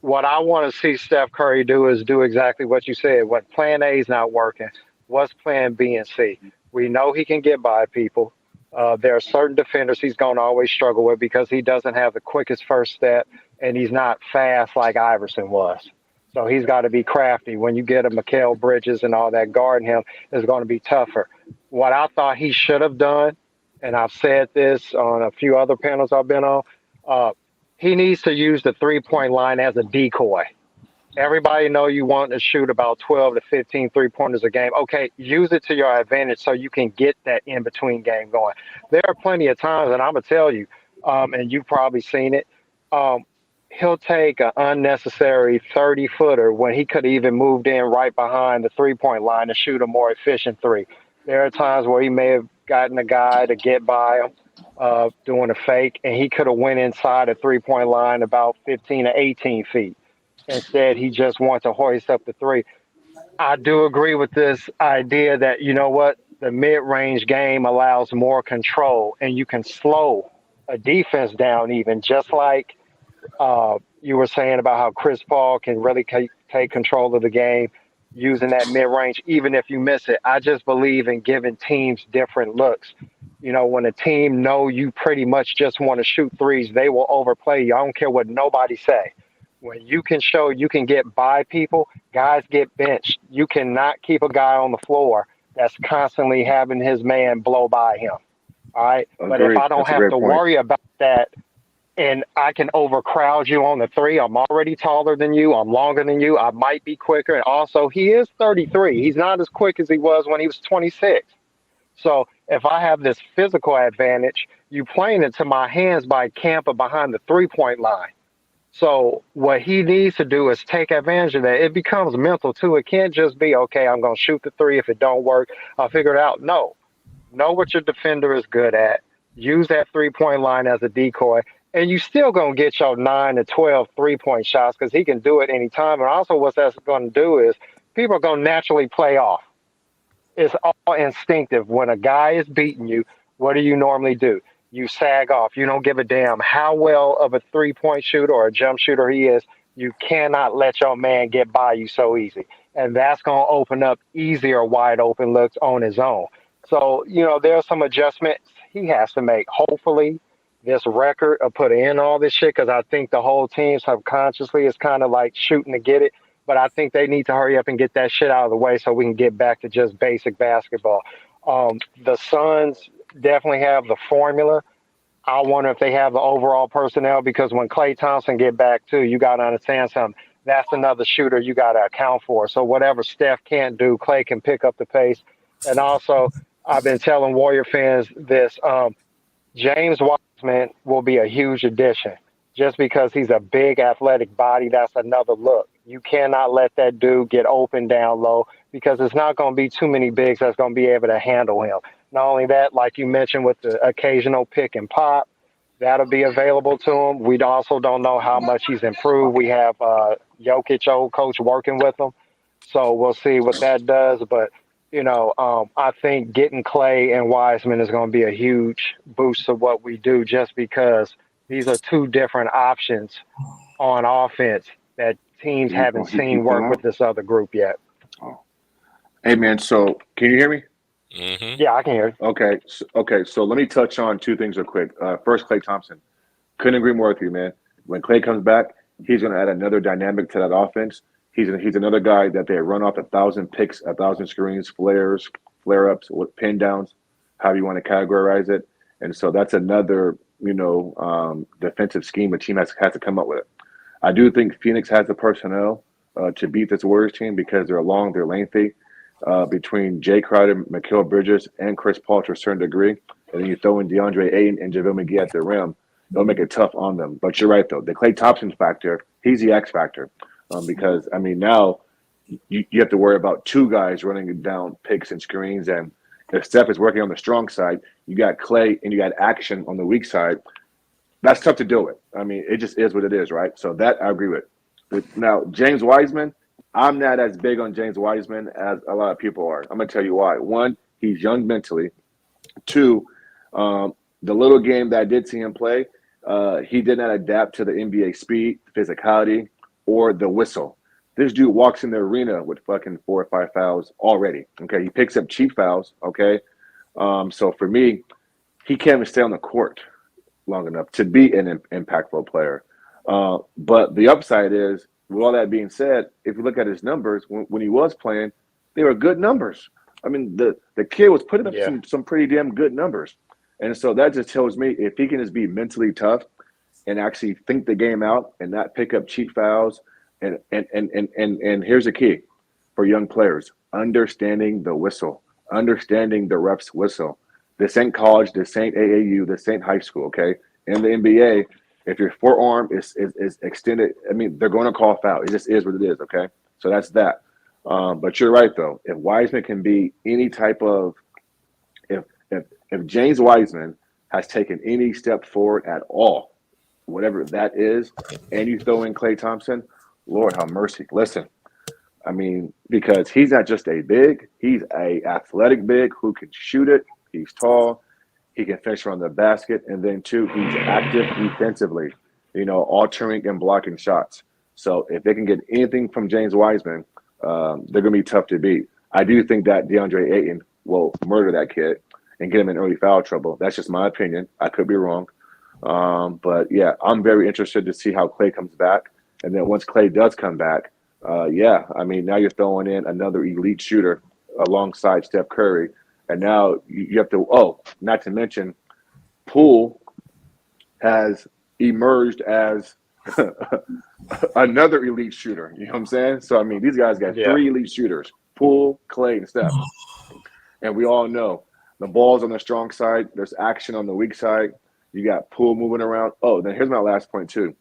What I want to see Steph Curry do is do exactly what you said. When plan A is not working, what's plan B and C? We know he can get by people. There are certain defenders he's going to always struggle with because he doesn't have the quickest first step, and he's not fast like Iverson was. So he's got to be crafty. When you get a Mikal Bridges and all that guarding him, it's going to be tougher. What I thought he should have done, and I've said this on a few other panels I've been on, he needs to use the 3-point line as a decoy. Everybody know you want to shoot about 12 to 15 3-pointers a game. Okay, use it to your advantage so you can get that in-between game going. There are plenty of times, and I'm going to tell you, and you've probably seen it, he'll take an unnecessary 30-footer when he could have even moved in right behind the 3-point line to shoot a more efficient three. There are times where he may have gotten a guy to get by him doing a fake, and he could have went inside a 3-point line about 15 to 18 feet. Instead, he just wants to hoist up the three. I do agree with this idea that, the mid-range game allows more control, and you can slow a defense down even, just like you were saying about how Chris Paul can really take control of the game using that mid-range, even if you miss it. I just believe in giving teams different looks. When a team know you pretty much just want to shoot threes, they will overplay you. I don't care what nobody say. When you can show you can get by people, guys get benched. You cannot keep a guy on the floor that's constantly having his man blow by him. All right. But if I don't have to worry about that, and I can overcrowd you on the three, I'm already taller than you, I'm longer than you, I might be quicker. And also, he is 33. He's not as quick as he was when he was 26. So If I have this physical advantage, you playing it to my hands by Camper behind the 3-point line. So what he needs to do is take advantage of that. It becomes mental too. It can't just be, okay, I'm going to shoot the three. If it don't work, I'll figure it out. No, know what your defender is good at. Use that 3-point line as a decoy. And you still going to get your 9 to 12 3-point shots because he can do it anytime. And also what that's going to do is people are going to naturally play off. It's all instinctive. When a guy is beating you, what do you normally do? You sag off. You don't give a damn how well of a 3-point shooter or a jump shooter he is. You cannot let your man get by you so easy. And that's going to open up easier wide open looks on his own. So, there are some adjustments he has to make. Hopefully, this record of putting in all this shit, because I think the whole team subconsciously is kind of like shooting to get it. But I think they need to hurry up and get that shit out of the way so we can get back to just basic basketball. The Suns definitely have the formula. I wonder if they have the overall personnel, because when Klay Thompson get back too, you got to understand something. That's another shooter you got to account for. So whatever Steph can't do, Klay can pick up the pace. And also, I've been telling Warrior fans this, James Wiseman will be a huge addition. Just because he's a big athletic body, that's another look. You cannot let that dude get open down low, because it's not going to be too many bigs that's going to be able to handle him. Not only that, like you mentioned with the occasional pick and pop, that'll be available to him. We also don't know how much he's improved. We have Jokic, old coach, working with him. So we'll see what that does. But, I think getting Klay and Wiseman is going to be a huge boost to what we do, just because these are two different options on offense that teams haven't seen work with this other group yet. Oh. Hey, man, so can you hear me? Mm-hmm. Yeah, I can hear you. Okay, so let me touch on two things real quick. First, Klay Thompson. Couldn't agree more with you, man. When Klay comes back, he's going to add another dynamic to that offense. He's another guy that they run off 1,000 picks, 1,000 screens, flares, flare-ups, pin downs, however you want to categorize it. And so that's another, defensive scheme a team has to come up with. I do think Phoenix has the personnel to beat this Warriors team, because they're long, they're lengthy. Between Jay Crowder, Mikal Bridges, and Chris Paul to a certain degree, and then you throw in DeAndre Ayton and JaVale McGee at the rim, they'll make it tough on them. But you're right, though. The Klay Thompson factor, he's the X factor. Because, now you have to worry about two guys running down picks and screens. And if Steph is working on the strong side, you got Klay and you got action on the weak side. That's tough to deal with. It just is what it is, right? So that I agree with. Now, James Wiseman, I'm not as big on James Wiseman as a lot of people are. I'm going to tell you why. One, he's young mentally. Two, the little game that I did see him play, he did not adapt to the NBA speed, physicality, or the whistle. This dude walks in the arena with fucking 4 or 5 fouls already. Okay, he picks up cheap fouls. Okay, so for me, he can't even stay on the court long enough to be an impactful player. But the upside is, with all that being said, if you look at his numbers when he was playing, they were good numbers. The kid was putting up some pretty damn good numbers, and so that just tells me if he can just be mentally tough and actually think the game out and not pick up cheap fouls. And here's the key for young players: understanding the whistle, understanding the ref's whistle. This ain't college, this ain't AAU, this ain't high school, okay? In the NBA, if your forearm is extended, they're going to call foul. It just is what it is, okay? So that's that. But you're right, though. If Wiseman can be any type of – if James Wiseman has taken any step forward at all, whatever that is, and you throw in Klay Thompson, Lord have mercy. Listen, because he's not just a big, he's a athletic big who can shoot it. He's tall. He can finish around the basket. And then, two, he's active defensively, altering and blocking shots. So if they can get anything from James Wiseman, they're going to be tough to beat. I do think that DeAndre Ayton will murder that kid and get him in early foul trouble. That's just my opinion. I could be wrong. But yeah, I'm very interested to see how Klay comes back. And then once Klay does come back, now you're throwing in another elite shooter alongside Steph Curry. And now you have to, not to mention, Poole has emerged as another elite shooter. You know what I'm saying? So, these guys got 3 elite shooters: Poole, Klay, and Steph. And we all know The ball's on the strong side. There's action on the weak side. You got Poole moving around. Oh, then here's my last point too.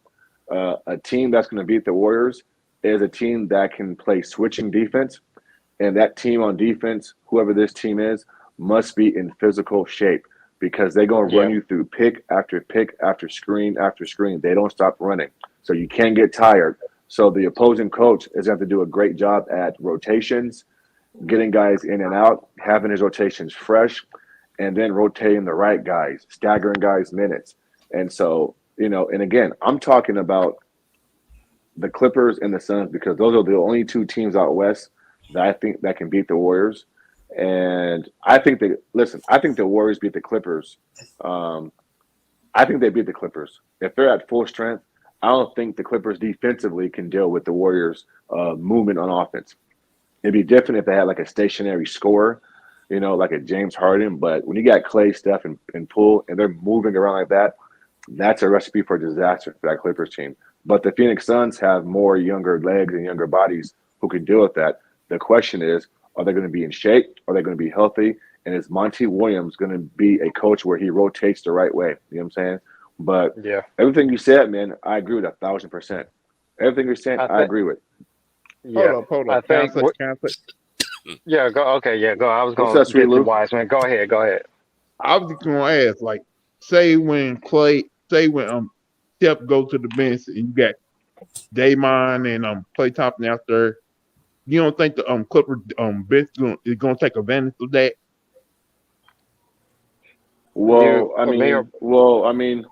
A team that's going to beat the Warriors is a team that can play switching defense, and that team on defense, whoever this team is, must be in physical shape because they're going to run you through pick after screen after screen. They don't stop running, so you can't get tired. So the opposing coach is going to have to do a great job at rotations, getting guys in and out, having his rotations fresh, and then rotating the right guys, staggering guys' minutes. And so, and again, I'm talking about the Clippers and the Suns because those are the only two teams out west that I think that can beat the Warriors. And I think I think the Warriors beat the Clippers. I think they beat the Clippers. If they're at full strength, I don't think the Clippers defensively can deal with the Warriors' movement on offense. It'd be different if they had like a stationary scorer, like a James Harden. But when you got Clay, Steph, and Poole, and they're moving around like that, that's a recipe for disaster for that Clippers team. But the Phoenix Suns have more younger legs and younger bodies who can deal with that. The question is, are they going to be in shape? Are they going to be healthy? And is Monty Williams going to be a coach where he rotates the right way? You know what I'm saying? But everything you said, man, I agree with 1,000%. Everything you're saying, I agree with. Yeah, Hold I up. think. Can I say? Yeah, go. Okay, yeah, go. I was going What's to that, get Sweet to Lou? Wiseman. Go ahead. I was just gonna ask, like, say when Steph goes to the bench and you got Damon and Klay Thompson out there, you don't think the Clippers bench is gonna take advantage of that? Well, I mean,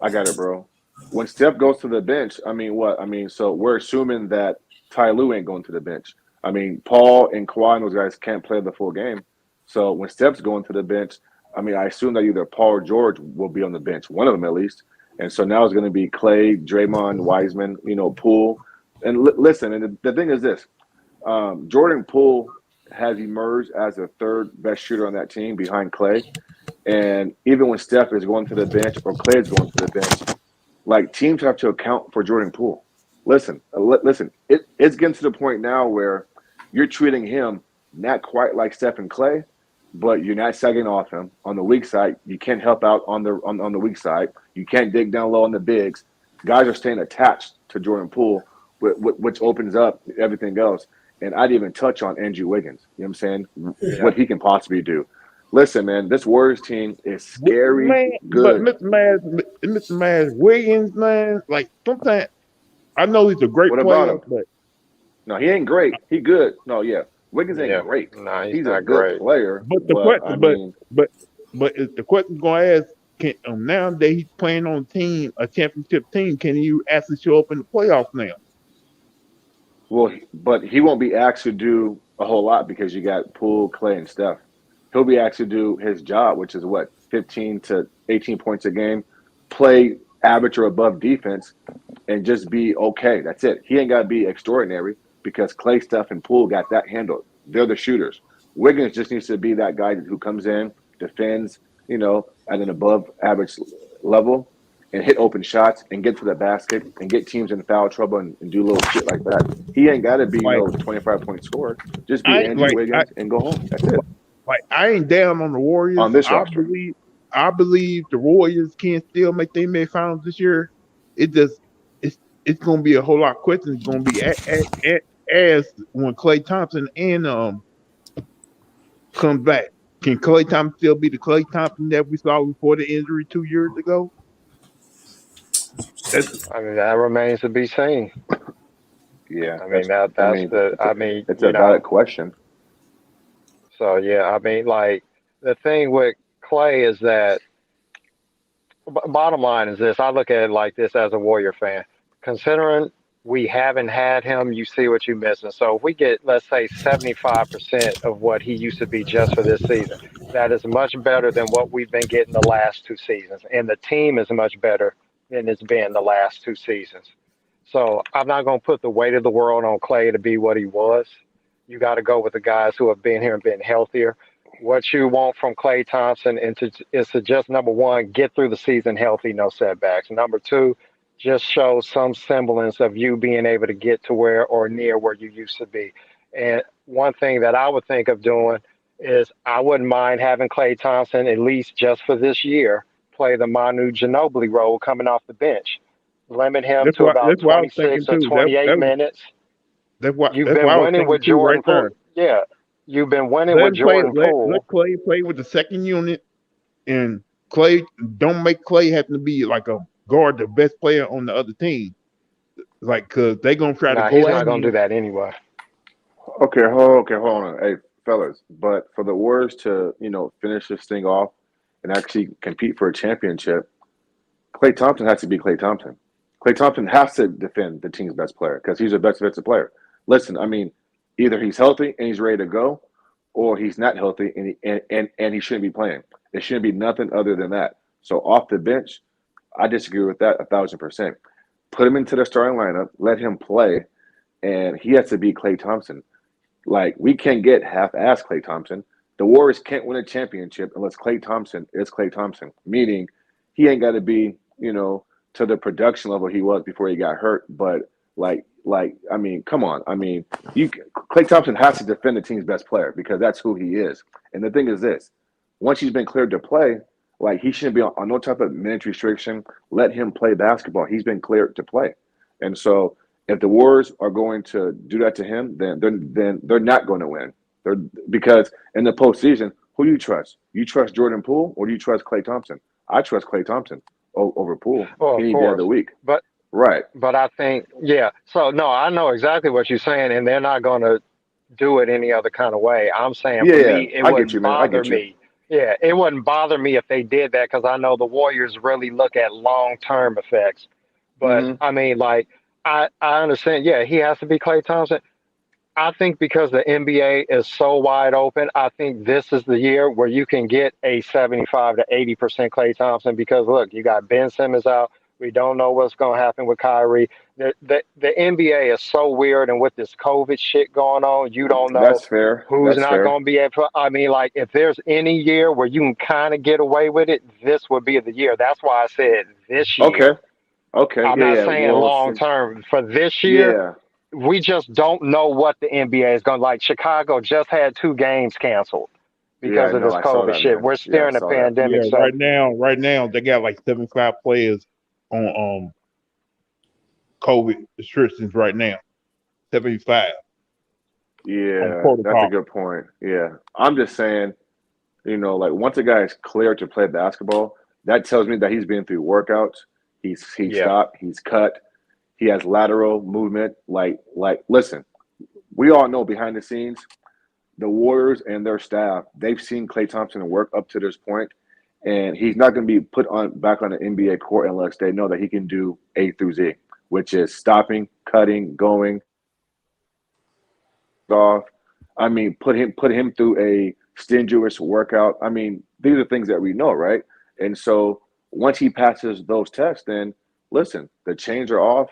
I got it, bro. When Steph goes to the bench, I mean, what? I mean, so we're assuming that Ty Lue ain't going to the bench. I mean, Paul and Kawhi and those guys can't play the full game. So when Steph's going to the bench, I mean, I assume that either Paul or George will be on the bench, one of them at least. And so now it's going to be Clay, Draymond, Wiseman, Poole. And listen, and the thing is this: Jordan Poole has emerged as the third best shooter on that team behind Clay. And even when Steph is going to the bench or Clay is going to the bench, like teams have to account for Jordan Poole. Listen, it's getting to the point now where you're treating him not quite like Steph and Clay, but you're not sagging off him on the weak side. You can't help out on the weak side. You can't dig down low on the bigs. Guys are staying attached to Jordan Poole, which opens up everything else. And I'd even touch on Andrew Wiggins. You know what I'm saying? What he can possibly do. Listen, man, this Warriors team is scary Man, good. but Mr. Maz Wiggins, man, like sometimes I know he's a great What about player, him? but No, he ain't great. He good. No, yeah. Wiggins ain't great. No, He's not a good great. player. but the question, but if the question gonna ask, can nowadays he's playing on a championship team, can you actually show up in the playoffs now? Well, but he won't be asked to do a whole lot because you got Poole, Clay, and Steph. He'll be asked to do his job, which is what, 15 to 18 points a game, play average or above defense, and just be okay. That's it. He ain't got to be extraordinary because Clay, Steph, and Poole got that handled. They're the shooters. Wiggins just needs to be that guy who comes in, defends, at an above average level, and hit open shots and get to the basket and get teams in foul trouble and do little shit like that. He ain't got to be Like, 25-point scorer. Just be I Andrew Wiggins and go home. That's it. like I ain't down on the Warriors. On this I roster. believe the Warriors can still make the NBA Finals this year. It's gonna be a whole lot of questions. It's gonna be as when Klay Thompson and comes back. Can Klay Thompson still be the Klay Thompson that we saw before the injury 2 years ago? I mean, that remains to be seen. Yeah. I mean, it's a valid question. So yeah, I mean, like the thing with Clay is that bottom line is this: I look at it like this as a Warrior fan. Considering we haven't had him, you see what you're missing. So if we get, let's say, 75% of what he used to be just for this season, that is much better than what we've been getting the last two seasons, and the team is much better than it's been the last two seasons. So I'm not going to put the weight of the world on Clay to be what he was. You got to go with the guys who have been here and been healthier. What you want from Klay Thompson is to just, number one, get through the season healthy, no setbacks. Number two, just show some semblance of you being able to get to where or near where you used to be. And one thing that I would think of doing is I wouldn't mind having Klay Thompson at least just for this year play the Manu Ginobili role coming off the bench. Limit him to about That's what I was thinking 26 or too. 28 minutes. You've That's what been I was winning thinking with too right Jordan Poole. there. Yeah, you've been winning Let with him play. Jordan Let Poole. Clay play with the second unit, and Clay don't make Clay have to be like a guard, the best player on the other team. Like, cause they gonna try to Nah, go he's at not gonna do him. that anyway. Okay, hold on. Hey, fellas, but for the Warriors to, finish this thing off and actually compete for a championship, Klay Thompson has to be Klay Thompson. Klay Thompson has to defend the team's best player because he's the best defensive player. Listen, I mean, either he's healthy and he's ready to go, or he's not healthy and he shouldn't be playing. It shouldn't be nothing other than that. So off the bench, I disagree with that 1,000%. Put him into the starting lineup, let him play, and he has to be Klay Thompson. Like, we can't get half-ass Klay Thompson. The Warriors can't win a championship unless Klay Thompson is Klay Thompson, meaning he ain't got to be, to the production level he was before he got hurt. But I mean, come on. I mean, Klay Thompson has to defend the team's best player because that's who he is. And the thing is this: once he's been cleared to play, like, he shouldn't be on no type of minute restriction. Let him play basketball. He's been cleared to play, and so if the Warriors are going to do that to him, then they're not going to win. Because in the postseason, who do you trust? You trust Jordan Poole or do you trust Klay Thompson? I trust Klay Thompson over Poole Well, of any day of the course, week. but Right. I think yeah. So no, I know exactly what you're saying, and they're not gonna do it any other kind of way. I'm saying Yeah, for yeah. me, it I get you, wouldn't man. I bother get you. me. Yeah, it wouldn't bother me if they did that because I know the Warriors really look at long term effects. But Hmm. I mean, like, I understand. Yeah, he has to be Klay Thompson. I think because the NBA is so wide open, I think this is the year where you can get a 75 to 80% Klay Thompson because look, you got Ben Simmons out. We don't know what's going to happen with Kyrie. The NBA is so weird, and with this COVID shit going on, you don't know That's fair. who's That's not fair. going to be able. I mean, like, if there's any year where you can kind of get away with it, this would be the year. That's why I said this Okay. year. Okay. I'm Yeah, not yeah. saying Well, long since term. For this year, yeah, we just don't know what the NBA is going to like. Chicago just had 2 games canceled yeah. because I of know. this I saw COVID that, shit. man. We're Yeah, still I in a saw that. pandemic, Yeah, so right now they got like 75 players on COVID restrictions right now. 75 on Yeah, that's a protocol. good point. Yeah, I'm just saying. Like, once a guy is cleared to play basketball, that tells me that he's been through workouts. He's yeah, stopped. He's cut. He has lateral movement. Listen, we all know behind the scenes, the Warriors and their staff, they've seen Klay Thompson work up to this point, and he's not going to be put on back on the NBA court unless they know that he can do A through Z, which is stopping, cutting, going off. I mean, put him through a strenuous workout. I mean, these are things that we know, right? And so once he passes those tests, then listen, the chains are off.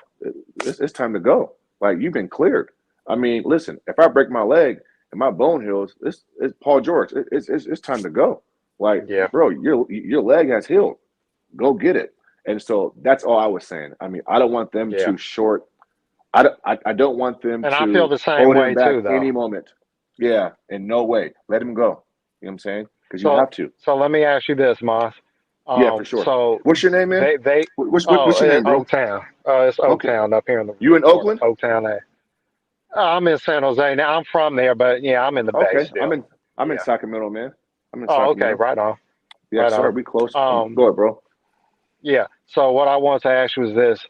It's time to go. Like, you've been cleared. I mean, listen, if I break my leg and my bone heals, it's Paul George. It's time to go. Like, yeah. bro, your leg has healed. Go get it. And so that's all I was saying. I mean, I don't want them Yeah. to short. I don't want them And I feel to the same hold him way back too, though. any moment. Yeah, in no way. Let him go. You know what I'm saying? Because you So, have to. let me ask you this, Moss. Yeah, for sure. So What's your name, man? they What's your name, bro? Oaktown. It's Okay. Oaktown up here in the You in corner. Oakland? Oaktown. I'm in San Jose now. I'm from there, but yeah, I'm in the Bay Okay. I'm still. in Yeah. Sacramento, man. I'm in Oh, okay. Sacramento. Right on. Yes, Right sir. on. We close. Um, Go ahead, bro. yeah. So what I want to ask you is this: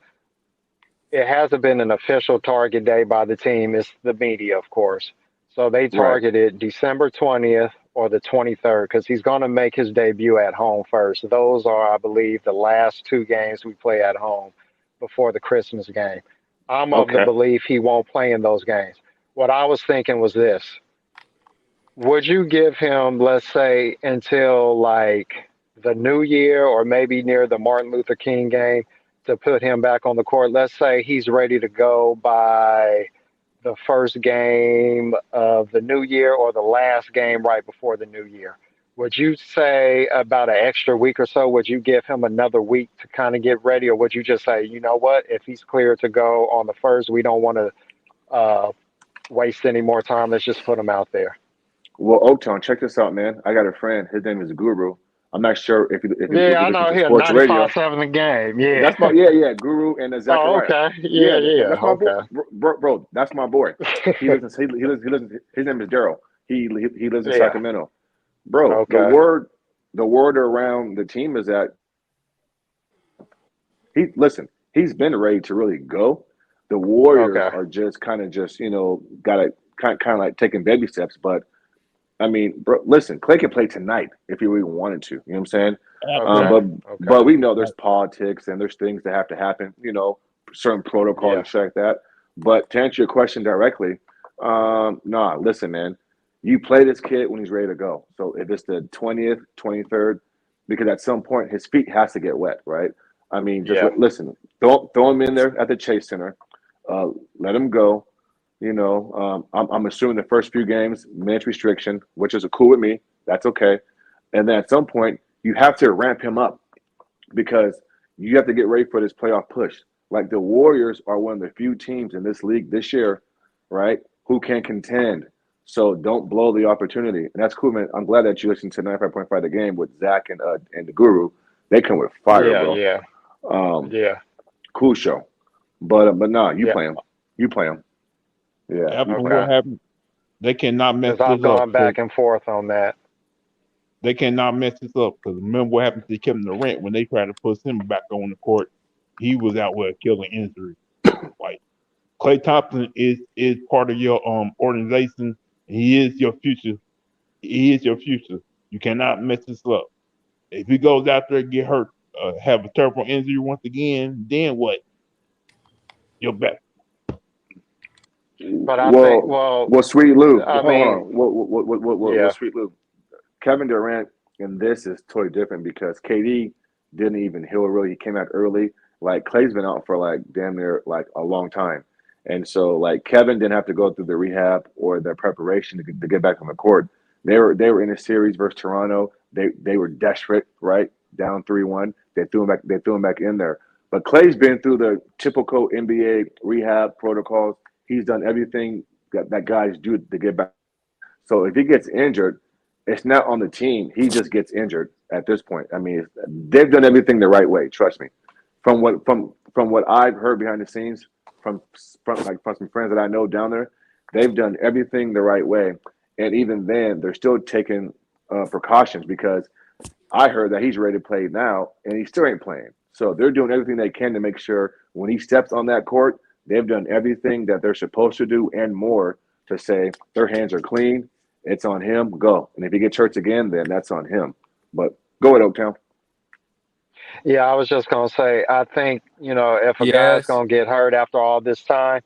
it hasn't been an official target day by the team. It's the media, of course. So they Right. targeted December 20th or the 23rd because he's going to make his debut at home first. Those are, I believe, the last 2 games we play at home before the Christmas game. I'm of the Okay. belief he won't play in those games. What I was thinking was this: would you give him, let's say, until like the new year or maybe near the Martin Luther King game to put him back on the court? Let's say he's ready to go by the first game of the new year or the last game right before the new year. Would you say about an extra week or so? Would you give him another week to kind of get ready, or would you just say, you know what, if he's clear to go on the first, we don't want to waste any more time. Let's just put him out there. Well, Oaktown, check this out, man. I got a friend. His name is Guru. I'm not sure if Yeah, he I listens know to here sports radio. 95.7 the game. Yeah. That's my yeah, Guru and Oh, Zachariah. okay. Yeah, Yeah. that's my boy, Okay. bro. That's my boy. He lives in he lives. His name is Daryl. He lives in Yeah. Sacramento, bro. Okay. The word around the team is that he's been ready to really go. The Warriors Okay. are just kind of gotta kind of like taking baby steps. But I mean, bro, listen, Clay can play tonight if he really wanted to. You know what I'm saying? Okay. But Okay. we know there's politics and there's things that have to happen. Certain protocols Yeah. and shit like that. But to answer your question directly, nah, listen, man, you play this kid when he's ready to go. So if it's the 20th, 23rd, because at some point his feet has to get wet, right? I mean, just Yeah. listen, throw him in there at the Chase Center, let him go. I'm assuming the first few games minutes restriction, which is cool with me. That's okay. And then at some point you have to ramp him up because you have to get ready for this playoff push. Like the Warriors are one of the few teams in this league this year, right, who can contend. So don't blow the opportunity. And that's cool, man. I'm glad that you listened to 95.5 the game with Zach and the Guru. They come with fire, Yeah. bro. Yeah. Yeah. Cool show. But no, you Yeah. play him. You play him. Yeah. After Okay. what happened, they cannot mess Because I've this up. gone back and forth on that. They cannot mess this up because remember what happened to Kevin Durant when they tried to put him back on the court. He was out with a killing injury. Like Klay Thompson is part of your organization. He is your future. He is your future. You cannot mess this up. If he goes out there and get hurt, have a terrible injury once again, then what? You're back. But I think, well, Sweet Lou. I Hold on. mean, yeah. Sweet Lou. Kevin Durant in this is totally different because KD didn't even heal really. He came out early. Like Clay's been out for like damn near like a long time. And so like Kevin didn't have to go through the rehab or the preparation to get back on the court. They were in a series versus Toronto. They were desperate, right? Down 3-1. They threw him back in there. But Clay's been through the typical NBA rehab protocols. He's done everything that guys do to get back. So if he gets injured, it's not on the team. He just gets injured at this point. I mean, they've done everything the right way. Trust me. From what I've heard behind the scenes, from some friends that I know down there, they've done everything the right way. And even then, they're still taking precautions because I heard that he's ready to play now, and he still ain't playing. So they're doing everything they can to make sure when he steps on that court, they've done everything that they're supposed to do and more to say their hands are clean. It's on him. Go. And if he gets hurt again, then that's on him. But go ahead, Oaktown. Yeah, I was just gonna say, I think, if a guy's Yes. gonna get hurt after all this time,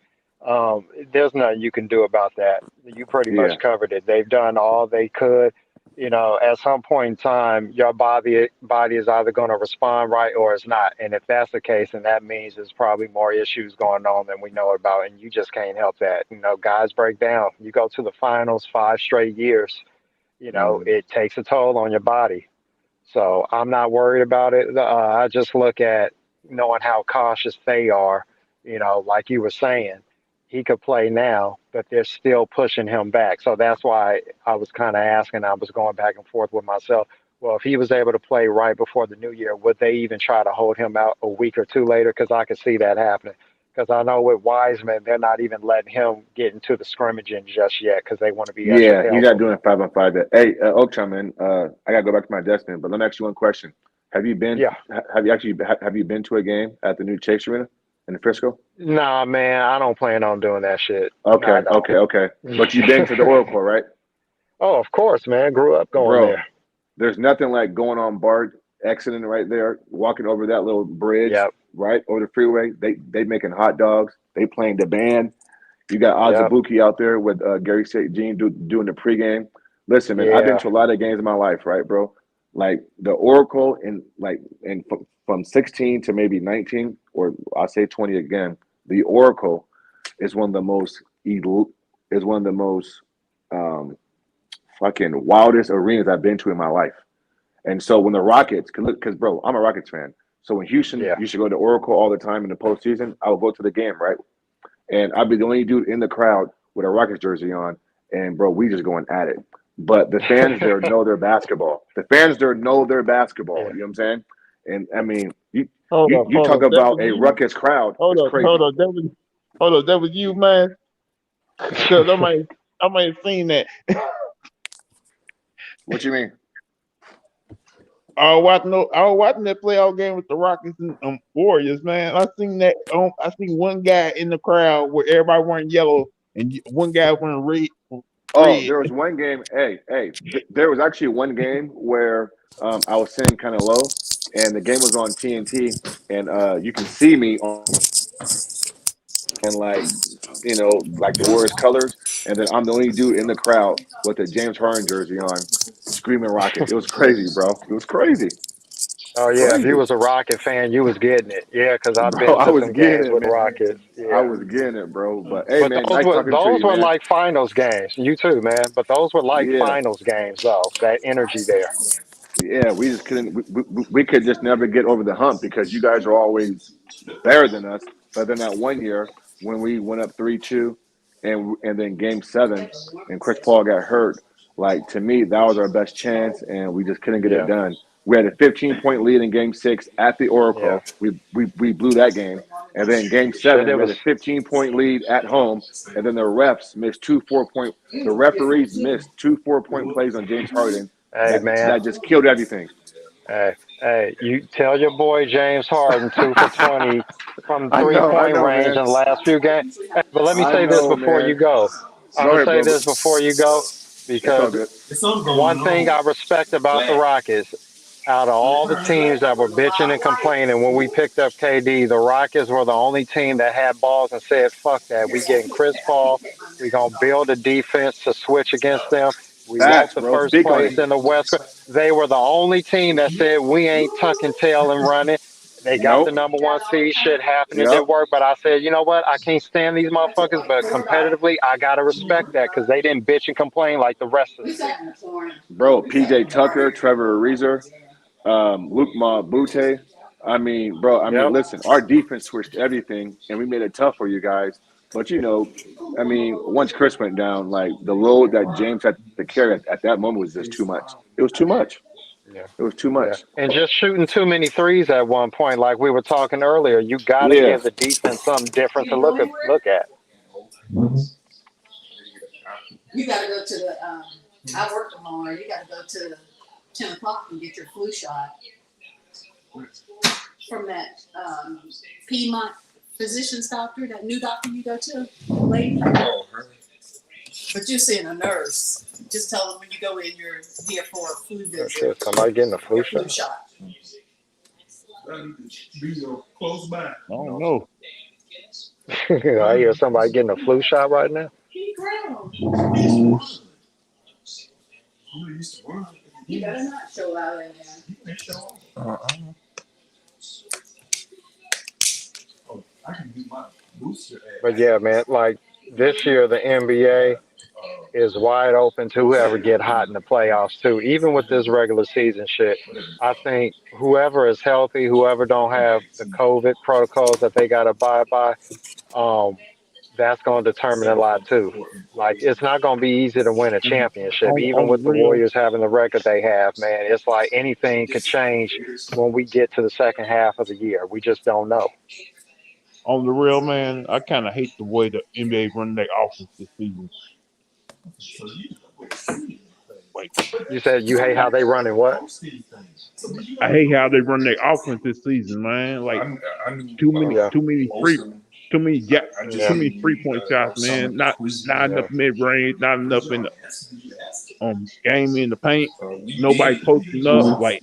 there's nothing you can do about that. You pretty Yeah. much covered it. They've done all they could. At some point in time, your body is either gonna respond right or it's not. And if that's the case, then that means there's probably more issues going on than we know about, and you just can't help that. Guys break down. You go to the finals 5 straight years, it takes a toll on your body. So I'm not worried about it. I just look at knowing how cautious they are. Like you were saying, he could play now, but they're still pushing him back. So that's why I was kind of asking. I was going back and forth with myself. Well, if he was able to play right before the new year, would they even try to hold him out a week or two later? Because I could see that happening. Because I know with Wiseman, they're not even letting him get into the scrimmaging just yet because they want to be extra Yeah, he's not careful. doing 5-on-5 yet. Hey, Oaktown, man, I gotta go back to my desk, man. But let me ask you one question: Have you been? Yeah. Have you been to a game at the new Chase Arena in Frisco? Nah, man, I don't plan on doing that shit. Okay, I don't. okay. But you've been to the Oracle, right? Oh, of course, man. Grew up going Bro, there. there's nothing like going on BART, exiting right there, walking over that little bridge, Yep. right over the freeway. They making hot dogs. They playing the band. You got Yep. Azubuike out there with Gary St. Jean doing the pregame. Listen, man, I've been Yeah. to a lot of games in my life, right, bro? Like the Oracle and from 16 to maybe 19, or I'll say 20 again. The Oracle is one of the most fucking wildest arenas I've been to in my life. And so when the Rockets, because bro, I'm a Rockets fan. So when Houston Yeah. used to go to Oracle all the time in the postseason, I would go to the game, right? And I'd be the only dude in the crowd with a Rockets jersey on. and bro, we just going at it. But the fans there know their basketball. The fans there know their basketball. Yeah. You know what I'm saying? And I mean, you Hold you, up, you hold talk up. That about was a you. ruckus crowd. Hold It's up, crazy. hold up. That was you, man. Cause I might have seen that. What you mean? I was watching that playoff game with the Rockets and Warriors, man. I seen that. I seen one guy in the crowd where everybody wearing yellow and one guy wearing red. Oh, there was one game. There was actually one game where I was sitting kind of low, and the game was on TNT, and you can see me on and like the Warriors colors, and then I'm the only dude in the crowd with a James Harden jersey on, screaming Rockets. It was crazy, bro. It was crazy, Oh yeah, if you crazy, was a Rocket fan, you was getting it. Yeah, because I've bro. been I to was some getting games it, with man. Rockets. I Yeah, was getting it, bro. But hey, but man, nice talking to those you, were man. like finals games. You too, man. But those were like Yeah. finals games, though. That energy there. Yeah, we just couldn't. We could just never get over the hump because you guys are always better than us. But then that one year when we went up 3-2, and then Game 7, and Chris Paul got hurt, like to me that was our best chance, and we just couldn't get it Yeah, done. We had a 15-point lead in Game 6 at the yeah. Oracle. We blew that game, and then Game Shit, 7 it we had was. a 15-point lead at home, and then the refs missed two 4-point. The referees missed two 4-point plays on James Harden Hey, that man. that just killed everything. Hey, you tell your boy James Harden 2 for 20 from I know, 3 point range man. in the last few games. Hey, but let me I say this know, before you man. go. I'm Go gonna ahead, say brother. this before you go It's all because good. one thing I respect about the Rockets, out of all the teams that were bitching and complaining when we picked up KD, the Rockets were the only team that had balls and said, "Fuck that, we getting Chris Paul. We gonna build a defense to switch against them. We want Facts, the bro. first Speak on place it. in the West." They were the only team that said we ain't tucking tail and running. They got the Nope. number 1 seed. Shit happened. It Yep. didn't work. But I said, you know what? I can't stand these motherfuckers. But competitively, I gotta respect that because they didn't bitch and complain like the rest of the teams. Bro, PJ Tucker, Trevor Ariza, Luke Mabute. Yep. Listen, our defense switched everything, and we made it tough for you guys. But once Chris went down, like the load that James had to carry at that moment was just too much. It was too much. Yeah. It was too Yeah, much. and just shooting too many threes at one point, like we were talking earlier, you got to Yeah. give the defense something different to look at. You got to go to the. I work tomorrow. You got to go to 10 o'clock and get your flu shot from that Piedmont physician's doctor, that new doctor you go to, lady. But you're seeing a nurse. Just tell them when you go in, you're here for a flu Oh, visit. shit, somebody getting a flu Your flu shot. shot. I don't know. I hear somebody getting a flu shot right now. You better not show out in there. But yeah, man, like this year the NBA is wide open to whoever get hot in the playoffs too. Even with this regular season shit, I think whoever is healthy, whoever don't have the COVID protocols that they got to abide by, um, that's going to determine a lot too. Like it's not going to be easy to win a championship, even On with the the real, Warriors having the record they have. Man, it's like anything could change when we get to the second half of the year. We just don't know. man, I kind of hate the way the NBA run their offense this season. Like, You said you hate how they running what? I hate how they run their offense this season, man. Like too many, Yeah, too many free, too many, too yeah, many 3-point shots, man. Not yeah, enough mid range, not enough in the game in the paint. Nobody posting up. Like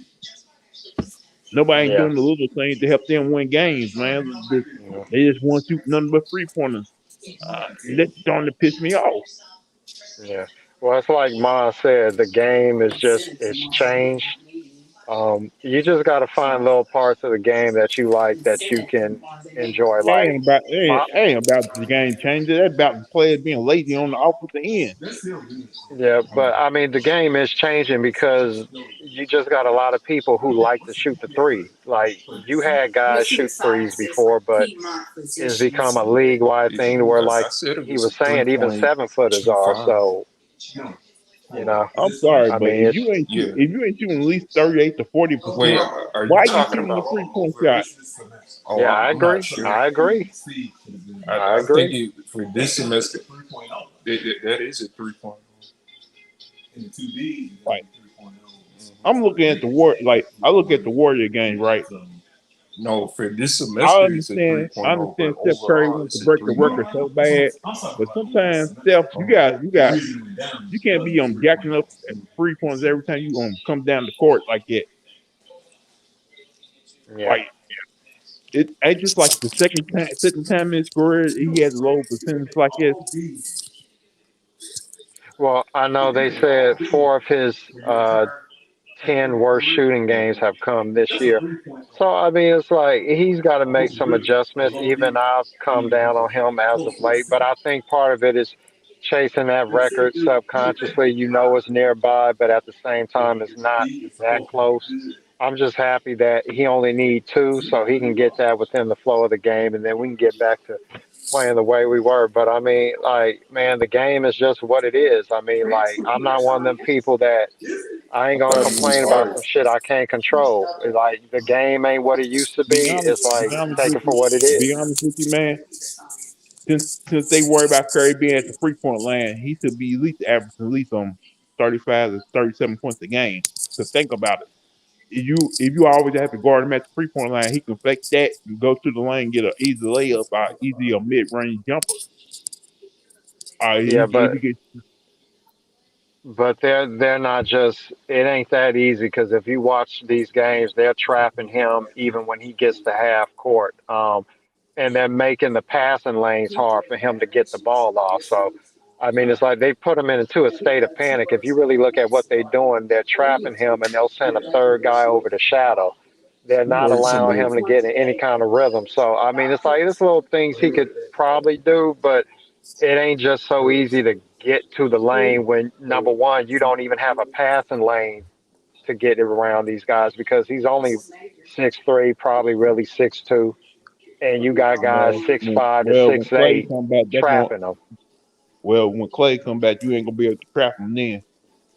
nobody ain't yeah, doing the little things to help them win games, man. yeah. They just want to shoot nothing but 3-pointers. That's starting to piss me off. Yeah. Well, it's like Ma said, the game is just it's changed. You just got to find little parts of the game that you like that you can enjoy. Like my, It ain't about the game changer. That's about the players being lazy on the offensive end. yeah, but I mean the game is changing because you just got a lot of people who like to shoot the three. Like you had You'll guys see the shoot sign threes that says before, but Piedmont it's become Physicians. a league wide thing to where I like said it he was was a saying even 7 footers are. 3.25. So You know, I'm sorry, I but mean, it's Yeah. if you ain't shooting at least 38 to 40%, Wait, are you why are you talking shooting the about? 3-point shot? Oh, yeah, I I'm not agree. sure. I agree. I I think agree. for this semester, that is a 3-point. Like I'm looking at the war, like I look at the Warrior game, right? No, for this semester, it's a I 3.0, understand but Steph Curry overall, wants to it's a break the 3 record so bad, but sometimes Steph, you can't be jacking up at 3 points every time you come down the court like that. Yeah. Like it ain't just like the second time in his career he had a low percentage like this. Well, I know they said 4 of his 10 worst shooting games have come this year. So I mean, it's like he's got to make some adjustments. Even I've come down on him as of late, but I think part of it is chasing that record subconsciously. You know it's nearby, but at the same time, it's not that close. I'm just happy that he only need 2, so he can get that within the flow of the game, and then we can get back to playing the way we were. But I mean, like, man, the game is just what it is. I mean, like, I'm not one of them people that I ain't gonna complain about some shit I can't control. It's like the game ain't what it used to Be be. honest, It's like take it for what it is. be honest with you, man. Since they worry about Curry being at the 3-point line, he should be at least averaging at least 35 to 37 points a game. So think about it. If you always have to guard him at the 3-point line, he can fake that and go to the lane, get an easy layup, or easy a mid range jumper. Yeah, If he gets but they're not just. It ain't that easy because if you watch these games, they're trapping him even when he gets to half court. And they're making the passing lanes hard for him to get the ball off. So, I mean, it's like they put him into a state of panic. If you really look at what they're doing, they're trapping him and they'll send a third guy over to shadow. They're not works a allowing little. him to get in any kind of rhythm. So, I mean, it's like there's little things he could probably do, but it ain't just so easy to get to the lane when number one, you don't even have a passing lane to get around these guys because he's only 6'3", probably really 6'2", and you got guys well, 6'5" to when six Clay eight come back, trapping them. when Clay come back, you ain't gonna be able to trap him then.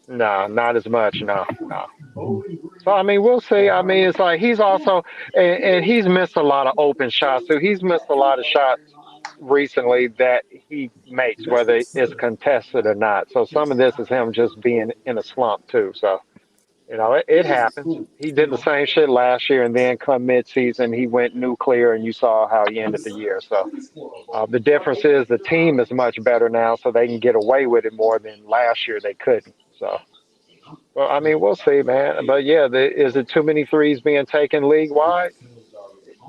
No, not as much. No, no. So I mean, we'll see. I mean, it's like he's also and he's missed a lot of open shots too. He's missed a lot of shots recently that he makes, whether it's contested or not. So some of this is him just being in a slump too. So it happens. He did the same shit last year, and then come mid-season, he went nuclear, and you saw how he ended the year. So the difference is the team is much better now, so they can get away with it more than last year they couldn't. So, well, I mean, we'll see, man. But yeah, is it too many threes being taken league wide?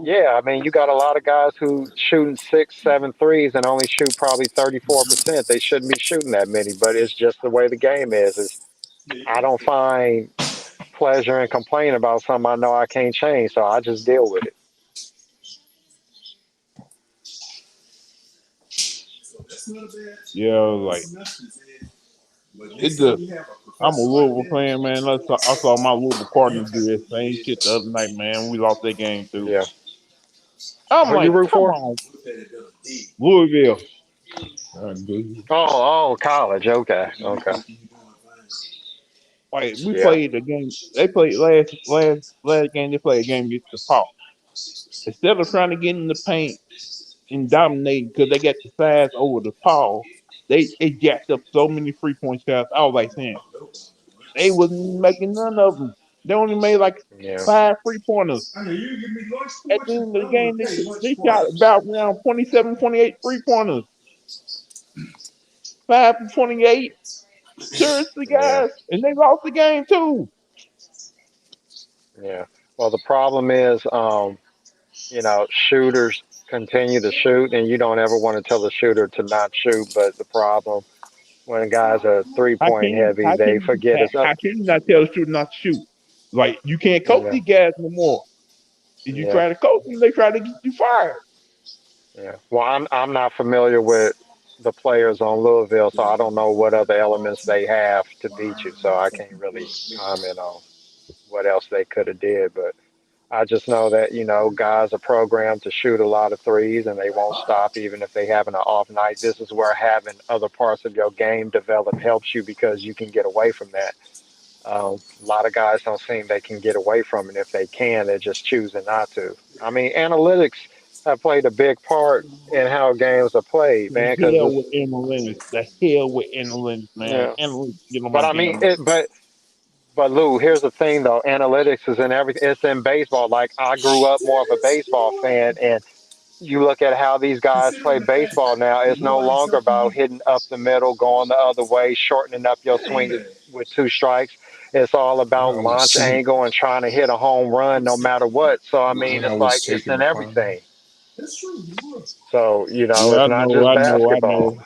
Yeah, I mean, you got a lot of guys who shooting 6, 7 threes and only shoot probably 34%. They shouldn't be shooting that many, but it's just the way the game is. I don't find pleasure in complaining about something I know I can't change, so I just deal with it. Yeah, like it just. I'm a Louisville fan, man. I saw my Louisville Cardinals do that same shit the other night, man. We lost that game too. Yeah. I'm Who you like, root come for? on, Louisville. Oh, college. Okay, okay. Like we Yeah, played a game. They played last game. They played a game against the Paul. Instead of trying to get in the paint and dominate because they got the size over the Paul, they jacked up so many 3-point shots. I was like saying they wasn't making none of them. They only made like yeah, 5 3-pointers. At the end of the game, they shot about around 27, 28 3-pointers. 5 for 28. Seriously, yeah, guys, and they lost the game too. yeah. Well, the problem is, shooters continue to shoot, and you don't ever want to tell the shooter to not shoot. But the problem when guys are three How point can you heavy, they forget it's up. how can you not tell the shooter not to shoot? Like you can't coach Yeah, these guys no more. If you yeah, try to coach them, they try to get you fired. yeah. Well, I'm not familiar with the players on Louisville, so I don't know what other elements they have to beat you. So I can't really comment on what else they could have did. But I just know that, guys are programmed to shoot a lot of threes and they won't stop even if they having an off night. This is where having other parts of your game develop helps you because you can get away from that. A lot of guys don't seem they can get away from it. If they can, they're just choosing not to. I mean, analytics have played a big part in how games are played, The man, because hell it's, with analytics. The hell with analytics, man. yeah. Analytics get on my But I mean, damn nerves. but Lou, here's the thing though, analytics is in everything. It's in baseball. Like I grew up more of a baseball fan, and you look at how these guys play baseball now, it's no longer about hitting up the middle, going the other way, shortening up your swing with two strikes. It's all I about always launch see. angle and trying to hit a home run no matter what. So, I I mean, it's always like it's taking in the final. everything. So, Yeah, it's I not know, just I know, I basketball. know.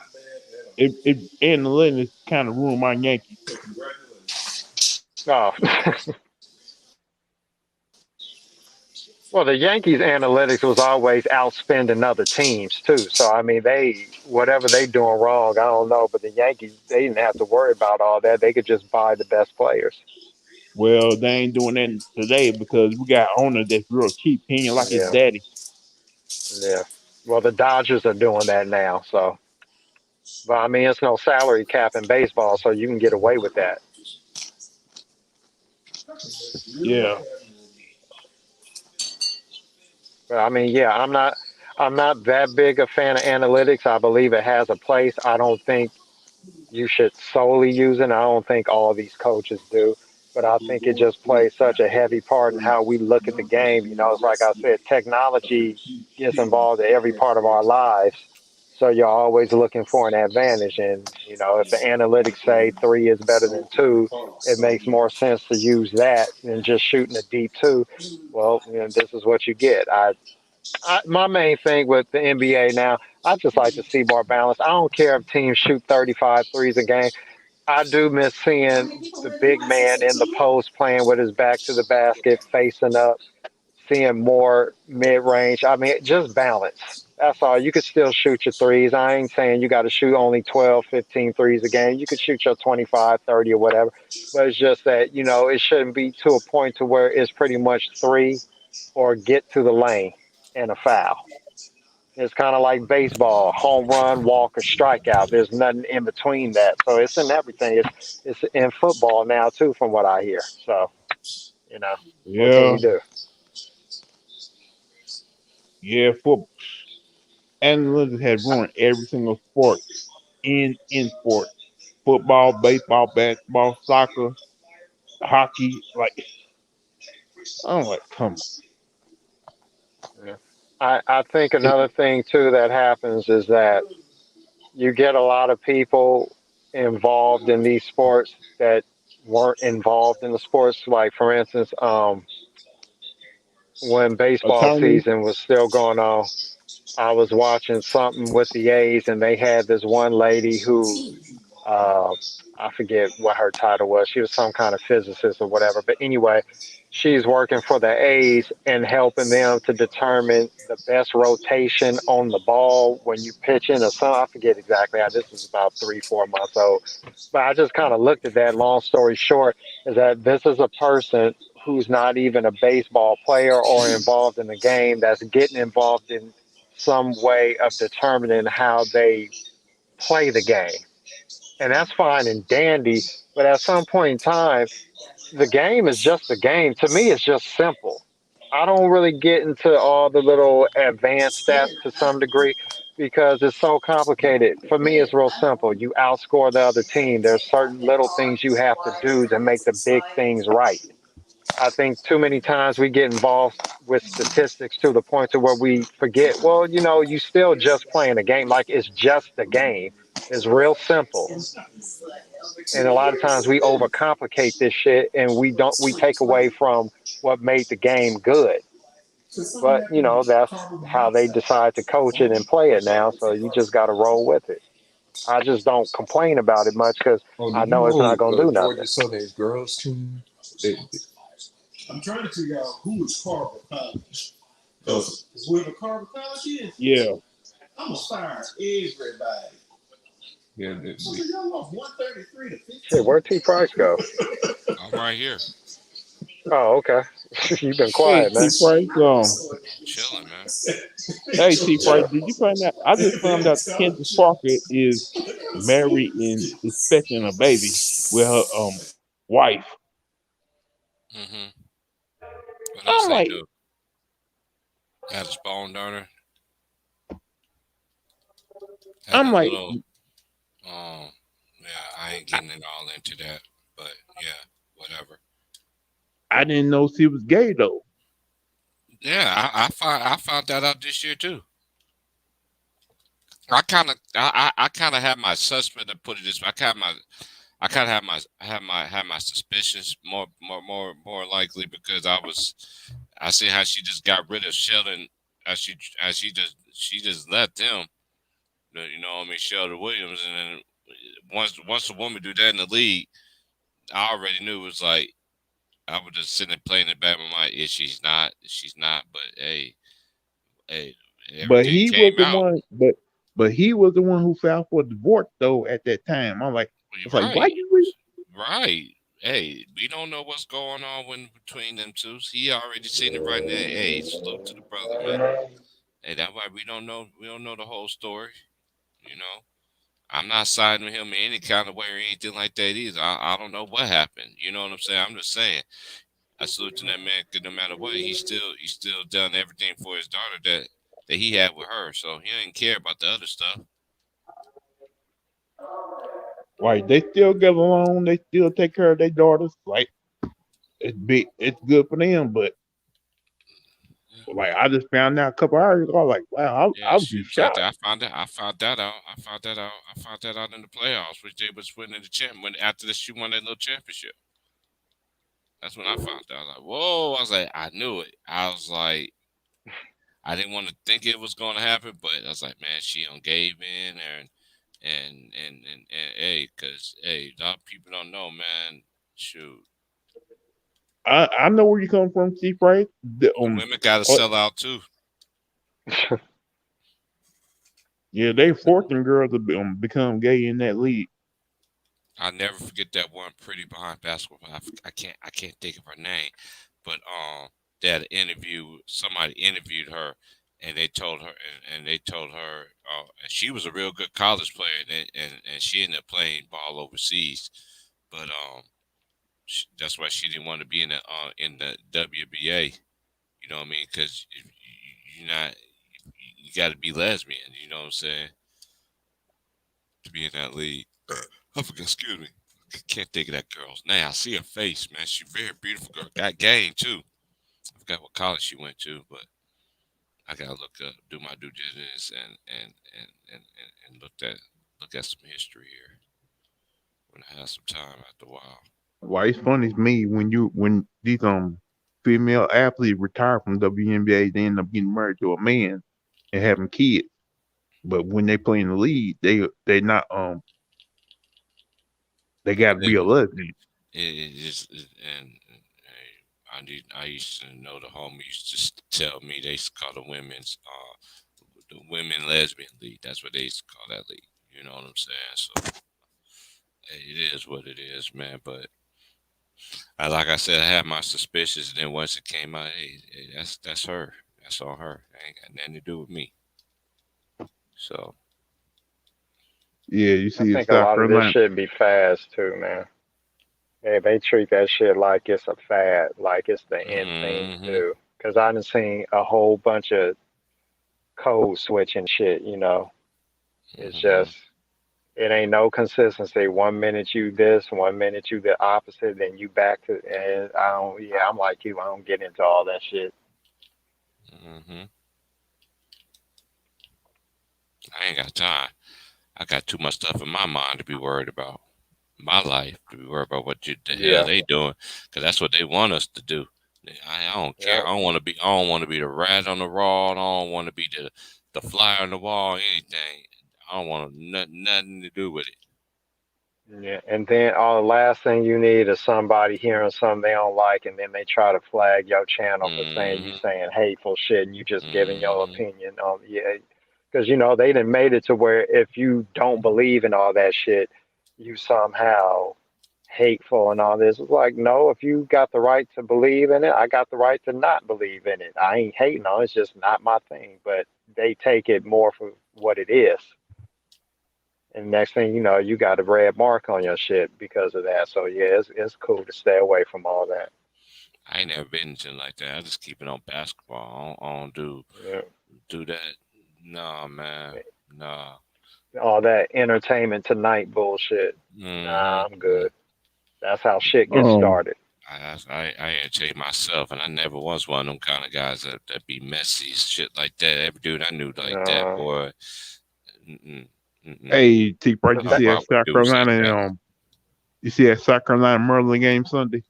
It analytics kind of ruined my Yankees. Oh, well, the Yankees analytics was always outspending other teams too. So I mean, whatever they doing wrong, I don't know. But the Yankees, they didn't have to worry about all that. They could just buy the best players. Well, they ain't doing that today because we got owner that's real cheap, paying like his Yeah, daddy. yeah. Well, the Dodgers are doing that now. So, but I mean, it's no salary cap in baseball, so you can get away with that. Yeah. But I mean, yeah, I'm not that big a fan of analytics. I believe it has a place. I don't think you should solely use it. I don't think all these coaches do, but I think it just plays such a heavy part in how we look at the game. It's like I said, technology gets involved in every part of our lives. So you're always looking for an advantage. And, if the analytics say three is better than two, it makes more sense to use that than just shooting a deep two. Well, this is what you get. My main thing with the NBA now, I just like to see more balance. I don't care if teams shoot 35 threes a game. I do miss seeing the big man in the post playing with his back to the basket, facing up, seeing more mid range. I mean, just balance. That's all. You could still shoot your threes. I ain't saying you got to shoot only 12, 15 threes a game. You could shoot your 25, 30 or whatever. But it's just that, it shouldn't be to a point to where it's pretty much three or get to the lane and a foul. It's kind of like baseball, home run, walk, or strikeout. There's nothing in between that. So it's in everything. It's in football now too, from what I hear. So what can Yeah. you do? Yeah. Analytics has ruined every single sport in sport. Football, baseball, basketball, soccer, hockey. Like, I'm like, come on. Yeah. I think another thing too that happens is that you get a lot of people involved in these sports that weren't involved in the sports. Like for instance, when baseball Attorney. season was still going on, I was watching something with the A's, and they had this one lady who uh, I forget what her title was. She was some kind of physicist or whatever. But anyway, she's working for the A's and helping them to determine the best rotation on the ball when you pitch in or something. I forget exactly how this was about 3, 4 months old. But I just kind of looked at that. Long story short, is that this is a person who's not even a baseball player or involved in the game that's getting involved in some way of determining how they play the game. And that's fine and dandy. But at some point in time, the game is just a game. To me, it's just simple. I don't really get into all the little advanced stats to some degree because it's so complicated. For me, it's real simple. You outscore the other team. There's certain little things you have to do to make the big things right. I think too many times we get involved with statistics to the point to where we forget, well, you still just playing a game. Like it's just a game. It's real simple. And a lot of times we overcomplicate this shit and we take away from what made the game good. But that's how they decide to coach it and play it now. So you just got to roll with it. I just don't complain about it much because Oh, do I you know it's not know going to do nothing. Georgia Southern's girls team? They, uh, Yeah. yeah, Shit, where'd T Price go? I'm right here. Oh, okay. You've been Hey, quiet, man. T Price. Chilling, man. Hey, T Price. Did you find out? I just found out Candace Parker is married and expecting a baby with her wife. Mm-hmm. What else I'm they like, do? Had a spawn donor. Had I'm a like, little. Yeah, I ain't getting it all into that, but yeah, whatever. I didn't know she was gay though. Yeah, I found that out this year too. I kind of had my suspect to put it this way. I kind of had my suspicions more likely because I see how she just got rid of Sheldon as she just left him. You know what I mean, Sheldon Williams, and then once a woman do that in the league, I already knew it was like I was just sitting there playing it back in my mind. Yeah, she's not, but hey, But everything he was came the out. one. But he was the one who filed for divorce though at that time. It's like, why Right, you? right. Hey, we don't know what's going on between them two. He already seen it right there. Hey, salute to the brother, man. Hey, that's why we don't know. We don't know the whole story. You know, I'm not siding with him in any kind of way or anything like that either. I don't know what happened. You know what I'm saying? I'm just saying. I salute to that man because no matter what, he's still done everything for his daughter that he had with her. So he didn't care about the other stuff. Like they still get along. They still take care of their daughters. Like it's good for them. But like I just found out a couple hours ago. I was like, wow, Yeah, I was she just was out shocked. there. I found that out. I found that out in the playoffs, which they was winning the champ when after she won that little championship. That's when I found out. I was like, whoa! I was like, I knew it. I was like, I didn't want to think it was going to happen, but I was like, man, she gave in there, and hey, cause hey, a lot of people don't know, man. Shoot, I know where you come from, Chief. Right? the women got to Uh, sell out too. yeah, they forcing girls to become gay in that league. I'll never forget that one pretty behind basketball. I can't think of her name, but they had an interview. Somebody interviewed her, and they told her, and she was a real good college player, and she ended up playing ball overseas, but that's why she didn't want to be in the WBA. You know what I mean? Because you're not, you got to be lesbian. You know what I'm saying? To be in that league. I forgot, excuse me. Can't think of that girl's name. I see her face, man. She's a very beautiful girl. Got game too. I forgot what college she went to, but I gotta do my due diligence and look at some history here when I have some time after a while. Why it's funny to me when these female athletes retire from WNBA, they end up getting married to a man and having kids. But when they play in the league, they not they got to be a lesbian. It just and I used to know the homie used to tell me they used to call the women lesbian league. That's what they used to call that league. You know what I'm saying? So hey, it is what it is, man. But like I said, I had my suspicions, and then once it came out, hey, that's her. That's on her. It ain't got nothing to do with me. So Yeah, you I see in think a South lot of this Carolina. shit be fast too, man. Yeah, they treat that shit like it's a fad, like it's the end thing to mm-hmm, do. Cause I done seen a whole bunch of code switching shit, you know. It's mm-hmm. just it ain't no consistency. 1 minute you this, 1 minute you the opposite, then you back to and I don't yeah, I'm like you, I don't get into all that shit. Mm-hmm. I ain't got time. I got too much stuff in my mind to be worried about. My life to be worried about what the hell Yeah. they doing, because that's what they want us to do. I don't care. Yeah. I don't want to be. I don't want to be the rat on the wall. I don't want to be the fly on the wall. Anything. I don't want nothing to do with it. Yeah. And then all the last thing you need is somebody hearing something they don't like and then they try to flag your channel for saying you Mm-hmm. saying hateful shit and you just giving your Mm-hmm. opinion on yeah. Because you know they done made it to where if you don't believe in all that shit, you somehow hateful and all this. It's like, no, if you got the right to believe in it, I got the right to not believe in it. I ain't hating on it. It's just not my thing. But they take it more for what it is. And next thing you know, you got a red mark on your shit because of that. So yeah, it's cool to stay away from all that. I ain't never been anything like that. I just keep it on basketball. I don't do that. Nah, man. Nah. All that entertainment tonight bullshit. Nah, I'm good. That's how shit gets started. I entertain myself, and I never was one of them kind of guys that be messy, shit like that. Every dude I knew like that, boy. Hey, T. Price, you see that South Carolina? You see that South Carolina Maryland game Sunday?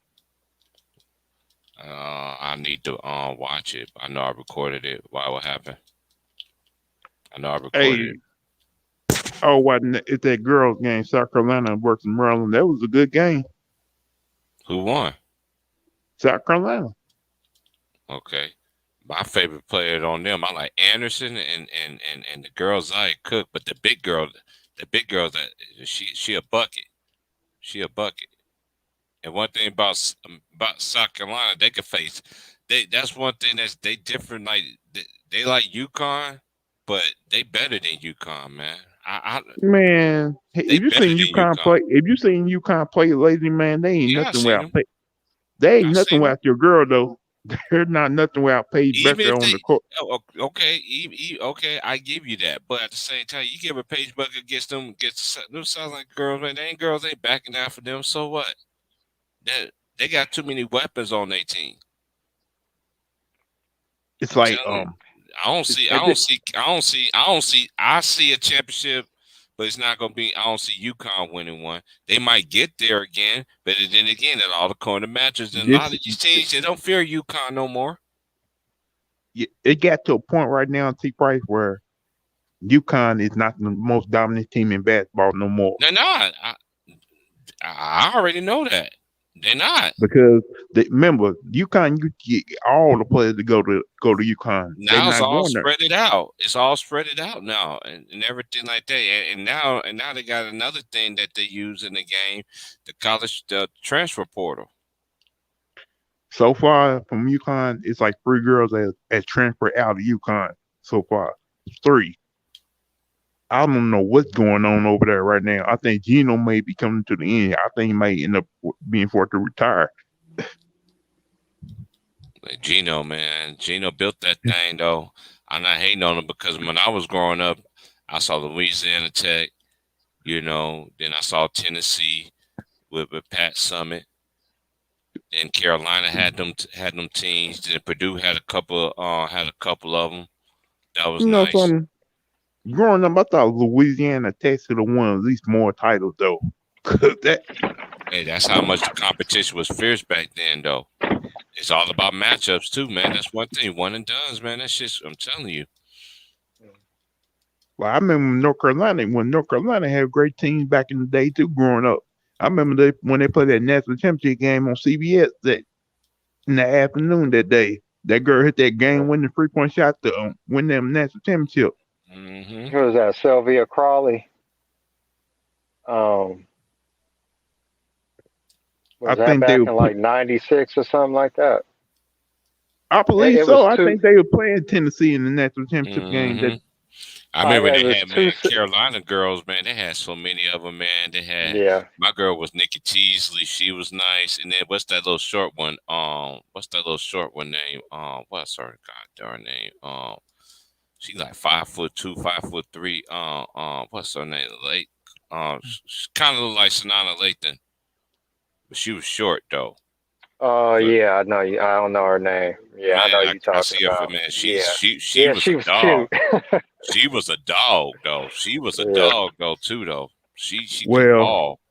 I need to watch it. I know I recorded it. Why? What happened? I know I recorded it. Oh, what? It's that girls' game, South Carolina versus Maryland. That was a good game. Who won? South Carolina. Okay. My favorite player on them, I like Anderson and the girl Zaya Cook, but the big girl that she a bucket. She a bucket. And one thing about South Carolina, they could face. That's one thing they different. Like they like UConn, but they better than UConn, man. Man, if you seen UConn play lately, man, they ain't nothing without Paige. They ain't nothing without your girl though. They're not nothing without Paige Bueckers on the court. Okay, I give you that. But at the same time, you give a Paige Bueckers against them sounds like girls, man. Girls ain't backing down for them. So what? They got too many weapons on their team. It's like I see a championship, but it's not gonna be. I don't see UConn winning one. They might get there again, but then again, at all the corner matches and a lot of these teams, they don't fear UConn no more. It got to a point right now, T. Price, where UConn is not the most dominant team in basketball no more. They're not. I already know that. They're not, because remember UConn. You get all the players to go to UConn. Now it's all spread it out. It's all spread it out now, and everything like that. And now they got another thing that they use in the game: the transfer portal. So far from UConn, it's like 3 girls that transferred out of UConn. So far, 3. I don't know what's going on over there right now. I think Gino may be coming to the end. I think he may end up being forced to retire. Gino, man. Gino built that thing, though. I'm not hating on him because when I was growing up, I saw Louisiana Tech, then I saw Tennessee with Pat Summitt. Then Carolina had them teams. Then Purdue had a couple of them. That was nice. Growing up, I thought Louisiana Tech should have won at least more titles, though. Hey, that's how much the competition was fierce back then, though. It's all about matchups, too, man. That's one thing. One and dones, man. That's just, I'm telling you. Well, I remember when North Carolina had great teams back in the day, too, growing up. I remember when they played that national championship game on CBS in the afternoon that day. That girl hit that game-winning 3-point shot to win them national championship. Mm-hmm. Who was that? Sylvia Crawley. Was that back in like 96 or something like that? I believe so. I think they were playing Tennessee in the national championship game. I remember they had Carolina girls, man. They had so many of them, man. They had my girl was Nikki Teasley. She was nice. And then what's that little short one? Name? What's her goddamn name? She like 5'2", 5'3". What's her name? Lake. She kind of look like Sanana Lathan, but she was short though. Oh yeah, I know. I don't know her name. Yeah, man, I know you talking about. Man, she was a dog. She was a dog though. She was a dog though too though. She could ball.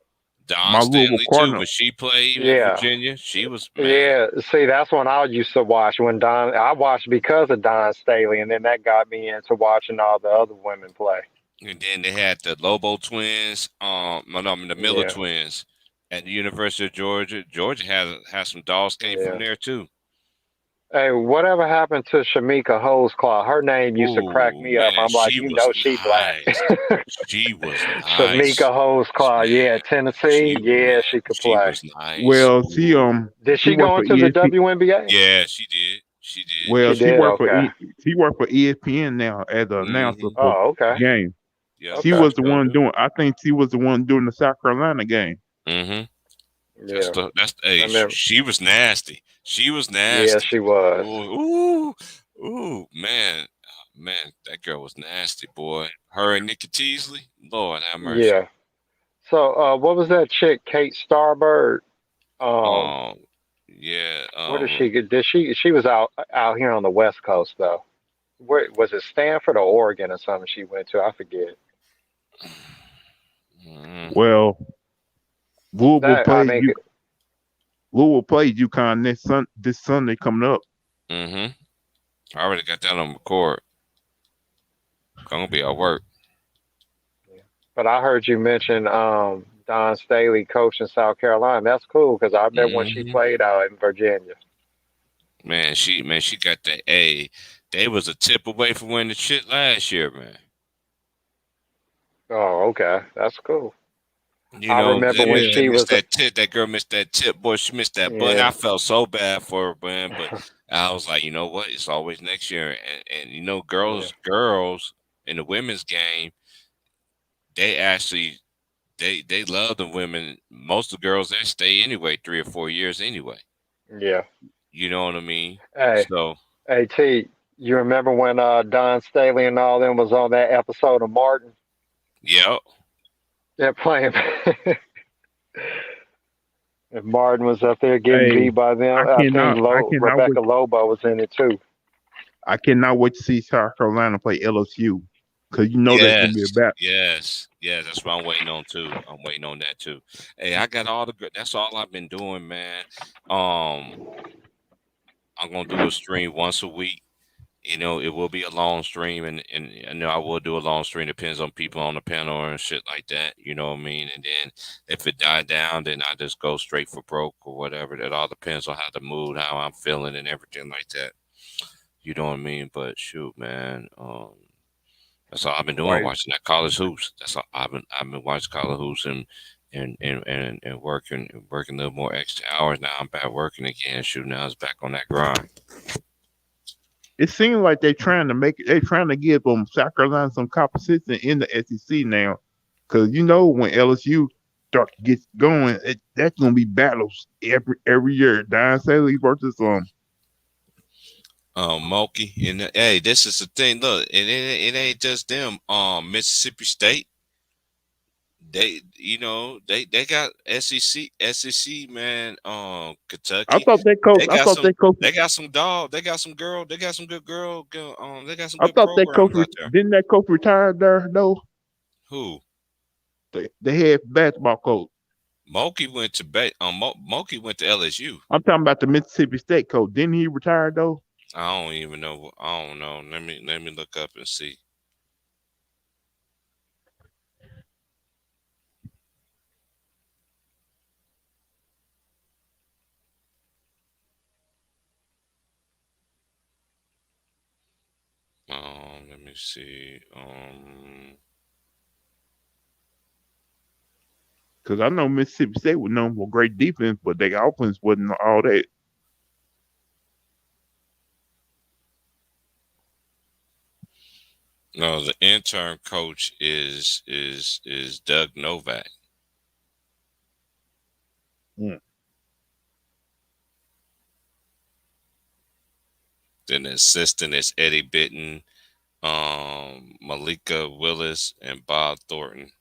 Don Stanley too, when she played in Virginia, she was. Man. Yeah, see, that's when I used to watch. I watched because of Don Staley, and then that got me into watching all the other women play. And then they had the Lobo twins, the Miller twins at the University of Georgia. Georgia had some dogs came from there too. Hey, whatever happened to Shamika Holesclaw? Her name used to crack Ooh, me up. man, I'm like, she you was know, she black. nice. She was Shamika nice, Holesclaw, yeah, man. Tennessee, yeah, she could She play. was nice. Well, Ooh. Did she she worked go for into the ESPN. WNBA? Yeah, she did. She did. Well, She she did. worked for Okay. she worked for ESPN now as an announcer Mm-hmm. for Oh, okay. game. Yep, She Okay. she was the sure one do. doing. I think she was the one doing the South Carolina game. Mm-hmm. Yeah. Hey, I remember. she was nasty. She was Yeah, nasty. she was. Ooh, man, that girl was nasty, boy. Her and Nikki Teasley, Lord have mercy. Yeah. So, what was that chick, Kate Starbird? Um, Um, yeah, where did she get? Did she was out here on the West Coast though? Where was it? Stanford or Oregon or something? She went to. I forget. mm, Well, Louisville That I plays mean, you. Louisville plays UConn this Sunday coming up. mm-hmm. I already got that on record. Gonna be at work. but I heard you mention Don Staley coaching South Carolina. That's cool because I remember when she Mm-hmm. played out in Virginia. Man, she got the A. They was a tip away from winning the shit last year, man. Oh, okay, that's cool. You I know, remember when they she missed was a that tip. That girl missed that tip. Boy, she missed that button. yeah. I felt so bad for her, man. But I was like, you know what? It's always next year. And you know, Yeah. girls in the women's game, they actually they love the women. Most of the girls they stay anyway, 3 or 4 years anyway. Yeah. You know what I mean? Hey, So hey, T, you remember when Don Staley and all them was on that episode of Martin? yeah, They're playing. And Martin was up there getting Hey, beat by them. I I think cannot. I cannot wait. Rebecca Lobo was in it too. I cannot wait to see South Carolina play LSU because you know that's gonna be a yes, battle. yes. That's what I'm waiting on too. I'm waiting on that too. Hey, I got all the. That's all I've been doing, man. Um, I'm gonna do a stream once a week. You know, it will be a long stream, and I know I will do a long stream. Depends on people on the panel and shit like that. You know what I mean? And then if it died down, then I just go straight for broke or whatever. That all depends on how the mood, how I'm feeling, and everything like that. You know what I mean? But shoot, man. That's all I've been doing, Right. watching that college hoops. That's all I've been watching college hoops and working a little more extra hours. Now I'm back working again. Shoot, now it's back on that grind. It seems like they're trying to make it. They're trying to give South Carolina some competition in the SEC now, because you know when LSU start gets going, that's gonna be battles every year. Don Staley versus Moki, and hey, this is the thing. Look, it ain't just them. Mississippi State, they got SEC man. I Kentucky, thought they coach. they I got thought some, they coach. they got some dog, they got some girl, they got some good they got some I good thought that coach programs out there. didn't that coach retire there though. Who? They had basketball coach. Moki went to Moki went to LSU. I'm talking about the Mississippi State coach. Didn't he retire though? I don't even know. I don't know. Let me look up and see. Let me see. Because I know Mississippi State was known for great defense, but their offense wasn't all that. No, the intern coach is Doug Novak. Mm. Then the assistant is Eddie Bitton, Malika Willis, and Bob Thornton.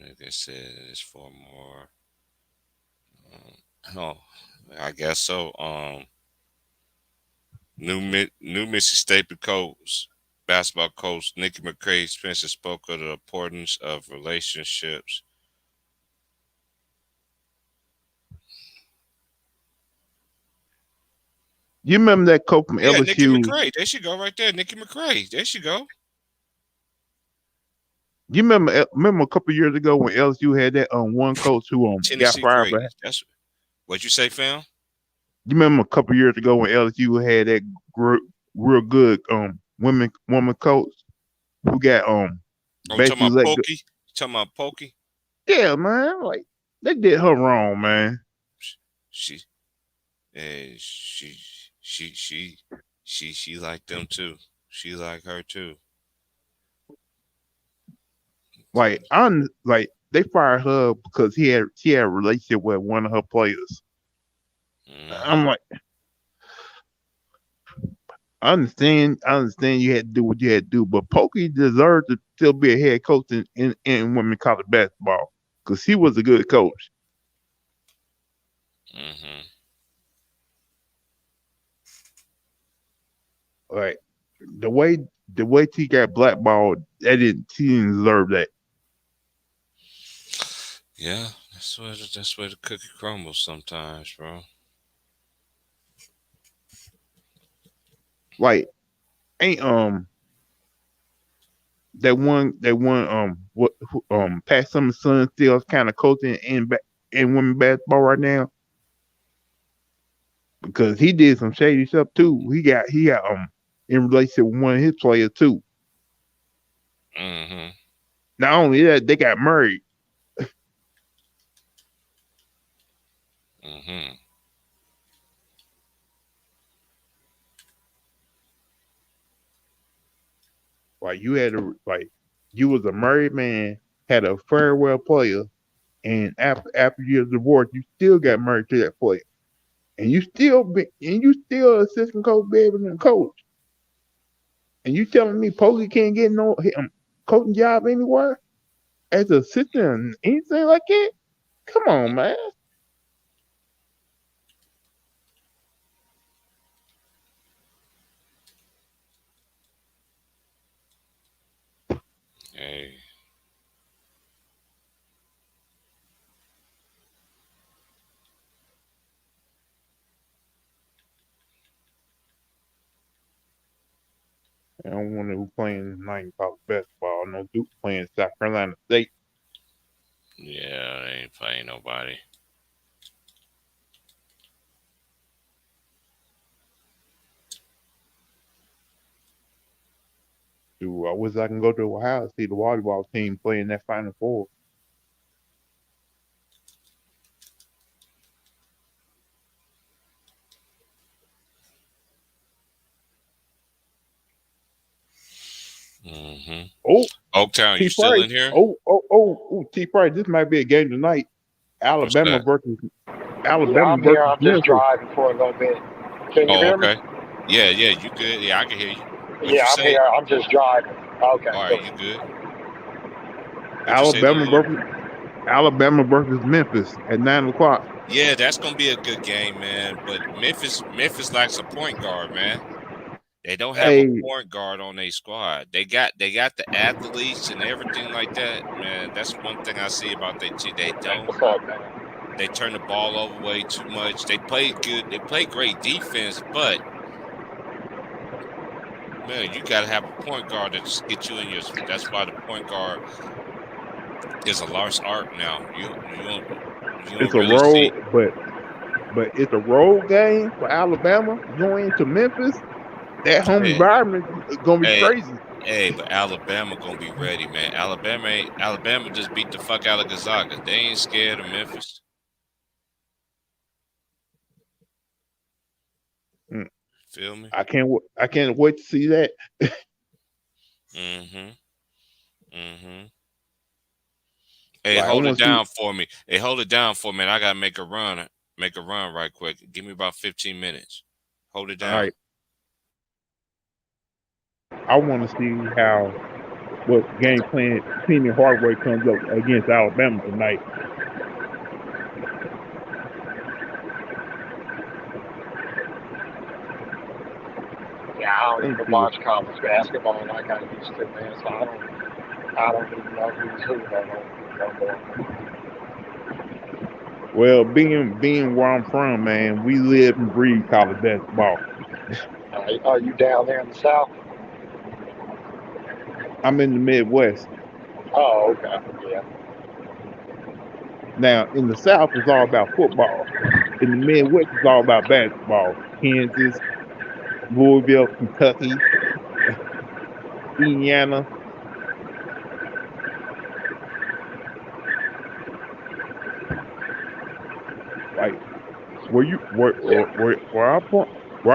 Like I said, it's 4 more. Oh, I guess so. New Mississippi State coach, basketball coach Nikki McCray Spencer spoke of the importance of relationships. You remember that coach from Yeah, Nikki LSU? McCray. There she go right there. Nikki McCray. There she go. You remember a couple years ago when LSU had that one coach who got Tennessee fired great. for That's what you say, fam. You remember a couple years ago when LSU had that real good woman coach who got I'm basically talking about let go. Pokey. Talking about Pokey. Yeah, man. Like they did her wrong, man. She, and she liked them too. She liked her too. Like like they fired her because she had a relationship with one of her players. I'm like, I understand you had to do what you had to do, but Pokey deserved to still be a head coach in women's college basketball because he was a good coach. Like the way she got blackballed, she didn't deserve that. Yeah, that's where the cookie crumbles sometimes, bro. Like, ain't that one what Pat Summer's son still kind of coaching in women's basketball right now because he did some shady stuff too. He got in relationship with one of his players too. Not only that, they got married. Like you was a married man, had a farewell player, and after your divorce, you still got married to that player, and you still assistant coach, be able to coach. And you telling me Pokey can't get no coaching job anywhere as an assistant or anything like that? Come on, man. Hey. I don't want to playing tonight in college basketball. No Duke playing South Carolina State. Yeah, they ain't playing nobody. Dude, I wish I can go to Ohio and see the volleyball team playing that Final Four. Oh, Oaktown, you still in here? T. Price, this might be a game tonight. Alabama versus I'm here. I'm just driving for a little bit. Can you hear me? Yeah, you good? Yeah, I can hear you. Yeah, I'm here. I'm just driving. Okay. All right, you good? Alabama versus Memphis at 9:00. Yeah, that's gonna be a good game, man. But Memphis lacks a point guard, man. They don't have a point guard on their squad. They got the athletes and everything like that, man. That's one thing I see about their team. They don't. They turn the ball over way too much. They play good. They play great defense, but man, you got to have a point guard that just get you in your. That's why the point guard is a lost art now. You it's really a road, see. but it's a road game for Alabama going to Memphis. That home environment is gonna be crazy. Hey, but Alabama gonna be ready, man. Alabama just beat the fuck out of Gonzaga. They ain't scared of Memphis. Feel me? I can't wait to see that. Hey, hold it down for me. Hey, hold it down for me. I gotta make a run right quick. Give me about 15 minutes. Hold it down. All right. I want to see what game plan Penny Hardaway comes up against Alabama tonight. Yeah, I don't even watch college basketball like I used to, man. So I don't even know who's who no more. Well, being where I'm from, man, we live and breathe college basketball. Are you down there in the South? I'm in the Midwest. Oh, okay. Yeah. Now, in the South, it's all about football. In the Midwest, it's all about basketball. Kansas, Louisville, Kentucky, Indiana. Like where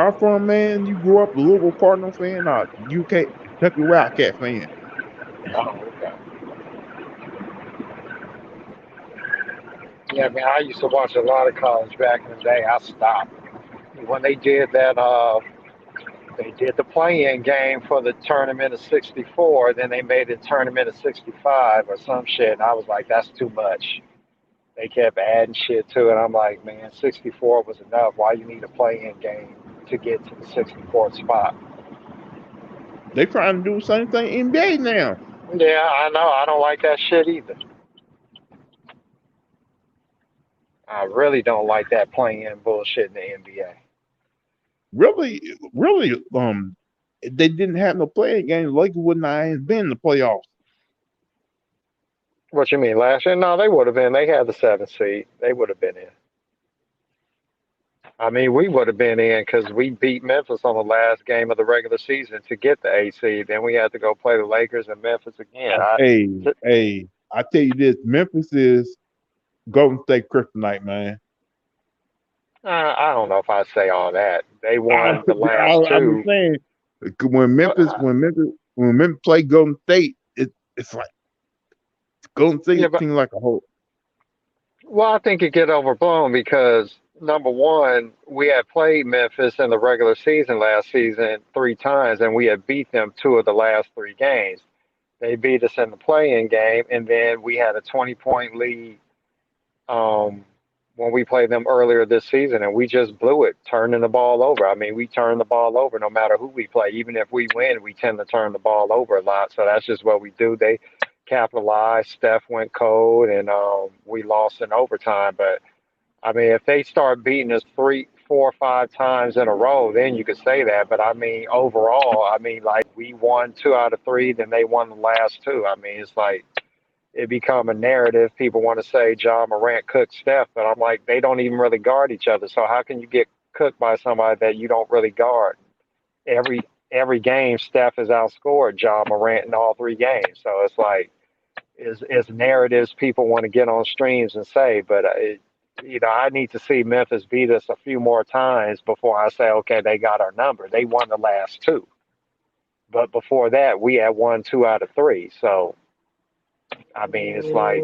I'm from, man. You grew up a Louisville Cardinal fan, or UK Kentucky Wildcat fan. Oh, okay. Yeah, man, I used to watch a lot of college back in the day. I stopped when they did that. They did the play-in game for the tournament of '64. Then they made it tournament of '65 or some shit. And I was like, that's too much. They kept adding shit to it. I'm like, man, '64 was enough. Why you need a play-in game to get to the '64 spot? They trying to do the same thing in NBA now. Yeah, I know. I don't like that shit either. I really don't like that play-in bullshit in the NBA. Really, if they didn't have no playing games, Lakers would not have been in the playoffs. What you mean last year? No, they would have been. They had the 7th seed. They would have been in. I mean, we would have been in because we beat Memphis on the last game of the regular season to get the 8th seed. Then we had to go play the Lakers and Memphis again. I tell you this, Memphis is Golden State Kryptonite, man. I don't know if I say all that. They won the last two. I'm saying when Memphis played Golden State, it's like Golden State seems like a whole. Well, I think it get overblown because number one, we had played Memphis in the regular season last season 3 times, and we had beat them 2 of the last 3 games. They beat us in the play-in game, and then we had a 20-point lead when we played them earlier this season, and we just blew it, turning the ball over. I mean, we turn the ball over no matter who we play. Even if we win, we tend to turn the ball over a lot. So that's just what we do. They capitalized. Steph went cold, and we lost in overtime. But I mean, if they start beating us 3, 4, 5 times in a row, then you could say that. But I mean, overall, I mean, like we won 2 out of 3, then they won the last 2. I mean, it's like it become a narrative. People want to say John Morant cooked Steph, but I'm like, they don't even really guard each other. So how can you get cooked by somebody that you don't really guard? Every game, Steph has outscored John Morant in all 3 games. So it's like, is narratives people want to get on streams and say, but I need to see Memphis beat us a few more times before I say, okay, they got our number. They won the last 2, but before that, we had won 2 out of 3. So, I mean, it's like,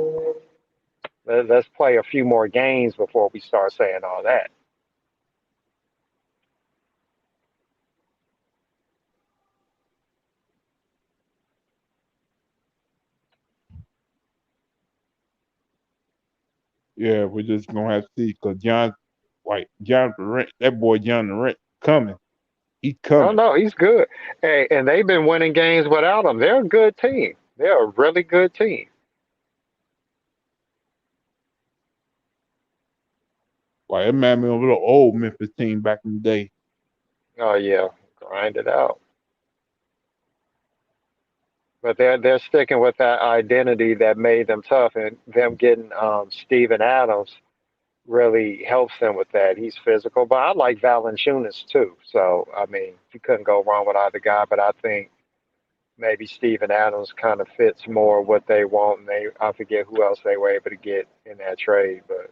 let's play a few more games before we start saying all that. Yeah, we're just gonna have to see because John Durant, that boy John Durant coming. He's coming. Oh no, he's good. Hey, and they've been winning games without him. They're a good team. They're a really good team. Like it reminded me of a little old Memphis team back in the day. Oh yeah, grind it out. But they're sticking with that identity that made them tough, and them getting Steven Adams really helps them with that. He's physical, but I like Valanciunas too. So I mean, you couldn't go wrong with either guy. But I think maybe Steven Adams kind of fits more what they want, and I forget who else they were able to get in that trade, but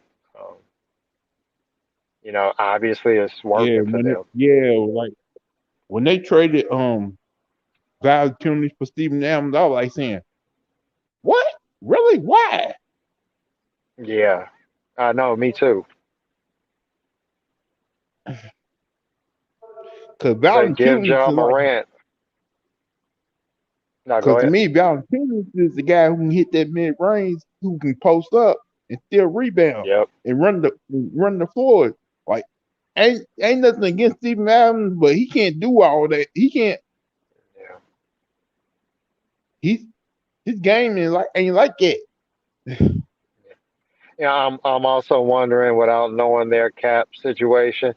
obviously it's working for them. Like when they traded Valanciunas for Steven Adams, I was like saying, "What? Really? Why?" Yeah, I know. Me too. Because Valanciunas John Morant. Because to me, Valanciunas is the guy who can hit that mid range, who can post up and still rebound and run the floor. Like ain't nothing against Steven Adams, but he can't do all that. He can't. Yeah. His game ain't like that. Yeah, I'm also wondering, without knowing their cap situation,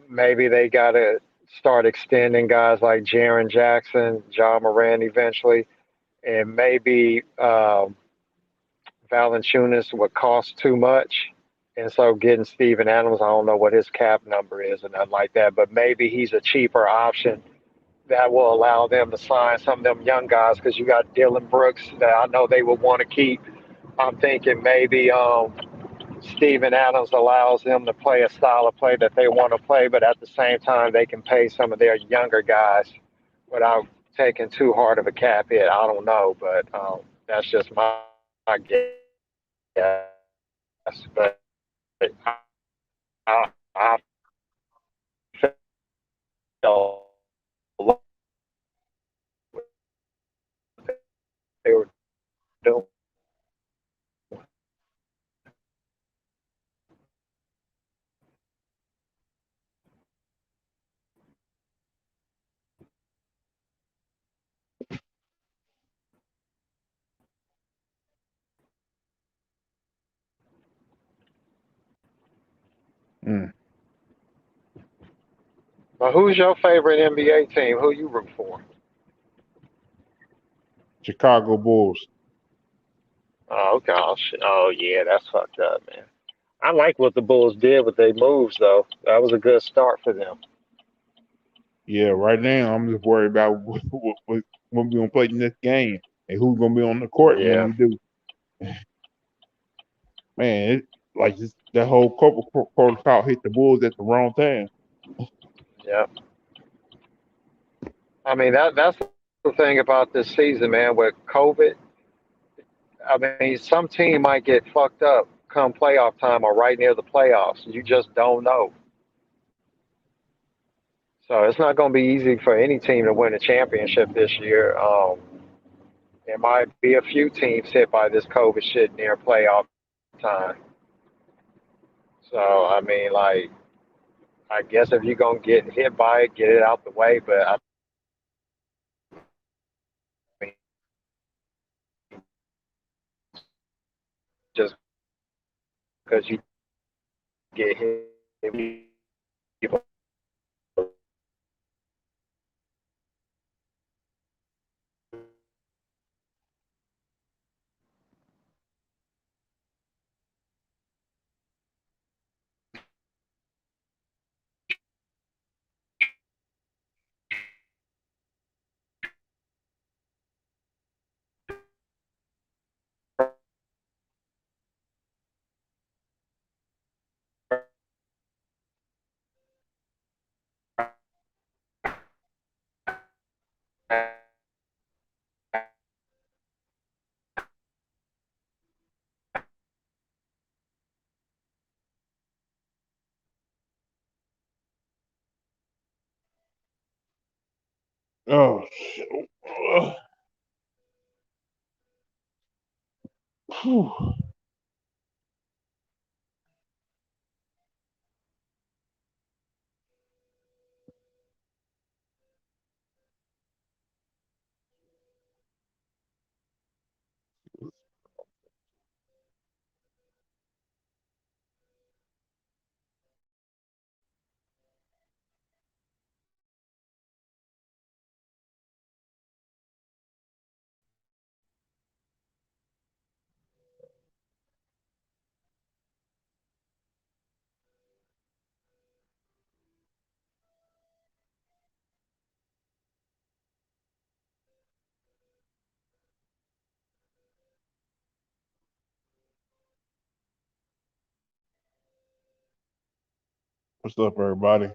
maybe they got to start extending guys like Jaren Jackson, John Morant eventually, and maybe Valanciunas would cost too much. And so getting Steven Adams, I don't know what his cap number is and nothing like that, but maybe he's a cheaper option that will allow them to sign some of them young guys because you got Dylan Brooks that I know they would want to keep. I'm thinking maybe Steven Adams allows them to play a style of play that they want to play, but at the same time they can pay some of their younger guys without taking too hard of a cap hit. I don't know, but that's just my guess. But I felt they were doing. Mm. But who's your favorite NBA team? Who you root for? Chicago Bulls. Oh, okay. Oh, yeah, that's fucked up, man. I like what the Bulls did with their moves, though. That was a good start for them. Yeah, right now I'm just worried about when we gonna play the next game and who's gonna be on the court when Yeah, we do. Man, like that whole protocol hit the Bulls at the wrong time. yeah. I mean, that's the thing about this season, man. With COVID, I mean, some team might get fucked up come playoff time or right near the playoffs. You just don't know. So it's not going to be easy for any team to win a championship this year. There might be a few teams hit by this COVID shit near playoff time. So I mean, like, I guess if you're gonna get hit by it, get it out the way. But I mean, just because you get hit, people. Oh shit. Ugh. Whew. What's up, everybody?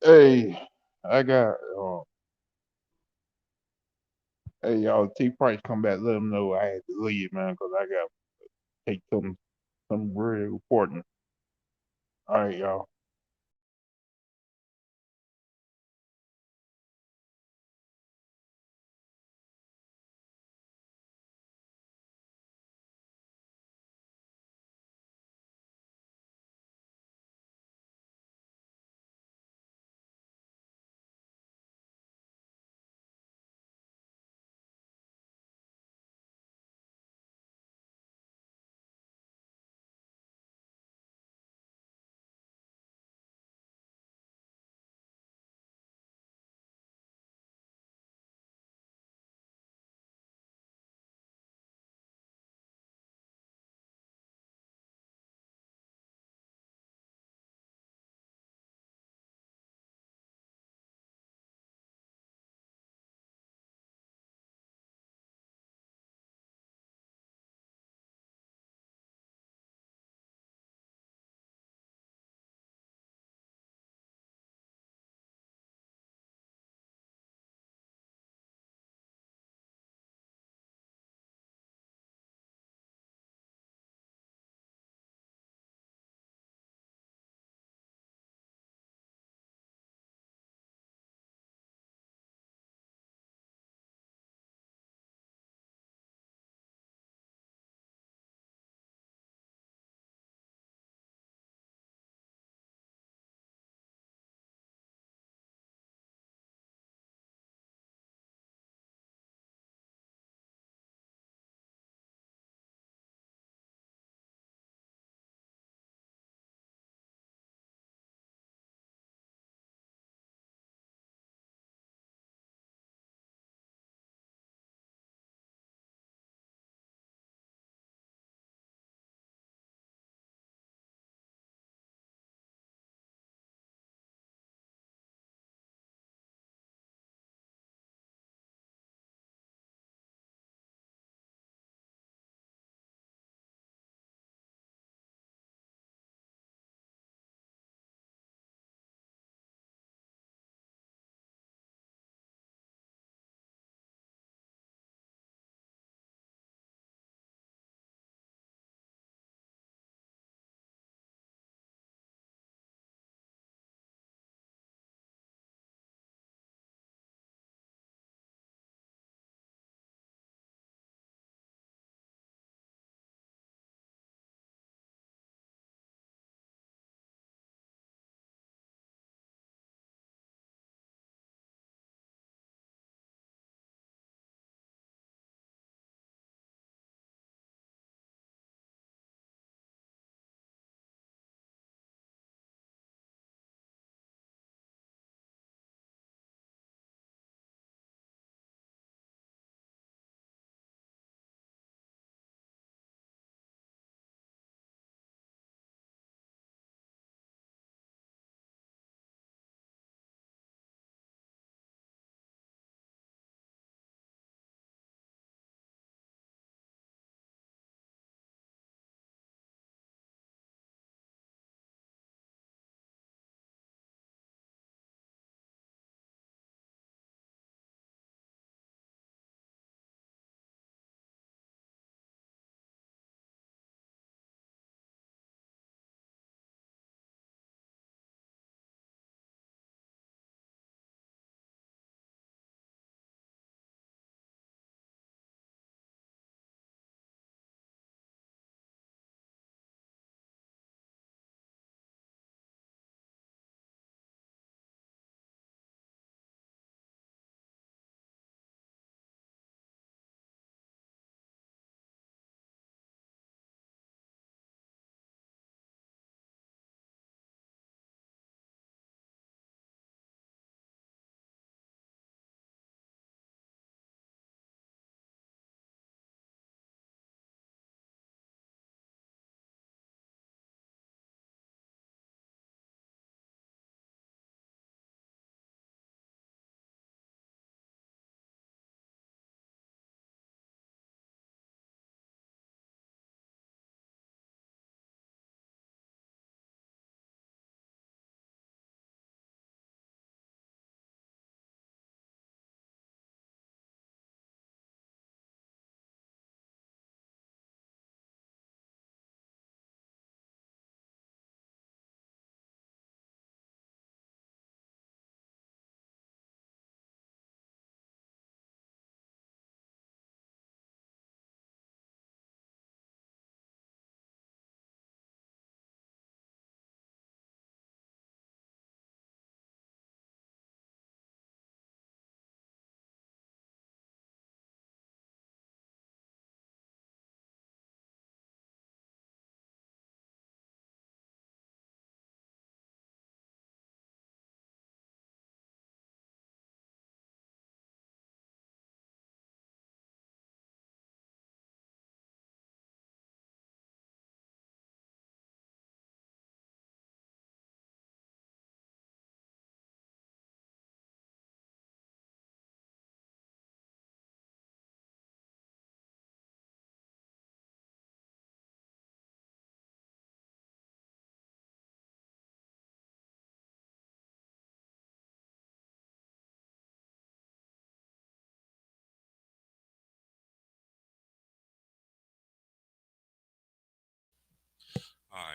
Hey, I got. Hey, y'all. T Price come back. Let him know I had to leave, man, because I got to take some really important. All right, y'all.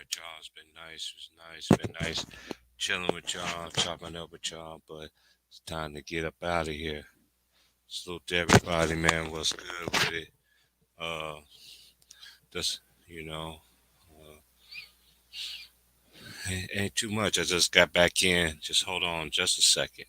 right, y'all. It's been nice. It's nice. Been nice chilling with y'all, chopping up with y'all. But it's time to get up out of here. Salute to everybody, man. What's good with it? Uh, just you know, uh, ain't too much. I just got back in. Just hold on, just a second.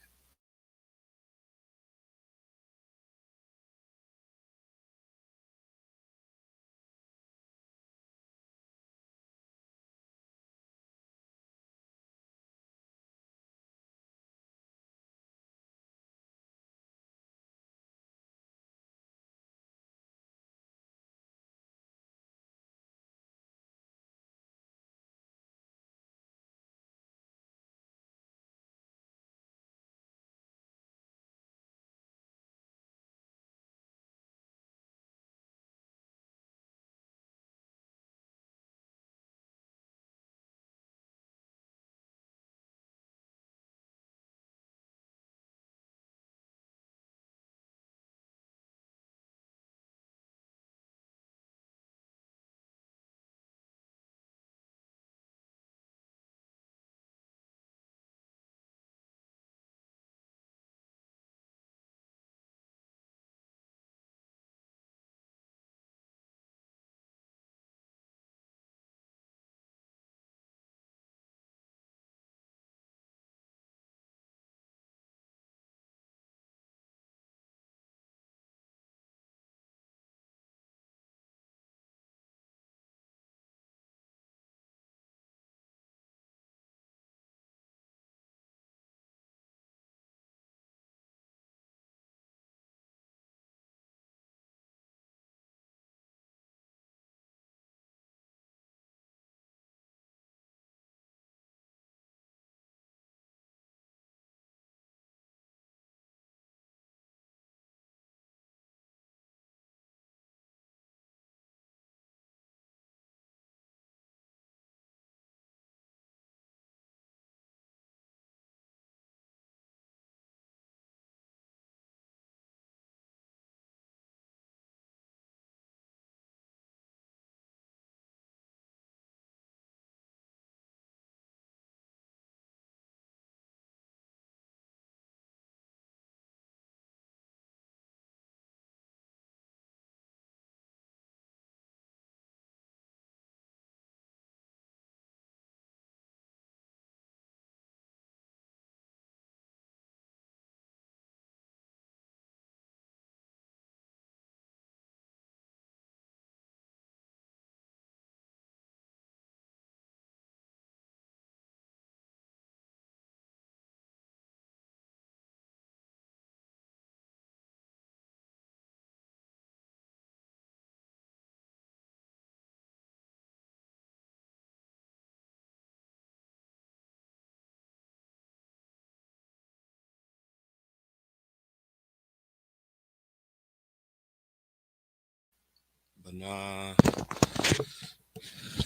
But nah,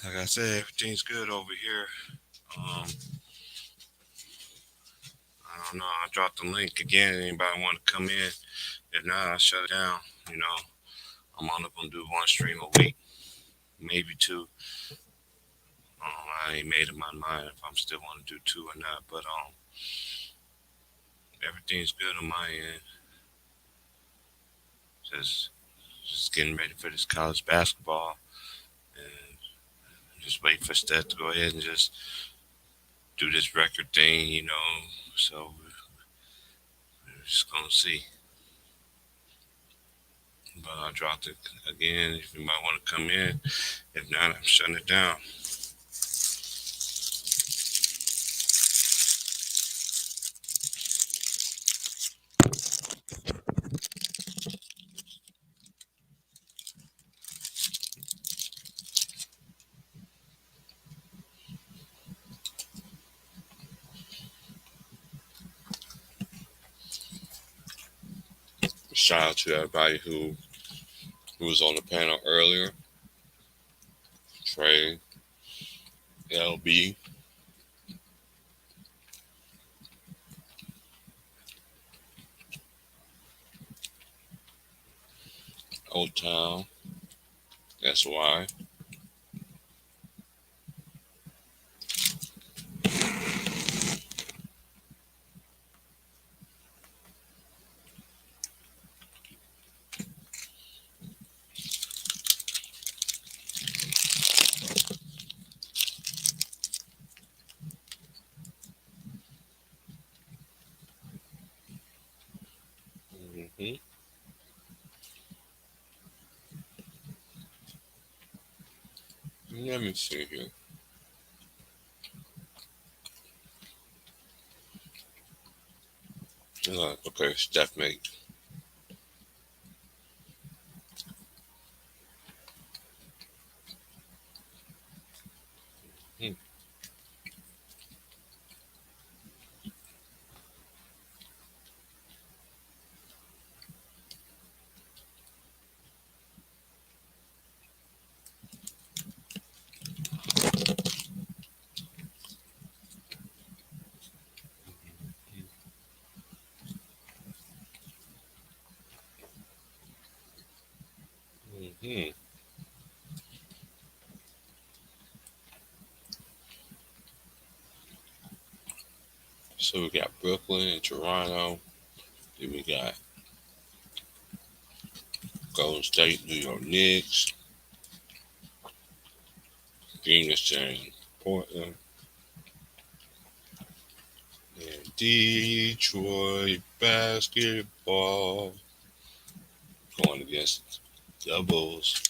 like I said, everything's good over here. Um, I don't know. I dropped the link again. Anybody want to come in? If not, I shut it down. You know, I'm only gonna do one stream a week, maybe two. I ain't made up my mind if I'm still want to do two or not. But everything's good on my end. Just just getting ready for this college basketball, and just wait for Steph to go ahead and just do this record thing. So we're just gonna see. But I dropped it again. If you might want to come in, if not, I'm shutting it down. Shout out to everybody who was on the panel earlier. Trey, LB, Old Town, SY, Hmm? Let me see here. Okay, Steph made. Hmm. Hmm. So we got Brooklyn and Toronto. Then we got Golden State, New York Knicks, Phoenix and Portland, and Detroit basketball going against the Bulls.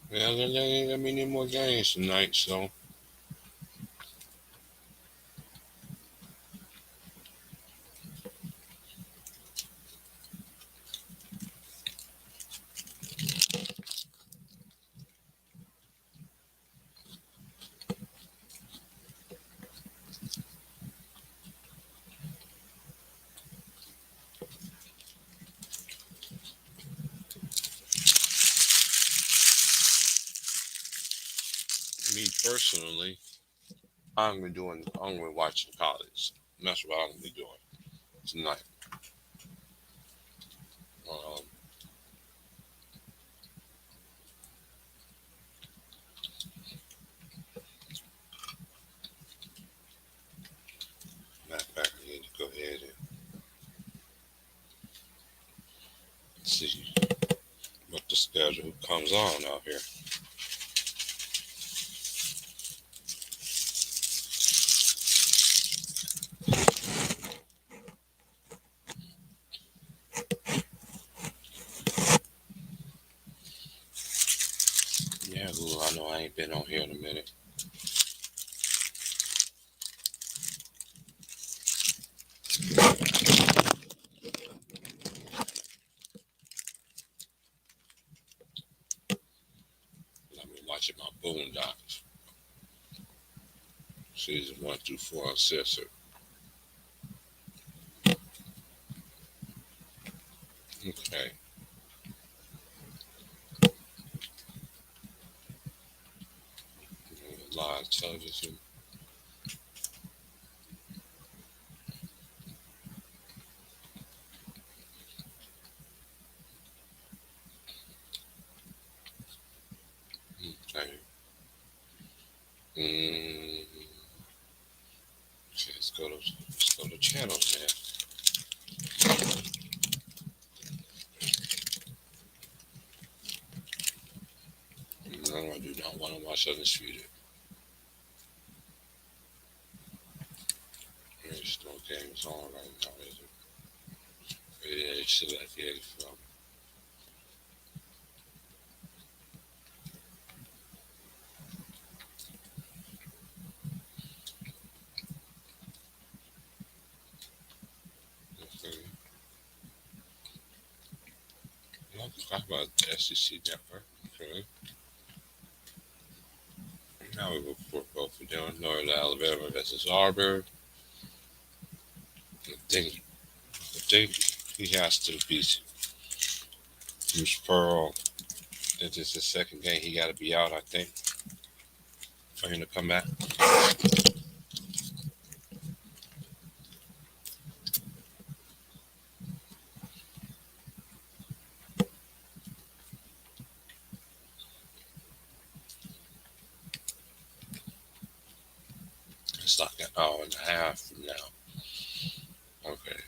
Yeah, there ain't that many more games tonight, so me personally, I'm gonna be watching college. And that's what I'm gonna be doing tonight. Um, Matter of fact, I need to go ahead and see what the schedule comes on out here. Yeah, Lou, I know I ain't been on here in a minute. I've been watching my Boondocks, season 1 through 4 on Cesar. Okay. Live television. Okay. Mm, okay, let's go to channels, man. No, I do not want to watch Undisputed. There's no games on right now, is it? Yeah, it's selected from. Okay. I'll talk about the SEC network. Okay. Now we go for both of them. North Alabama versus Auburn. I think he has to be Bruce Pearl. This is the second game he got to be out. I think for him to come back. It's like an hour and a half from now. Okay.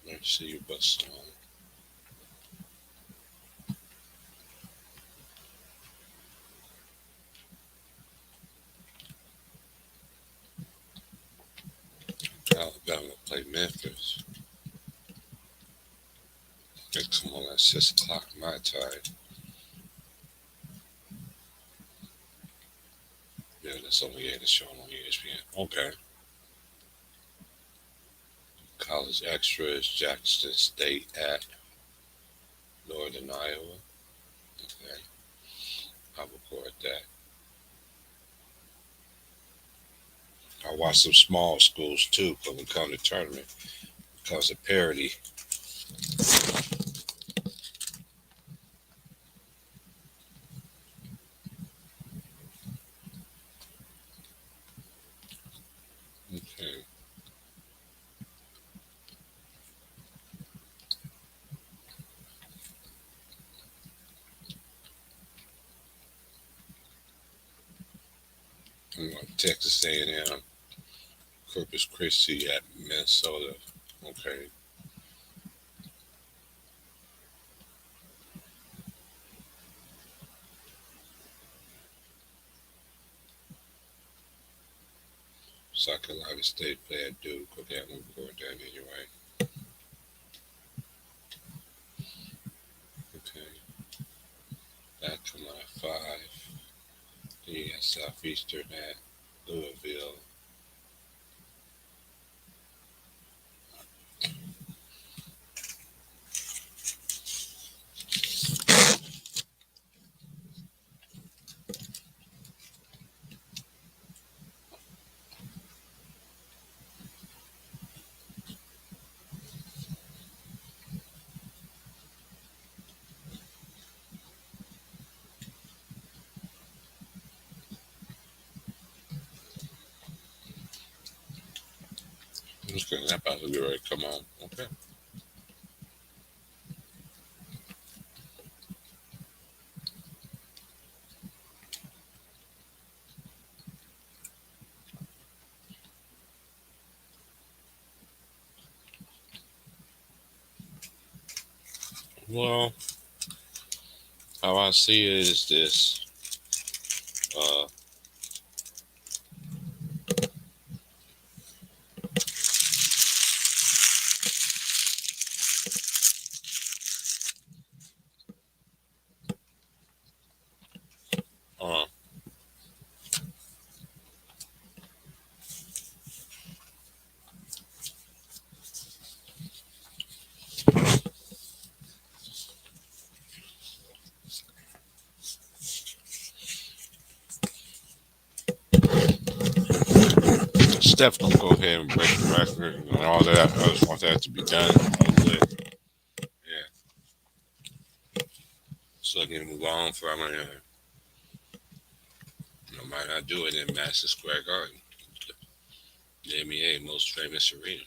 Let me see you bust on. Alabama play Memphis. They come on at 6 o'clock my time. Yeah, that's only 8 shown on ESPN. Okay. College Extra is Jackson State at Northern Iowa. Okay. I'll record that. I watch some small schools too when we come to tournament because of parity. Okay. I'm going to Texas A&M, Corpus Christi at Minnesota. Okay. South Carolina State play at Duke. Okay, I'm going to record that anyway. Okay. That come out at 5. Then you got Southeastern at Louisville. Okay, that about to be ready to come on. Okay. Well, how I see it is this. Uh, uh, Steph gonna go ahead and break the record and all that. I just want that to be done. Yeah. So I can move on from it. I might not do it in Madison Square Garden, the NBA most famous arena.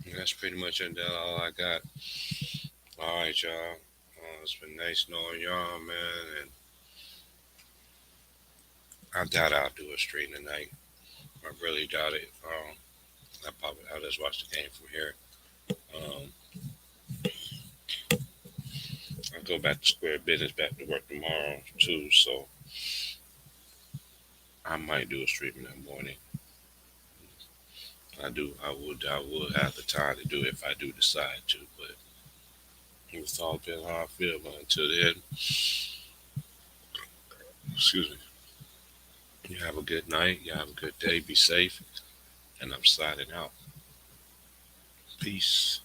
And that's pretty much all I got. All right, y'all. It's been nice knowing y'all, man. And I doubt I'll do a stream tonight. I really doubt it. I'll just watch the game from here. I'll go back to square business, back to work tomorrow too. So I might do a stream in the morning. I would have the time to do it if I do decide to, but it's all depends how I feel. But until then, excuse me. You have a good night. You have a good day. Be safe. And I'm signing out. Peace.